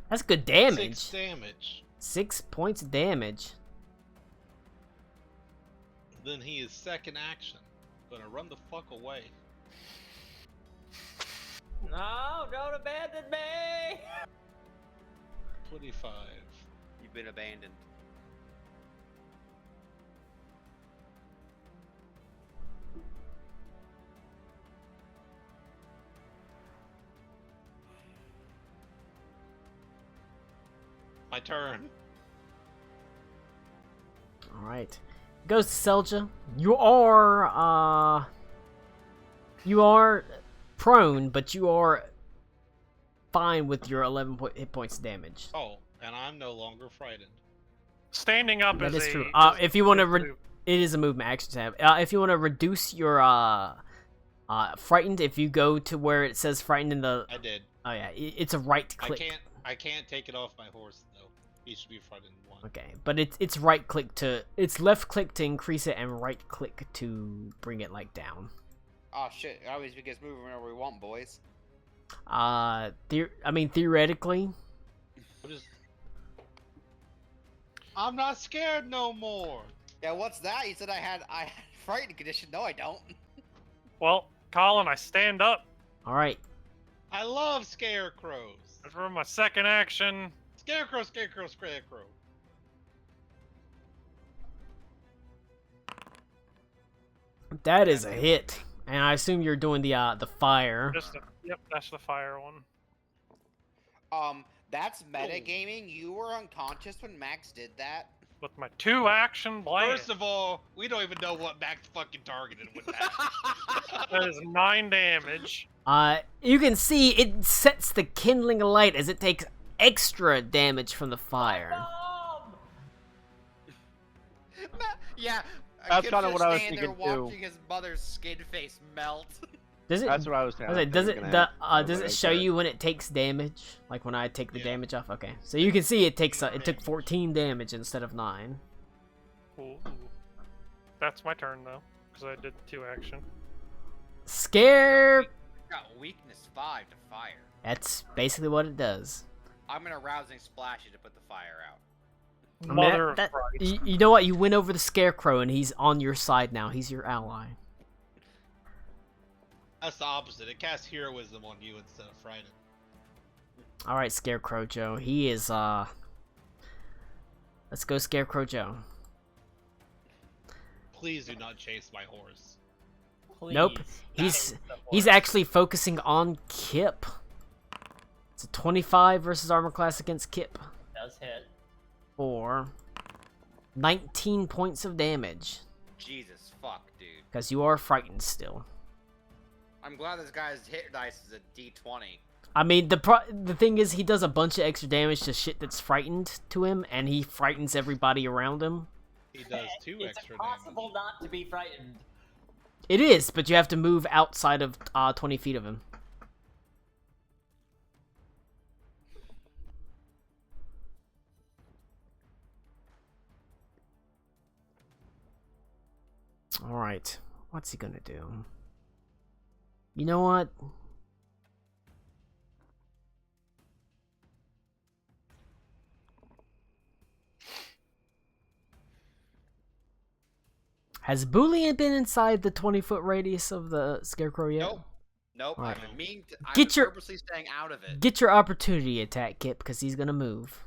That's good damage. 6 damage. 6 points of damage. Then he is second action. Gonna run the fuck away. No, don't abandon me! 25. You've been abandoned. My turn. Alright. Goes to Selja. You are prone, but you are fine with your 11 hit points damage. Oh, and I'm no longer frightened. Standing up That is is true. a- If you want to, move. it is a movement action tab. If you want to reduce your frightened, if you go to where it says frightened in the, I did. oh yeah, it's a right click. I can't take it off my horse though. He should be frightened 1. Okay, but it's right click to, it's left click to increase it and right click to bring it like down. Oh shit! It always gets moving whenever we want, boys. I mean theoretically. I'm not scared no more. Yeah, what's that? You said I had frightened condition. No, I don't. Well, Colin, I stand up. All right. I love scarecrows. For my second action, Scarecrow, scarecrow, scarecrow. That is a hit, and I assume you're doing the fire. yep, that's the fire one. That's metagaming. You were unconscious when Max did that. With my 2 action blast. First of all, we don't even know what Max fucking targeted with that. That is 9 damage. You can see it sets the kindling alight as it takes extra damage from the fire. Bomb! Yeah. That's Kip's kinda just what I was standing there thinking, too. watching his mother's skin face melt. Does it? That's what I was saying. Okay, does it does it show you when it takes damage? Like when I take the Yeah. damage off? Okay, so you can see it takes it took 14 damage instead of 9. Ooh. That's my turn though, because I did 2 action. Scare. Got weakness 5 to fire. That's basically what it does. I'm gonna rousing splash you to put the fire out. I mean, Mother of Christ. you know what? You win over the scarecrow, and he's on your side now. He's your ally. That's the opposite. It casts heroism on you instead of frightened. All right, Scarecrow Joe. He is Let's go, Scarecrow Joe. Please do not chase my horse. Please. Nope. He's actually focusing on Kip. It's a 25 versus armor class against Kip Does hit. for 19 points of damage. Jesus fuck, dude. Because you are frightened still. I'm glad this guy's hit dice is a D20. I mean, the thing is, he does a bunch of extra damage to shit that's frightened to him, and he frightens everybody around him. He does 2 It's extra impossible damage. not to be frightened. It is, but you have to move outside of 20 feet of him. Alright, what's he gonna do? You know what? Has Boolean been inside the 20-foot radius of the scarecrow yet? Nope. Nope. Alright. I've been meaning to, I've Get been your- purposely staying out of it. Get your opportunity attack, Kip, because he's gonna move.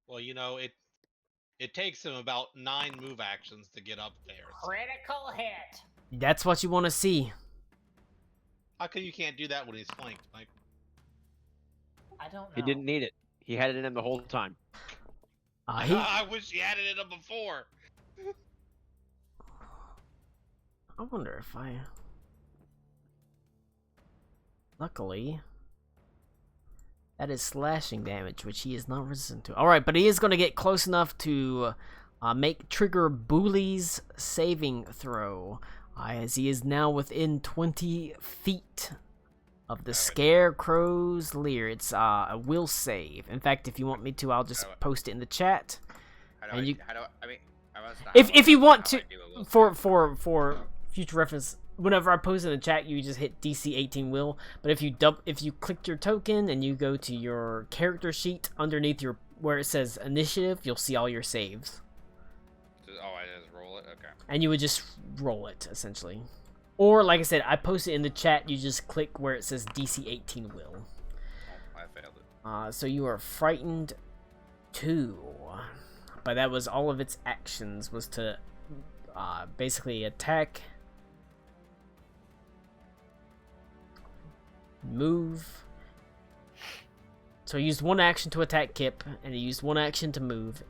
Well, you know, it takes him about 9 move actions to get up there. So Critical hit. That's what you want to see. how come you can't do that when he's flanked, Mike? I don't know. He didn't need it. He had it in him the whole time. He, I wish he had it in him before. I wonder if I... Luckily, that is slashing damage, which he is not resistant to. Alright, but he is going to get close enough to trigger Booley's saving throw, as he is now within 20 feet of the Oh, Scarecrow's Lair. It's a will save. In fact, if you want me to, I'll just Oh. post it in the chat. How do And I? you- How do I mean? I must not. If you want how to, I do a will for future reference, whenever I post in the chat, you just hit DC 18 will. But if you click your token and you go to your character sheet underneath your where it says initiative, you'll see all your saves. Oh, I just roll it. Okay. And you would just roll it essentially. Or like I said, I posted in the chat. You just click where it says DC 18 will. Oh, I failed it. So you are frightened 2. But that was all of its actions was to basically attack, move. So he used 1 action to attack Kip, and he used 1 action to move.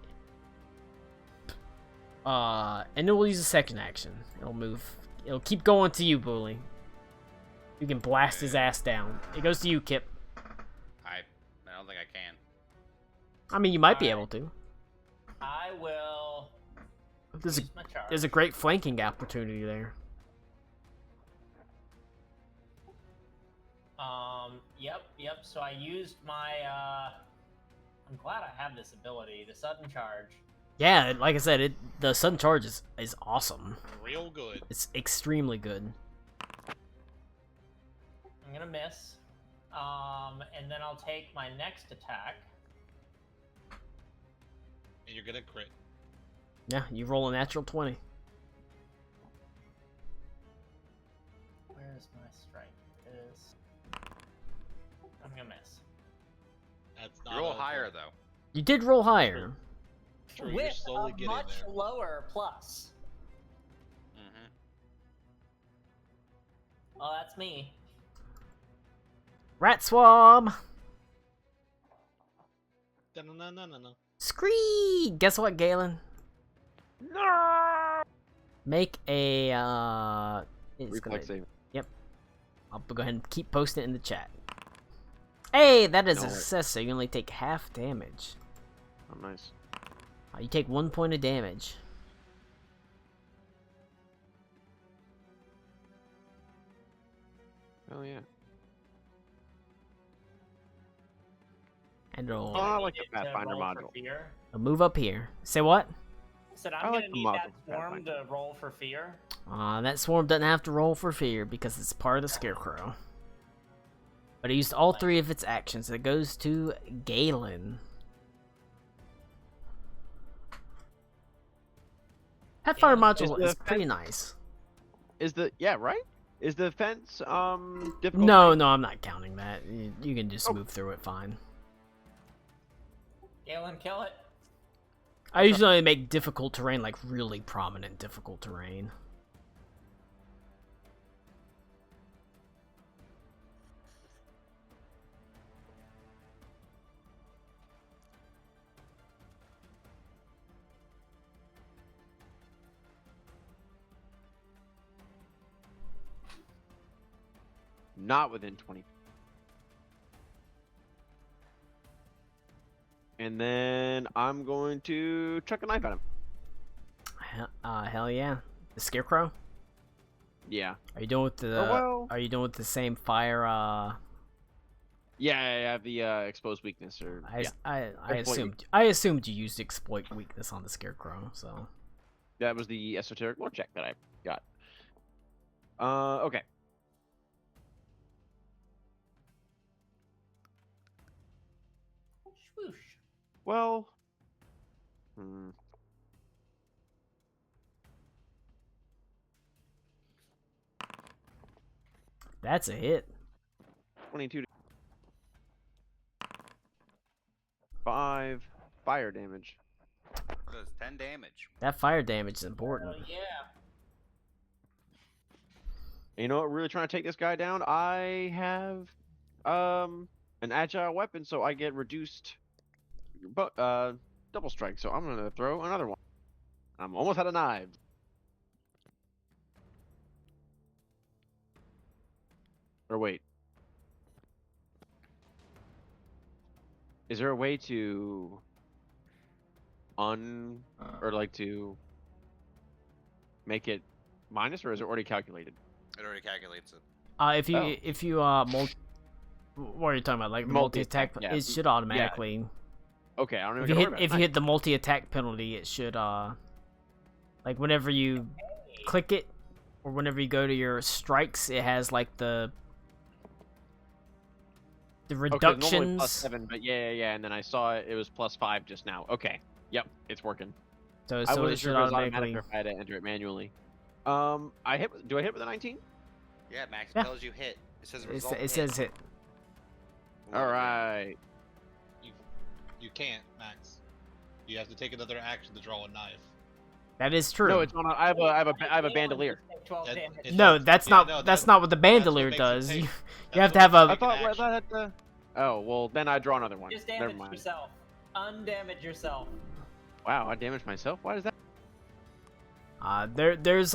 And it will use a second action. It'll move. It'll keep going to you, Bully. You can blast his ass down. It goes to you, Kip. I don't think I can. I mean, you might be Alright. able to. I will There's a, use my charge. there's a great flanking opportunity there. Yep. So I used my. I'm glad I have this ability, the sudden charge. Yeah, like I said, the sudden charge is awesome. Real good. It's extremely good. I'm gonna miss. And then I'll take my next attack. And you're gonna crit. Yeah, you roll a natural 20. Where's my strike? It is. I'm gonna miss. That's You not roll a- higher though. You did roll higher. True, you're With slowly a getting much there. lower plus. Mm-hmm. Oh, that's me. Rat Swab! No. Scree! Guess what, Galen? No. Make a, it's Reflex gonna, save. I'll go ahead and keep posting it in the chat. Hey, that is a No. success, so you only take half damage. Oh, nice. You take 1 point of damage. Oh yeah. And it'll, Oh, I Need like the it to Pathfinder roll for module. fear. it'll move up here. Say what? Said I I'm like gonna the need module that for swarm Pathfinder. to roll for fear. That swarm doesn't have to roll for fear because it's part of the Scarecrow. But it used all 3 of its actions. It goes to Galen. Pathfinder Galen, module is is the pretty nice. Is the right? Is the fence difficult? No, I'm not counting that. You can just Oh. move through it fine. Galen, kill it. I usually only make difficult terrain like really prominent difficult terrain. Not within 20. And then I'm going to chuck a knife at him. Hell yeah. The Scarecrow? Yeah. Are you doing with the well. Are you doing with the same fire Yeah, I have the exposed weakness or yeah. I assumed you used exploit weakness on the Scarecrow, so That was the esoteric lore check that I got. Okay. Swoosh. Well. that's a hit. 22 to 5 fire damage. Does 10 damage. That fire damage is important. Oh yeah. And you know what? Really trying to take this guy down. I have an agile weapon, so I get reduced double strike. So I'm gonna throw another one. I'm almost out of knives. Or wait. Is there a way to to make it minus, or is it already calculated? It already calculates it. If you What are you talking about? Like the Multi-attack, multi-attack? yeah. It should automatically. Okay, I don't even If you gotta hit worry about if it. you hit the multi-attack penalty, it should like whenever you click it or whenever you go to your strikes, it has like the Okay, normally reductions. +7, but yeah, and then I saw it was +5 just now. Okay, yep, it's working. So I it wasn't should sure if it was automatically. automatic or if I had to enter it manually. Do I hit with a 19? Yeah, Max Yeah. tells you hit. It says It, result. it says hit. All right. You can't, Max. You have to take another action to draw a knife. That is true. No, it's on. I have a bandolier. 12 That- damage. it No, does. that's Yeah, not. no, that's that- not what the that's what bandolier makes it does. take- You that's have to what have makes a. it I take thought. an I thought I had to. Oh well, then I draw another one. Just Never damage mind. yourself. Undamage yourself. Wow, I damaged myself. Why is that? There's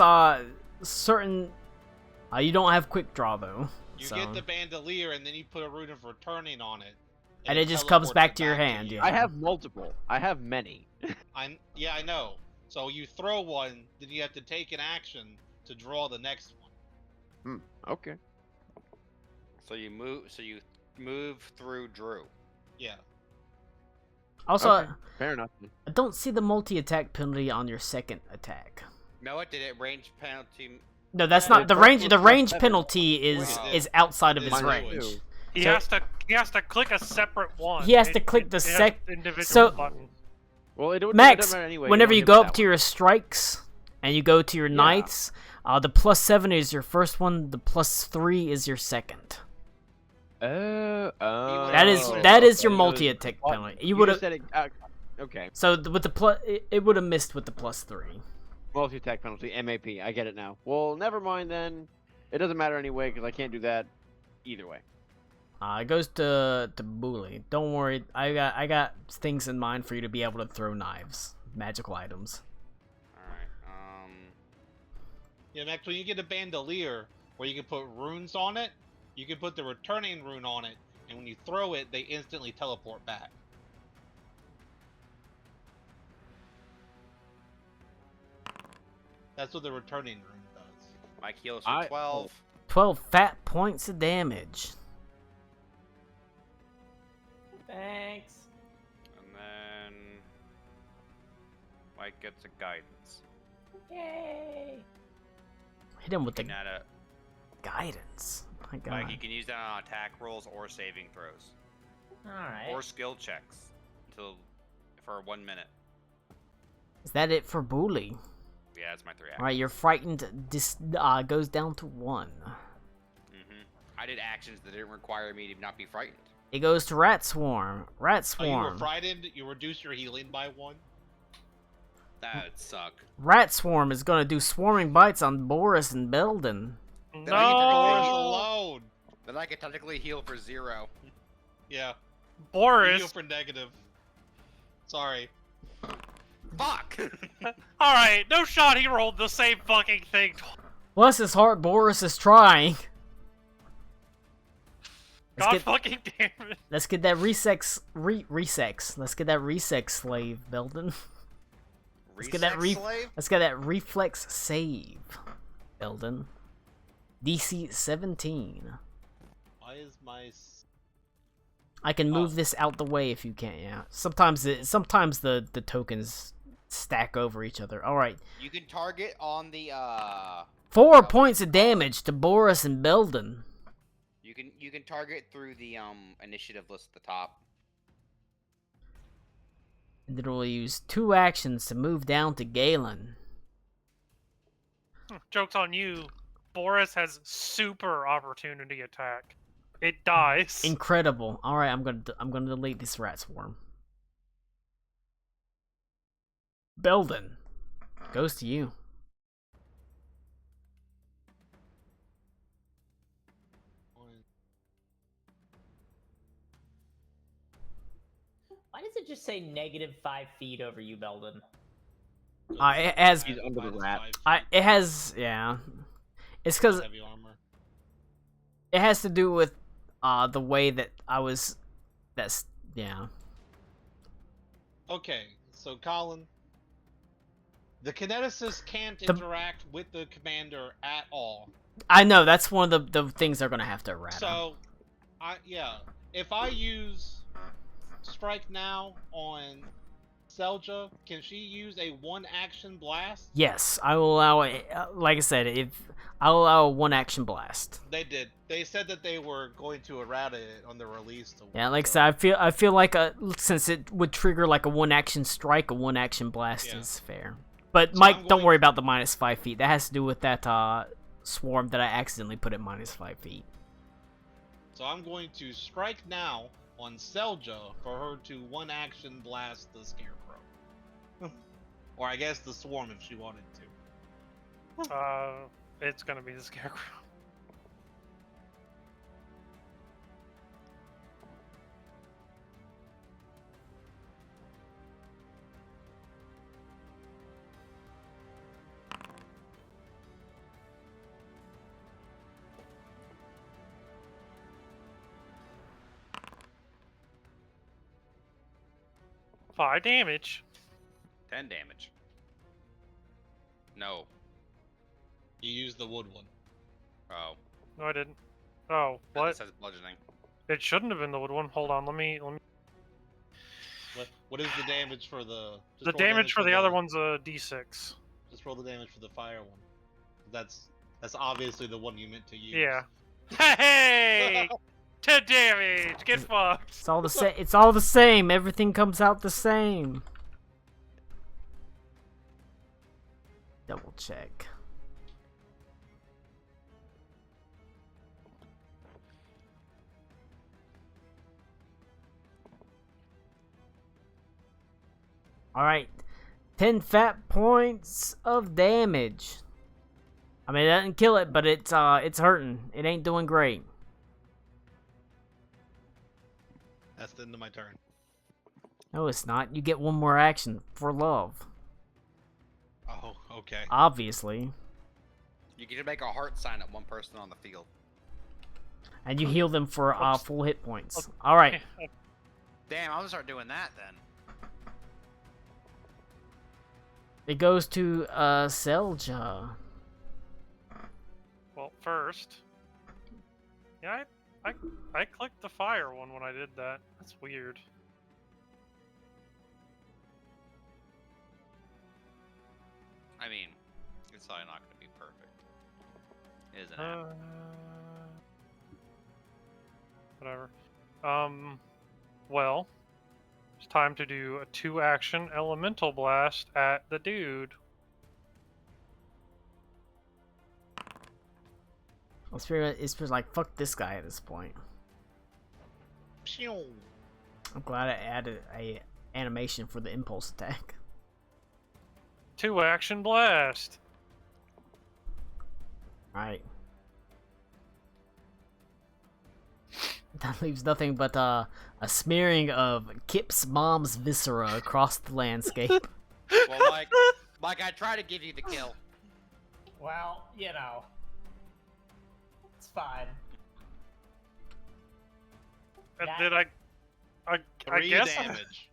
certain. You don't have quick draw though. You so. get the bandolier and then you put a rune of returning on it. And it just comes teleports back it to your hand, you. yeah. I have multiple. I have many. I know. So you throw one, then you have to take an action to draw the next one. Okay. So you move through Drew. Yeah. Also, Okay, fair enough. I don't see the multi-attack penalty on your second attack. No, it did it. Range penalty. No, that's Yeah, not the it's range. plus The range 7. penalty is Wow. outside of It his is Mine range. too. He So- has to click a separate one. He has to click the it has sec- individual so- button. Well, it Max, doesn't matter anyway. whenever don't you hit go with up that to your strikes and you go to your knights, the +7 is your first one. The +3 is your second. one. That is Oh, that is your okay. multi-attack penalty. You You would just have said it. Okay. so with the plus, it would have missed with the +3. Multi-attack penalty, MAP. I get it now. Well, never mind then. It doesn't matter anyway because I can't do that either way. It goes to Bully. Don't worry, I got things in mind for you to be able to throw knives, magical items. All right. Yeah, Max, when you get a bandolier where you can put runes on it, you can put the returning rune on it, and when you throw it, they instantly teleport back. That's what the returning rune does. Mike heals for 12. 12 fat points of damage. Thanks. And then Mike gets a guidance. Yay. Hit him with the You can add a, guidance. My God. Mike, you can use that on attack rolls or saving throws Alright. or skill checks for 1 minute. Is that it for Bully? Yeah, that's my 3 actions. Alright, your frightened goes down to 1. I did actions that didn't require me to not be frightened. It goes to Rat Swarm. Rat Oh, you were Swarm. frightened? You reduce your healing by 1? That would suck. Rat Swarm is gonna do swarming bites on Boris and Belden. Leave Boris No, alone! Then I could technically heal for 0. Yeah, you heal Boris. for negative. Sorry. Fuck! All right, no shot. He rolled the same fucking thing. Bless his heart, Boris is trying. God fucking damn it. Let's get that resex. Let's get that resex slave, Belden. Let's get that Slave? Let's get that reflex save, Belden. DC 17. Why is my... I can move this out the way if you can't. Yeah. Sometimes the tokens stack over each other. All right. You can target on the 4 points of damage to Boris and Belden. You can target through the initiative list at the top. And then we'll use 2 actions to move down to Galen. Joke's on you. Boris has super opportunity attack. It dies. Incredible. All right, I'm gonna delete this rat swarm. Belden goes to you. Why does it just say -5 feet over you, Belden? It has. He's under the rat. It has. Yeah. It's because Heavy armor. it has to do with the way that I was. That's yeah. Okay, so Colin, the kineticist can't interact with the commander at all. I know that's one of the things they're gonna have to errata. So, Yeah. If I use strike now on Selja, can she use a one action blast? Yes, I will allow it. Like I said, if I'll allow a one action blast. They did. They said that they were going to errata it on the release. Yeah, like I said, I feel like since it would trigger like a one action strike, a one action blast is fair. But So Mike, don't worry about the -5 feet. That has to do with that swarm that I accidentally put at -5 feet. So I'm going to strike now on Selja for her to one action blast the Scarecrow. Or I guess the Swarm if she wanted to. It's gonna be the Scarecrow. Five damage. 10 damage. No. You used the wood one. Oh. No, I didn't. Oh, It what? says bludgeoning. It shouldn't have been the wood one. Hold on, let me. What is the damage for the? Just The roll damage for the other one's a D6. Just roll the damage for the fire one. That's obviously the one you meant to use. Yeah. Hey! 10 damage. Get fucked. It's all the same. It's all the same. Everything comes out the same. Double check. Alright. 10 fat points of damage. I mean, it doesn't kill it, but it's hurting. It ain't doing great. That's the end of my turn. No, it's not. You get one more action for love. Oh, okay. Obviously. You get to make a heart sign at one person on the field. And you heal them for Oops. full hit points. Alright. Damn, I'm gonna start doing that then. It goes to Selja. Well, first. Yeah, I clicked the fire one when I did that. That's weird. I mean, it's probably not gonna be perfect. Isn't it? Whatever. Well, it's time to do a 2-action elemental blast at the dude. It's like, fuck this guy at this point. Pew. I'm glad I added a animation for the impulse attack. 2-action blast. Alright. That leaves nothing but a smearing of Kip's mom's viscera across the landscape. Well, Mike, I try to give you the kill. Well, you know, it's fine. And That- then I 3 guess damage.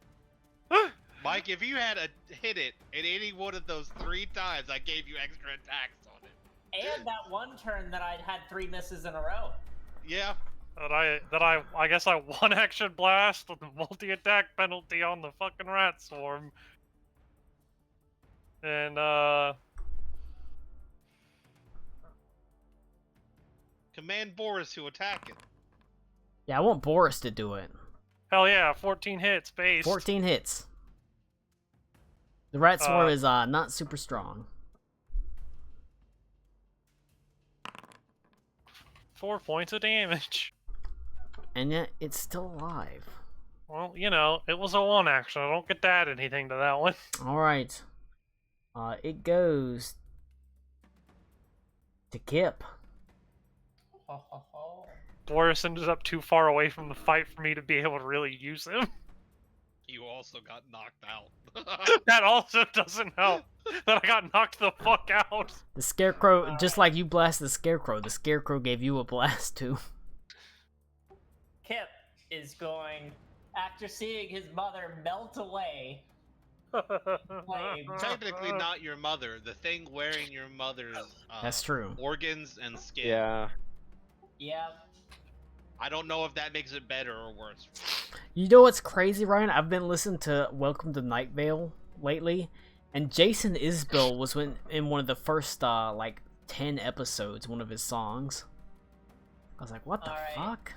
Mike, if you had hit it in any one of those 3 times, I gave you extra attacks on it. And that one turn that I'd had 3 misses in a row. Yeah. I guess I 1-action blast with the multi-attack penalty on the fucking rat swarm. And Command Boris to attack it. Yeah, I want Boris to do it. hell yeah, 14 hits, base. 14 hits. The rat swarm is not super strong. 4 points of damage. And yet, it's still alive. Well, you know, it was a 1-action. I don't get to add anything to that one. Alright. It goes to Kip. Ho, ho, ho. Boris ended up too far away from the fight for me to be able to really use him. You also got knocked out. That also doesn't help. That I got knocked the fuck out. The Scarecrow, just like you blasted the Scarecrow gave you a blast too. Kip is going, after seeing his mother melt away, flame. Technically not your mother. The thing wearing your mother's That's true. organs and skin. Yeah. Yep. I don't know if that makes it better or worse. You know what's crazy, Ryan? I've been listening to Welcome to Night Vale lately, and Jason Isbell was in one of the first like 10 episodes, one of his songs. I was like, what the fuck?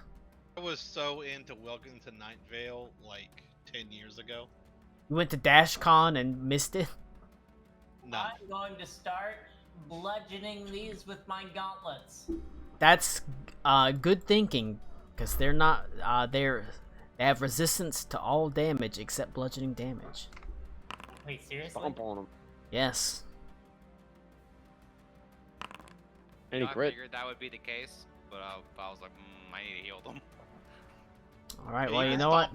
I was so into Welcome to Night Vale like 10 years ago. You went to DashCon and missed it? No. I'm going to start bludgeoning these with my gauntlets. That's good thinking, because they're not they have resistance to all damage except bludgeoning damage. Wait, seriously? Stomp on them. Yes. Any I crit? figured that would be the case, but I was like, I need to heal them. Alright, Yeah, well, you you can know what?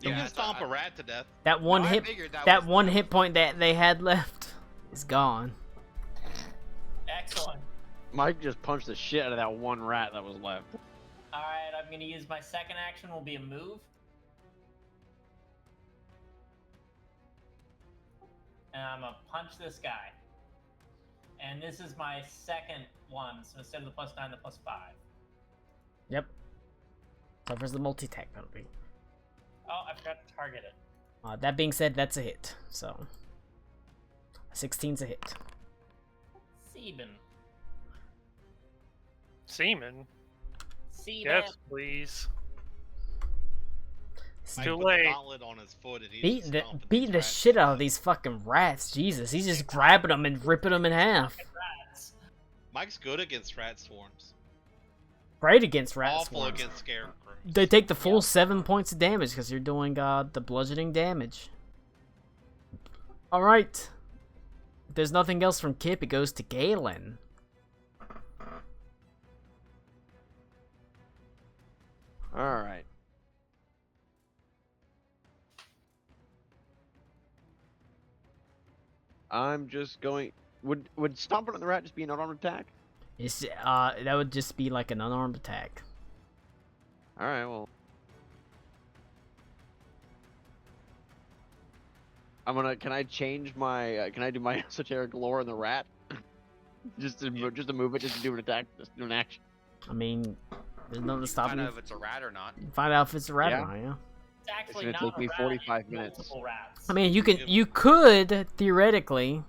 You Yeah, can stomp a rat to death. That one No, I hit figured that that was- one hit point that they had left is gone. Excellent. Mike just punched the shit out of that one rat that was left. Alright, I'm gonna use my second action, will be a move. And I'm gonna punch this guy. And this is my second one, so instead of the +9, the +5. Yep. Suffers the multi-attack penalty. Oh, I forgot to target it. That being said, that's a hit. So, 16's a hit. Sieben. Semen? Sieben. Yes, please. It's Mike too put the late. gauntlet on his foot and he's stomping beating these the rats shit to out of death. these fucking rats. Jesus, he's just grabbing them and ripping them in half. Rats. Mike's good against rat swarms. Great against rat Awful swarms. against scarecrows. They take the full 7 points of damage because you're doing the bludgeoning damage. Alright. If there's nothing else from Kip, it goes to Galen. Alright. I'm just going... Would stomping on the rat just be an unarmed attack? It's that would just be like an unarmed attack. Alright, well... Can I change my... can I do my esoteric lore on the rat? just to move it, just to do an attack, just do an action. I mean, there's nothing You stopping find you. out if it's a rat or not. Find out if it's a rat Yeah. or not, yeah. It's actually gonna not take a me rat, 45 it's minutes. multiple rats. I mean, you could theoretically,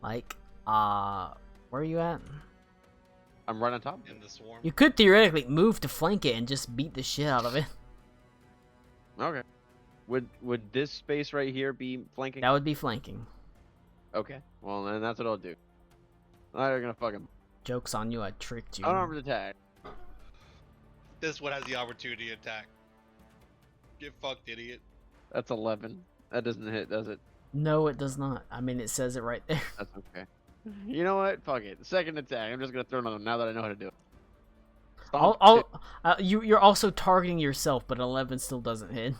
like, where are you at? I'm right on top. In the swarm. You could theoretically move to flank it and just beat the shit out of it. Okay. Would this space right here be flanking? That would be flanking. Okay. Well, then that's what I'll do. They're gonna fucking Joke's on you, I tricked you. unarmed attack. This one has the opportunity to attack. Get fucked, idiot. That's 11. That doesn't hit, does it? No, it does not. I mean, it says it right there. That's okay. You know what? Fuck it. Second attack. I'm just gonna throw another now that I know how to do it. Stomp You're also targeting yourself, but 11 still doesn't hit.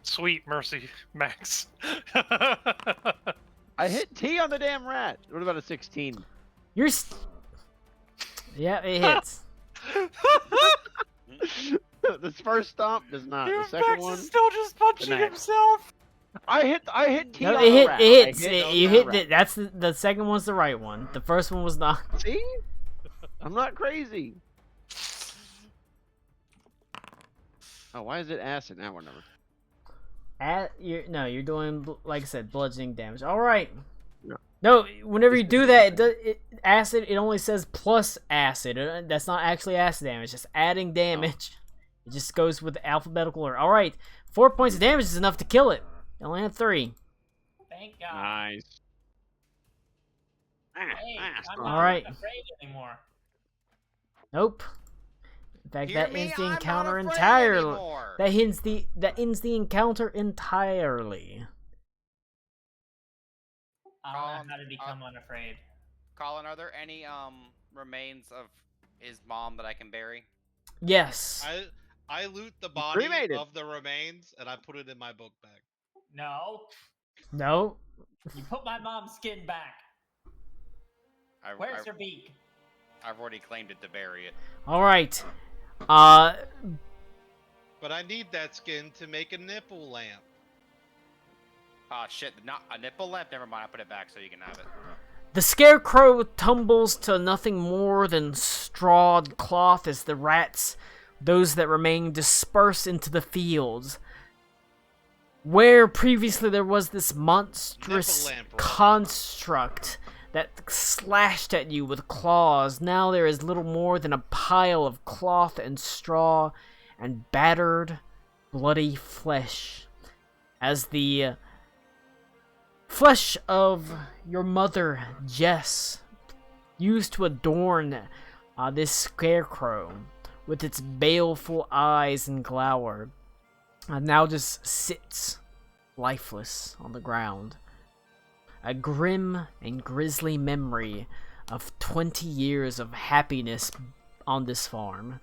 Sweet mercy, Max. I hit T on the damn rat. What about a 16? You're. Yeah, it hits. This first stomp does not. The Max second is one. still just punching Max. himself. I hit T No, on it the hit. rat. It I hits. hit You on hit. the rat. That's the second one's the right one. The first one was not. See? I'm not crazy. Oh, why is it acid? Now we're never. You're doing, like I said, bludgeoning damage. All right. No. No, whenever you do that, acid. It only says plus acid. That's not actually acid damage. It's adding damage. It just goes with the alphabetical order. All right, 4 points of damage is enough to kill it. You only have 3. Thank God. Nice. Hey, I'm Stomp. not Alright. afraid anymore. Nope. In fact, Hear that me? ends the I'm not encounter afraid entirely. anymore. That ends the encounter entirely. I don't know how to become unafraid. Colin, are there any remains of his mom that I can bury? Yes. I loot the body Cremated. of the remains and I put it in my book bag. No, No. you put my mom's skin back. Where's her beak? I've already claimed it to bury it. All right. But I need that skin to make a nipple lamp. Ah, shit, not a nipple lamp. Never mind, I put it back so you can have it. The scarecrow tumbles to nothing more than strawed cloth as the rats, those that remain, disperse into the fields. Where previously there was this monstrous Nipple lamp, bro. construct that slashed at you with claws, now there is little more than a pile of cloth and straw and battered, bloody flesh. As the flesh of your mother, Jess, used to adorn this scarecrow with its baleful eyes and glower, now just sits lifeless on the ground. A grim and grisly memory of 20 years of happiness on this farm.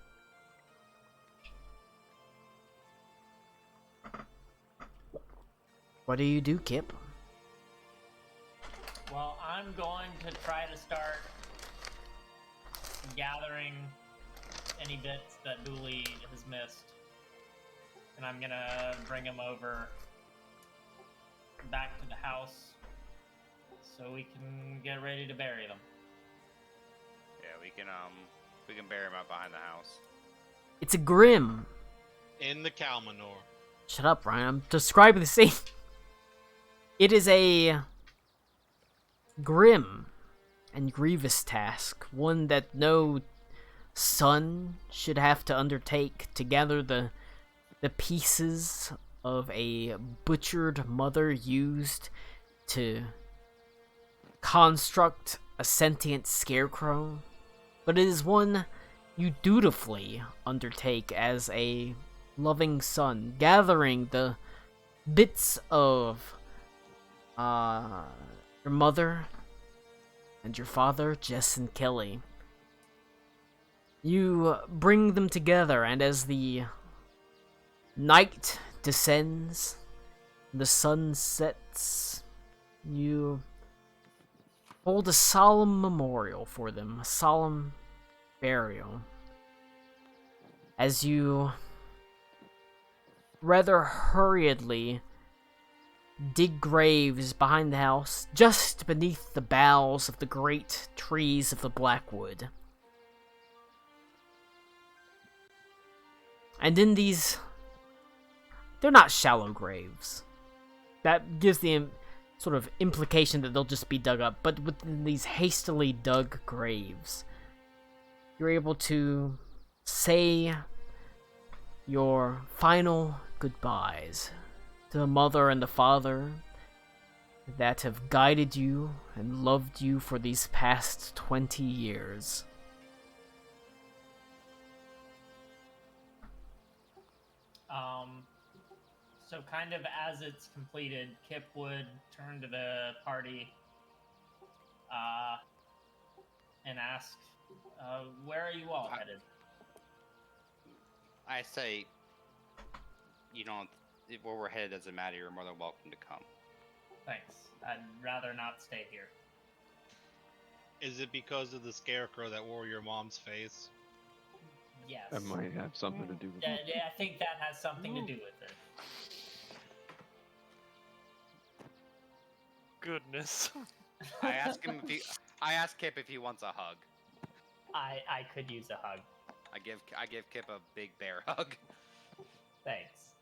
What do you do, Kip? Well, I'm going to try to start gathering any bits that Dooley has missed. And I'm gonna bring them over back to the house so we can get ready to bury them. Yeah, we can bury him out behind the house. It's a grim. In the cow manure. Shut up, Ryan. I'm describing the scene. It is a grim and grievous task, one that no son should have to undertake to gather the pieces of a butchered mother used to construct a sentient scarecrow, but it is one you dutifully undertake as a loving son, gathering the bits of your mother and your father, Jess and Kelly. You bring them together, and as the night descends, the sun sets, you hold a solemn memorial for them, a solemn burial, as you rather hurriedly dig graves behind the house, just beneath the boughs of the great trees of the Blackwood. And in these, they're not shallow graves. That gives the sort of implication that they'll just be dug up, but within these hastily dug graves, you're able to say your final goodbyes to the mother and the father that have guided you and loved you for these past 20 years. So kind of as it's completed, Kip would turn to the party and ask, where are you all headed? I say, where we're headed doesn't matter. You're more than welcome to come. Thanks. I'd rather not stay here. Is it because of the scarecrow that wore your mom's face? Yes. That might have something to do with it. Yeah, I think that has something to do with it. Goodness. I ask Kip if he wants a hug. I could use a hug. I give Kip a big bear hug. Thanks.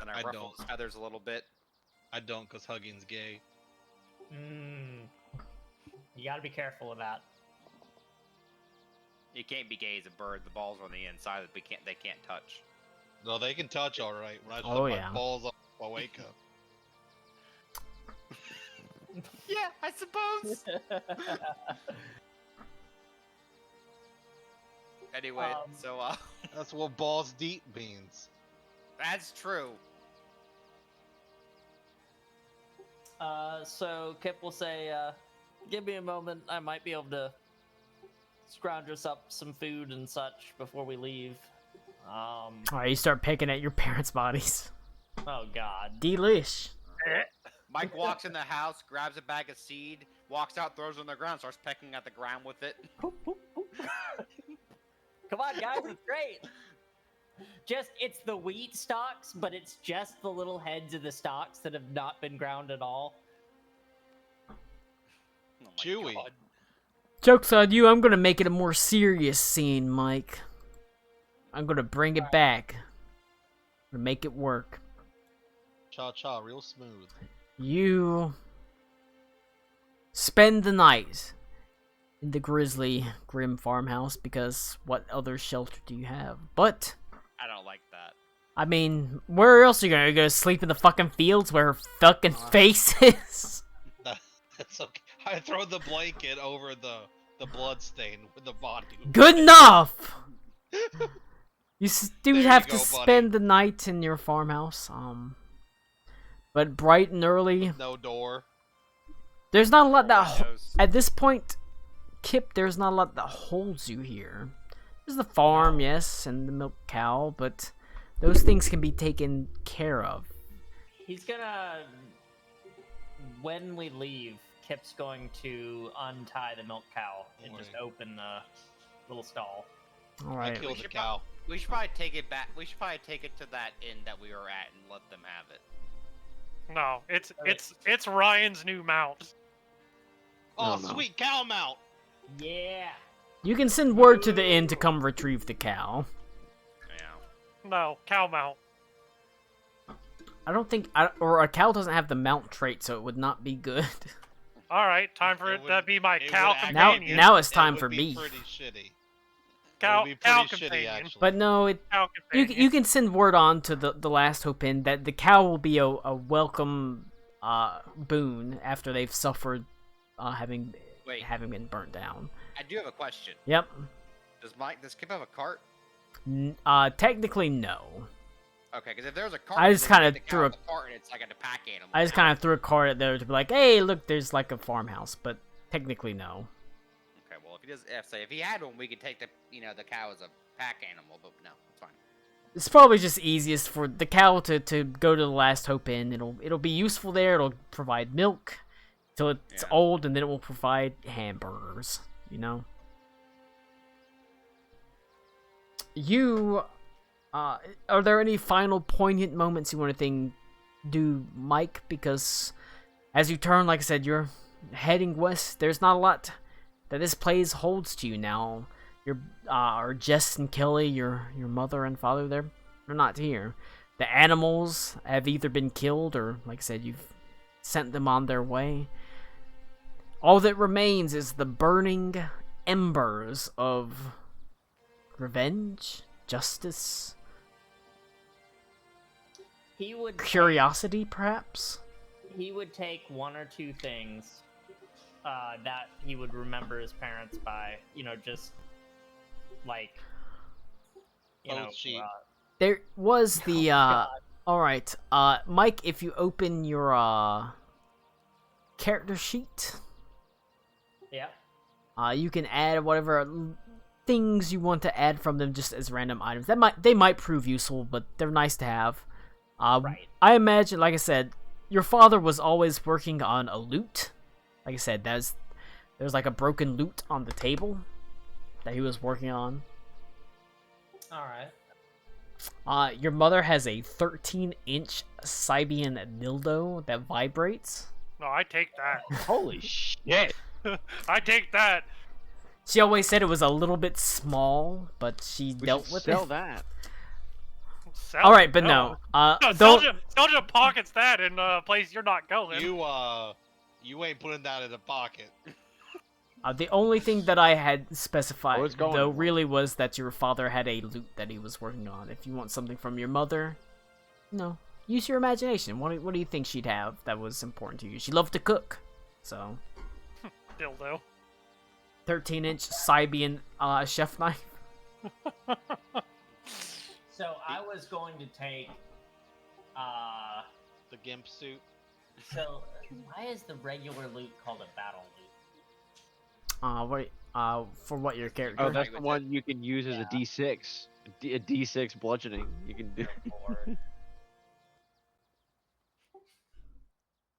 And I ruffle don't. his feathers a little bit. I don't, because hugging's gay. You gotta be careful of that. You can't be gay as a bird. The balls are on the inside that they can't touch. No, they can touch all right. When I Oh, put yeah. my balls on my wake up. Yeah, I suppose. Anyway, That's what balls deep means. that's true. So Kip will say, give me a moment. I might be able to scrounge us up some food and such before we leave. Alright, you start picking at your parents' bodies. Oh god. Delish. Mike walks in the house, grabs a bag of seed, walks out, throws it on the ground, starts pecking at the ground with it. Come on, guys, it's great. It's the wheat stalks, but it's just the little heads of the stalks that have not been ground at all. Oh my Chewy. God. Joke's on you, I'm gonna make it a more serious scene, Mike. I'm gonna bring it back. I'm gonna make it work. Cha cha, real smooth. You spend the night in the grisly, grim farmhouse because what other shelter do you have? But I don't like that. I mean, where else are you gonna go? Sleep in the fucking fields where her fucking face is? That's okay. I throw the blanket over the blood stain with the body. Good enough. You do There you have go, to buddy. spend the night in your farmhouse. But bright and early, No door. there's not a lot that Windows. at this point, Kip. There's not a lot that holds you here. There's the farm, yes, and the milk cow, but those things can be taken care of. He's gonna. When we leave, Kip's going to untie the milk cow and just open the little stall. All I right. killed the cow. We should probably take it back. We should probably take it to that inn that we were at and let them have it. No, it's Ryan's new mount. Oh, No, no. sweet cow mount. Yeah. You can send word to the inn to come retrieve the cow. Yeah. No, cow mount. I don't think, or a cow doesn't have the mount trait, so it would not be good. All right, time for It it to would- be my it cow would act- companion. Now it's It time would for be beef. Pretty shitty. cow, It would be cow pretty shitty, companion. actually. But no, Cow you companion. can send word on to the last Hope Inn that the cow will be a welcome boon after they've suffered having Wait. been burnt down. I do have a question. Yep. Does Kip have a cart? Technically no. Okay, because if there's a cart, I just then you kinda get the cow threw in the cart and it's like a pack animal. I just kind of threw a card at there to be like, hey, look, there's like a farmhouse, but technically no. Okay, well if he does, if he had one, we could take the cow as a pack animal, but no, it's fine. It's probably just easiest for the cow to go to the last Hope Inn. It'll be useful there. It'll provide milk till it's Yeah. old, and then it will provide hamburgers. You know. Are there any final poignant moments you want to do, Mike? Because as you turn, like I said, you're heading west. There's not a lot that this place holds to you now. Or Jess and Kelly, your mother and father, they're not here. The animals have either been killed or, like I said, you've sent them on their way. All that remains is the burning embers of revenge, justice, He would curiosity, perhaps? he would take one or two things that he would remember his parents by, just like, Oath sheet. There was the, alright, Mike, if you open your, character sheet, yeah. you can add whatever things you want to add from them just as random items. They might prove useful, but they're nice to have. Right. I imagine, like I said, your father was always working on a lute. Like I said, there's like a broken lute on the table that he was working on. All right. Your mother has a 13-inch Sibian dildo that vibrates. No, I take that. Holy shit! I take that. She always said it was a little bit small, but she We dealt should with sell it. that. Sell All it, right, but no. Don't. Don't. Selja pockets that in a place you're not going. You ain't putting that in a pocket. The only thing that I had specified, Oh, it's going though, for it. really was that your father had a lute that he was working on. If you want something from your mother, no, use your imagination. What do you think she'd have that was important to you? She loved to cook, so Dildo. 13-inch Sibian chef knife. So I was going to take. The gimp suit. So why is the regular loot called a battle loot? For what your character? Oh, that's Agree the with one you can use as a Yeah. D6. A D6 bludgeoning. You can do. Lord.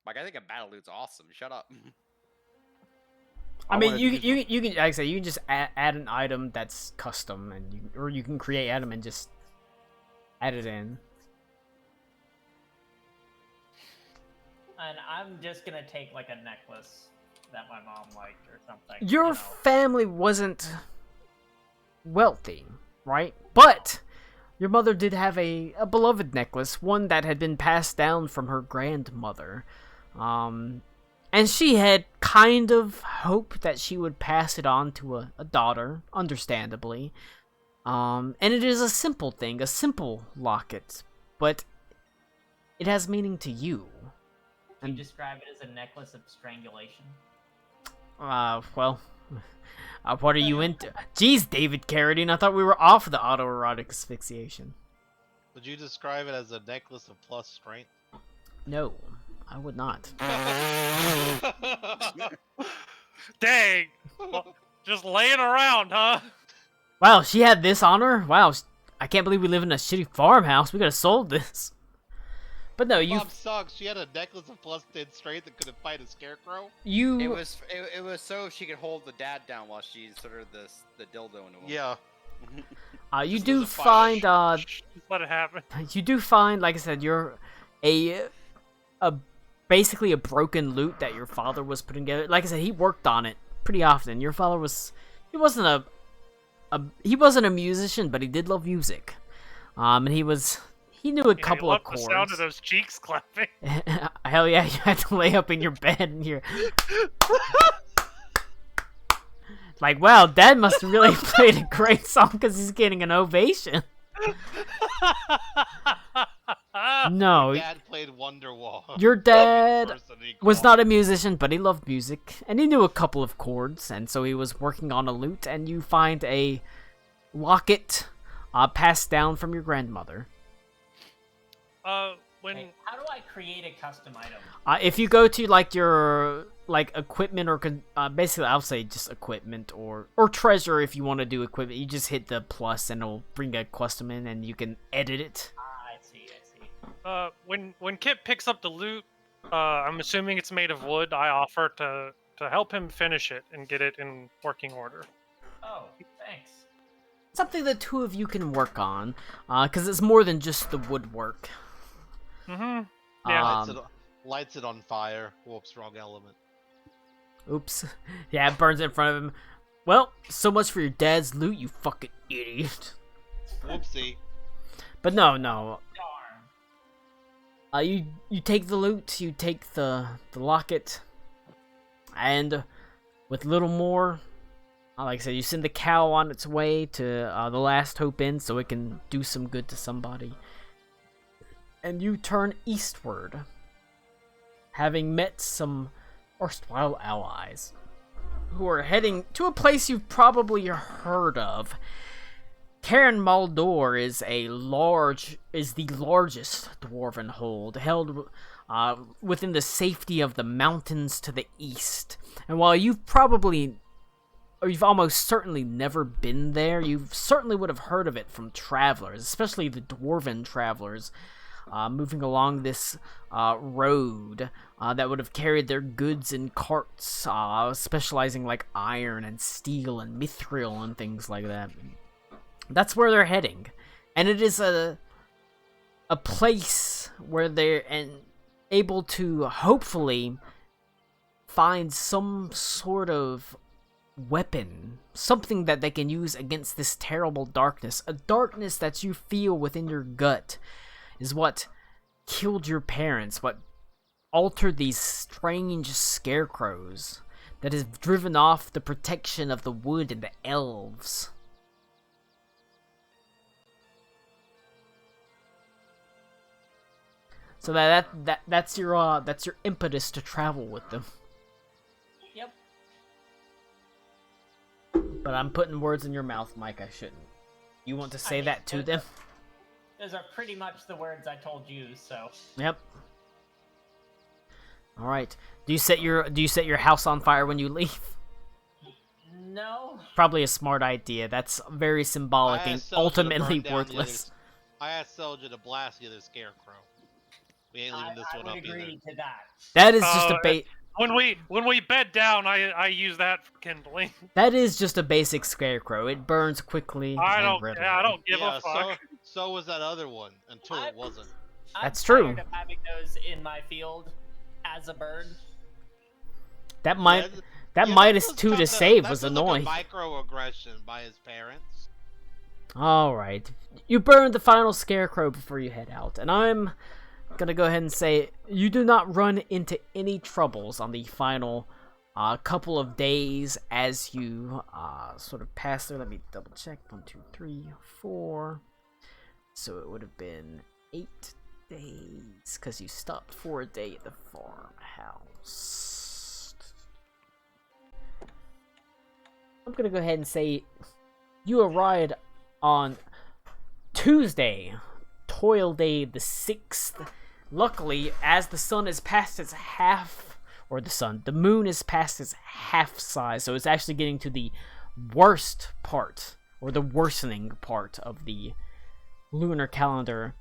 Like I think a battle loot's awesome. Shut up. I mean, wanna you use can like I say, you can just add an item that's custom, and or you can create item and just add it in. And I'm just gonna take like a necklace that my mom liked or something. Your you know. family wasn't wealthy, right? But your mother did have a beloved necklace, one that had been passed down from her grandmother. And she had kind of hoped that she would pass it on to a daughter, understandably. And it is a simple thing, a simple locket, but it has meaning to you. You describe it as a necklace of strangulation. Well, what are you into? Jeez, David Carradine, I thought we were off the autoerotic asphyxiation. Would you describe it as a necklace of plus strength? No, I would not. Dang! Well, just laying around, huh? Wow, she had this on her? Wow, I can't believe we live in a shitty farmhouse. We could have sold this. But no, Mom sucks. She had a necklace of plus 10 strength that couldn't fight a scarecrow. It was so she could hold the dad down while she inserted the dildo into him. Yeah. You do find Just let it happen. you do find, like I said, you're a basically a broken lute that your father was putting together. Like I said, he worked on it pretty often. Your father he wasn't a musician, but he did love music. And he knew a couple of chords. The sound of those cheeks clapping. Hell yeah, you had to lay up in your bed and you're like, wow, Dad must have really played a great song because he's getting an ovation. No. Dad played Wonderwall. Your dad was not a musician, but he loved music, and he knew a couple of chords, and so he was working on a lute, and you find a locket passed down from your grandmother. How do I create a custom item? If you go to like your equipment or basically I'll say just equipment or treasure if you want to do equipment, you just hit the plus and it'll bring a custom in and you can edit it. I see. When Kip picks up the loot, I'm assuming it's made of wood. I offer to help him finish it and get it in working order. Oh, thanks. Something the two of you can work on, because it's more than just the woodwork. Mm-hmm. Yeah. Lights it on fire. Whoops, wrong element. Oops. Yeah, it burns in front of him. Well, so much for your dad's loot, you fucking idiot. Whoopsie. But no. You take the loot, you take the locket, and with little more, like I said, you send the cow on its way to the Last Hope Inn so it can do some good to somebody. And you turn eastward, having met some erstwhile allies who are heading to a place you've probably heard of. Cairn Maldor is the largest dwarven hold, held within the safety of the mountains to the east. And while you've almost certainly never been there, you certainly would have heard of it from travelers, especially the dwarven travelers, moving along this road that would have carried their goods in carts, specializing like iron and steel and mithril and things like that. That's where they're heading, and it is a place where they're able to hopefully find some sort of weapon, something that they can use against this terrible darkness. A darkness that you feel within your gut is what killed your parents, what altered these strange scarecrows, that has driven off the protection of the wood and the elves. So that's your impetus to travel with them. Yep. But I'm putting words in your mouth, Mike. I shouldn't. You want to say that to them? Those are pretty much the words I told you. So. Yep. All right. Do you set your house on fire when you leave? No. Probably a smart idea. That's very symbolic and ultimately worthless. I asked Selja to blast the other scarecrow. We ain't leaving this one up either. I would agree to that. That is just a bait. When we bed down, I use that for kindling. That is just a basic scarecrow. It burns quickly. I don't give a fuck. So was that other one until it wasn't. That's true. I'm tired of having those in my field as a bird. That might Yeah, that yeah, minus feels 2 to kinda- save that was feels annoying. Like a microaggression by his parents. All right, you burn the final scarecrow before you head out, and I'm gonna go ahead and say you do not run into any troubles on the final couple of days as you sort of pass through. Let me double check. 1, 2, 3, 4. So it would have been 8 days because you stopped for a day at the farmhouse. I'm gonna go ahead and say you arrived on Tuesday, Toil Day the 6th. Luckily, as the sun is past its half, or the moon is past its half size, so it's actually getting to the worst part, or the worsening part of the lunar calendar.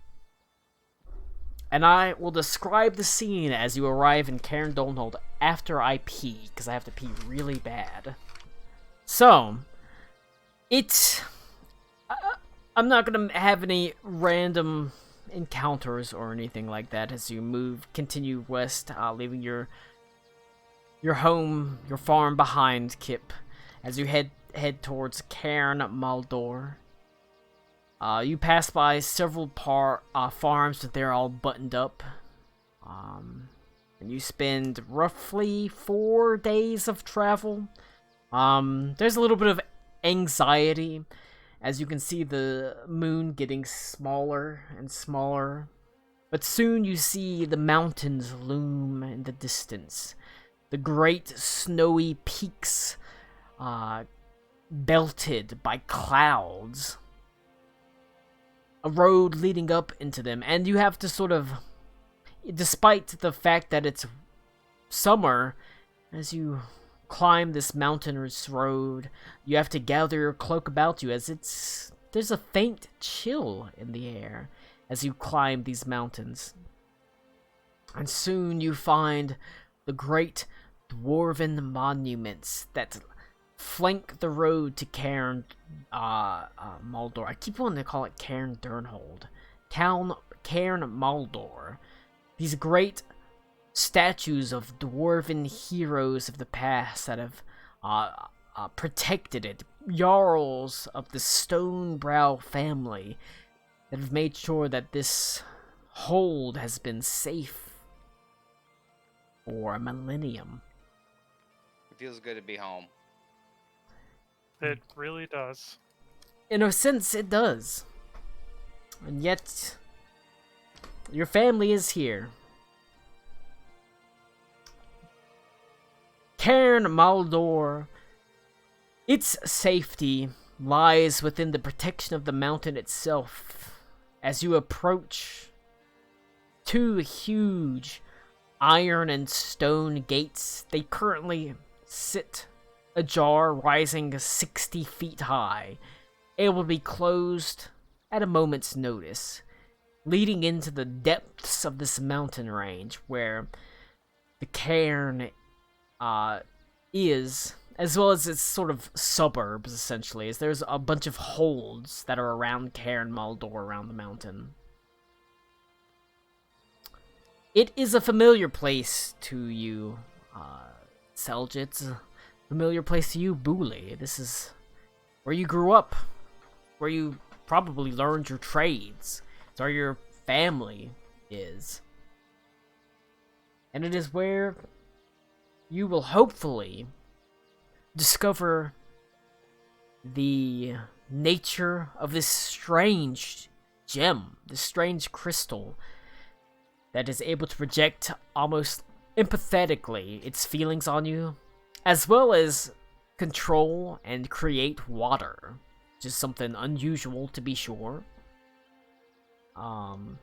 And I will describe the scene as you arrive in Cairn Donhold after I pee, because I have to pee really bad. So, I'm not gonna have any random encounters or anything like that as you continue west, leaving your home, your farm behind, Kip, as you head towards Cairn Maldor. You pass by several farms, but they're all buttoned up. And you spend roughly 4 days of travel. There's a little bit of anxiety as you can see the moon getting smaller and smaller. But soon you see the mountains loom in the distance. The great snowy peaks, belted by clouds. A road leading up into them, and you have to sort of, despite the fact that it's summer, as you climb this mountainous road, you have to gather your cloak about you, as there's a faint chill in the air as you climb these mountains. And soon you find the great dwarven monuments that flank the road to Cairn Maldor. I keep wanting to call it Cairn Durnhold. Cairn Maldor. These great statues of dwarven heroes of the past that have protected it. Jarls of the Stonebrow family that have made sure that this hold has been safe for a millennium. It feels good to be home. It really does. In a sense, it does. And yet, your family is here. Cairn Maldor, its safety lies within the protection of the mountain itself. As you approach, 2 huge iron and stone gates, they currently sit ajar, rising 60 feet high, able to be closed at a moment's notice, leading into the depths of this mountain range where the cairn is, as well as its sort of suburbs, essentially, as there's a bunch of holds that are around Cairn Maldor, around the mountain. It is a familiar place to you, Selj. It's a familiar place to you, Booley. This is where you grew up, where you probably learned your trades. It's where your family is. And it is where you will hopefully discover the nature of this strange gem, this strange crystal that is able to project almost empathetically its feelings on you, as well as control and create water, which is something unusual to be sure. But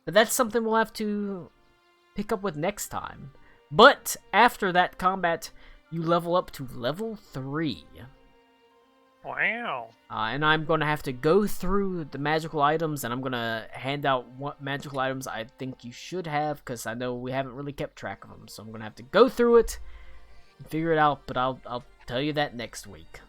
that's something we'll have to pick up with next time. But after that combat, you level up to level 3. Wow. And I'm going to have to go through the magical items, and I'm going to hand out what magical items I think you should have, because I know we haven't really kept track of them. So I'm going to have to go through it and figure it out, but I'll tell you that next week.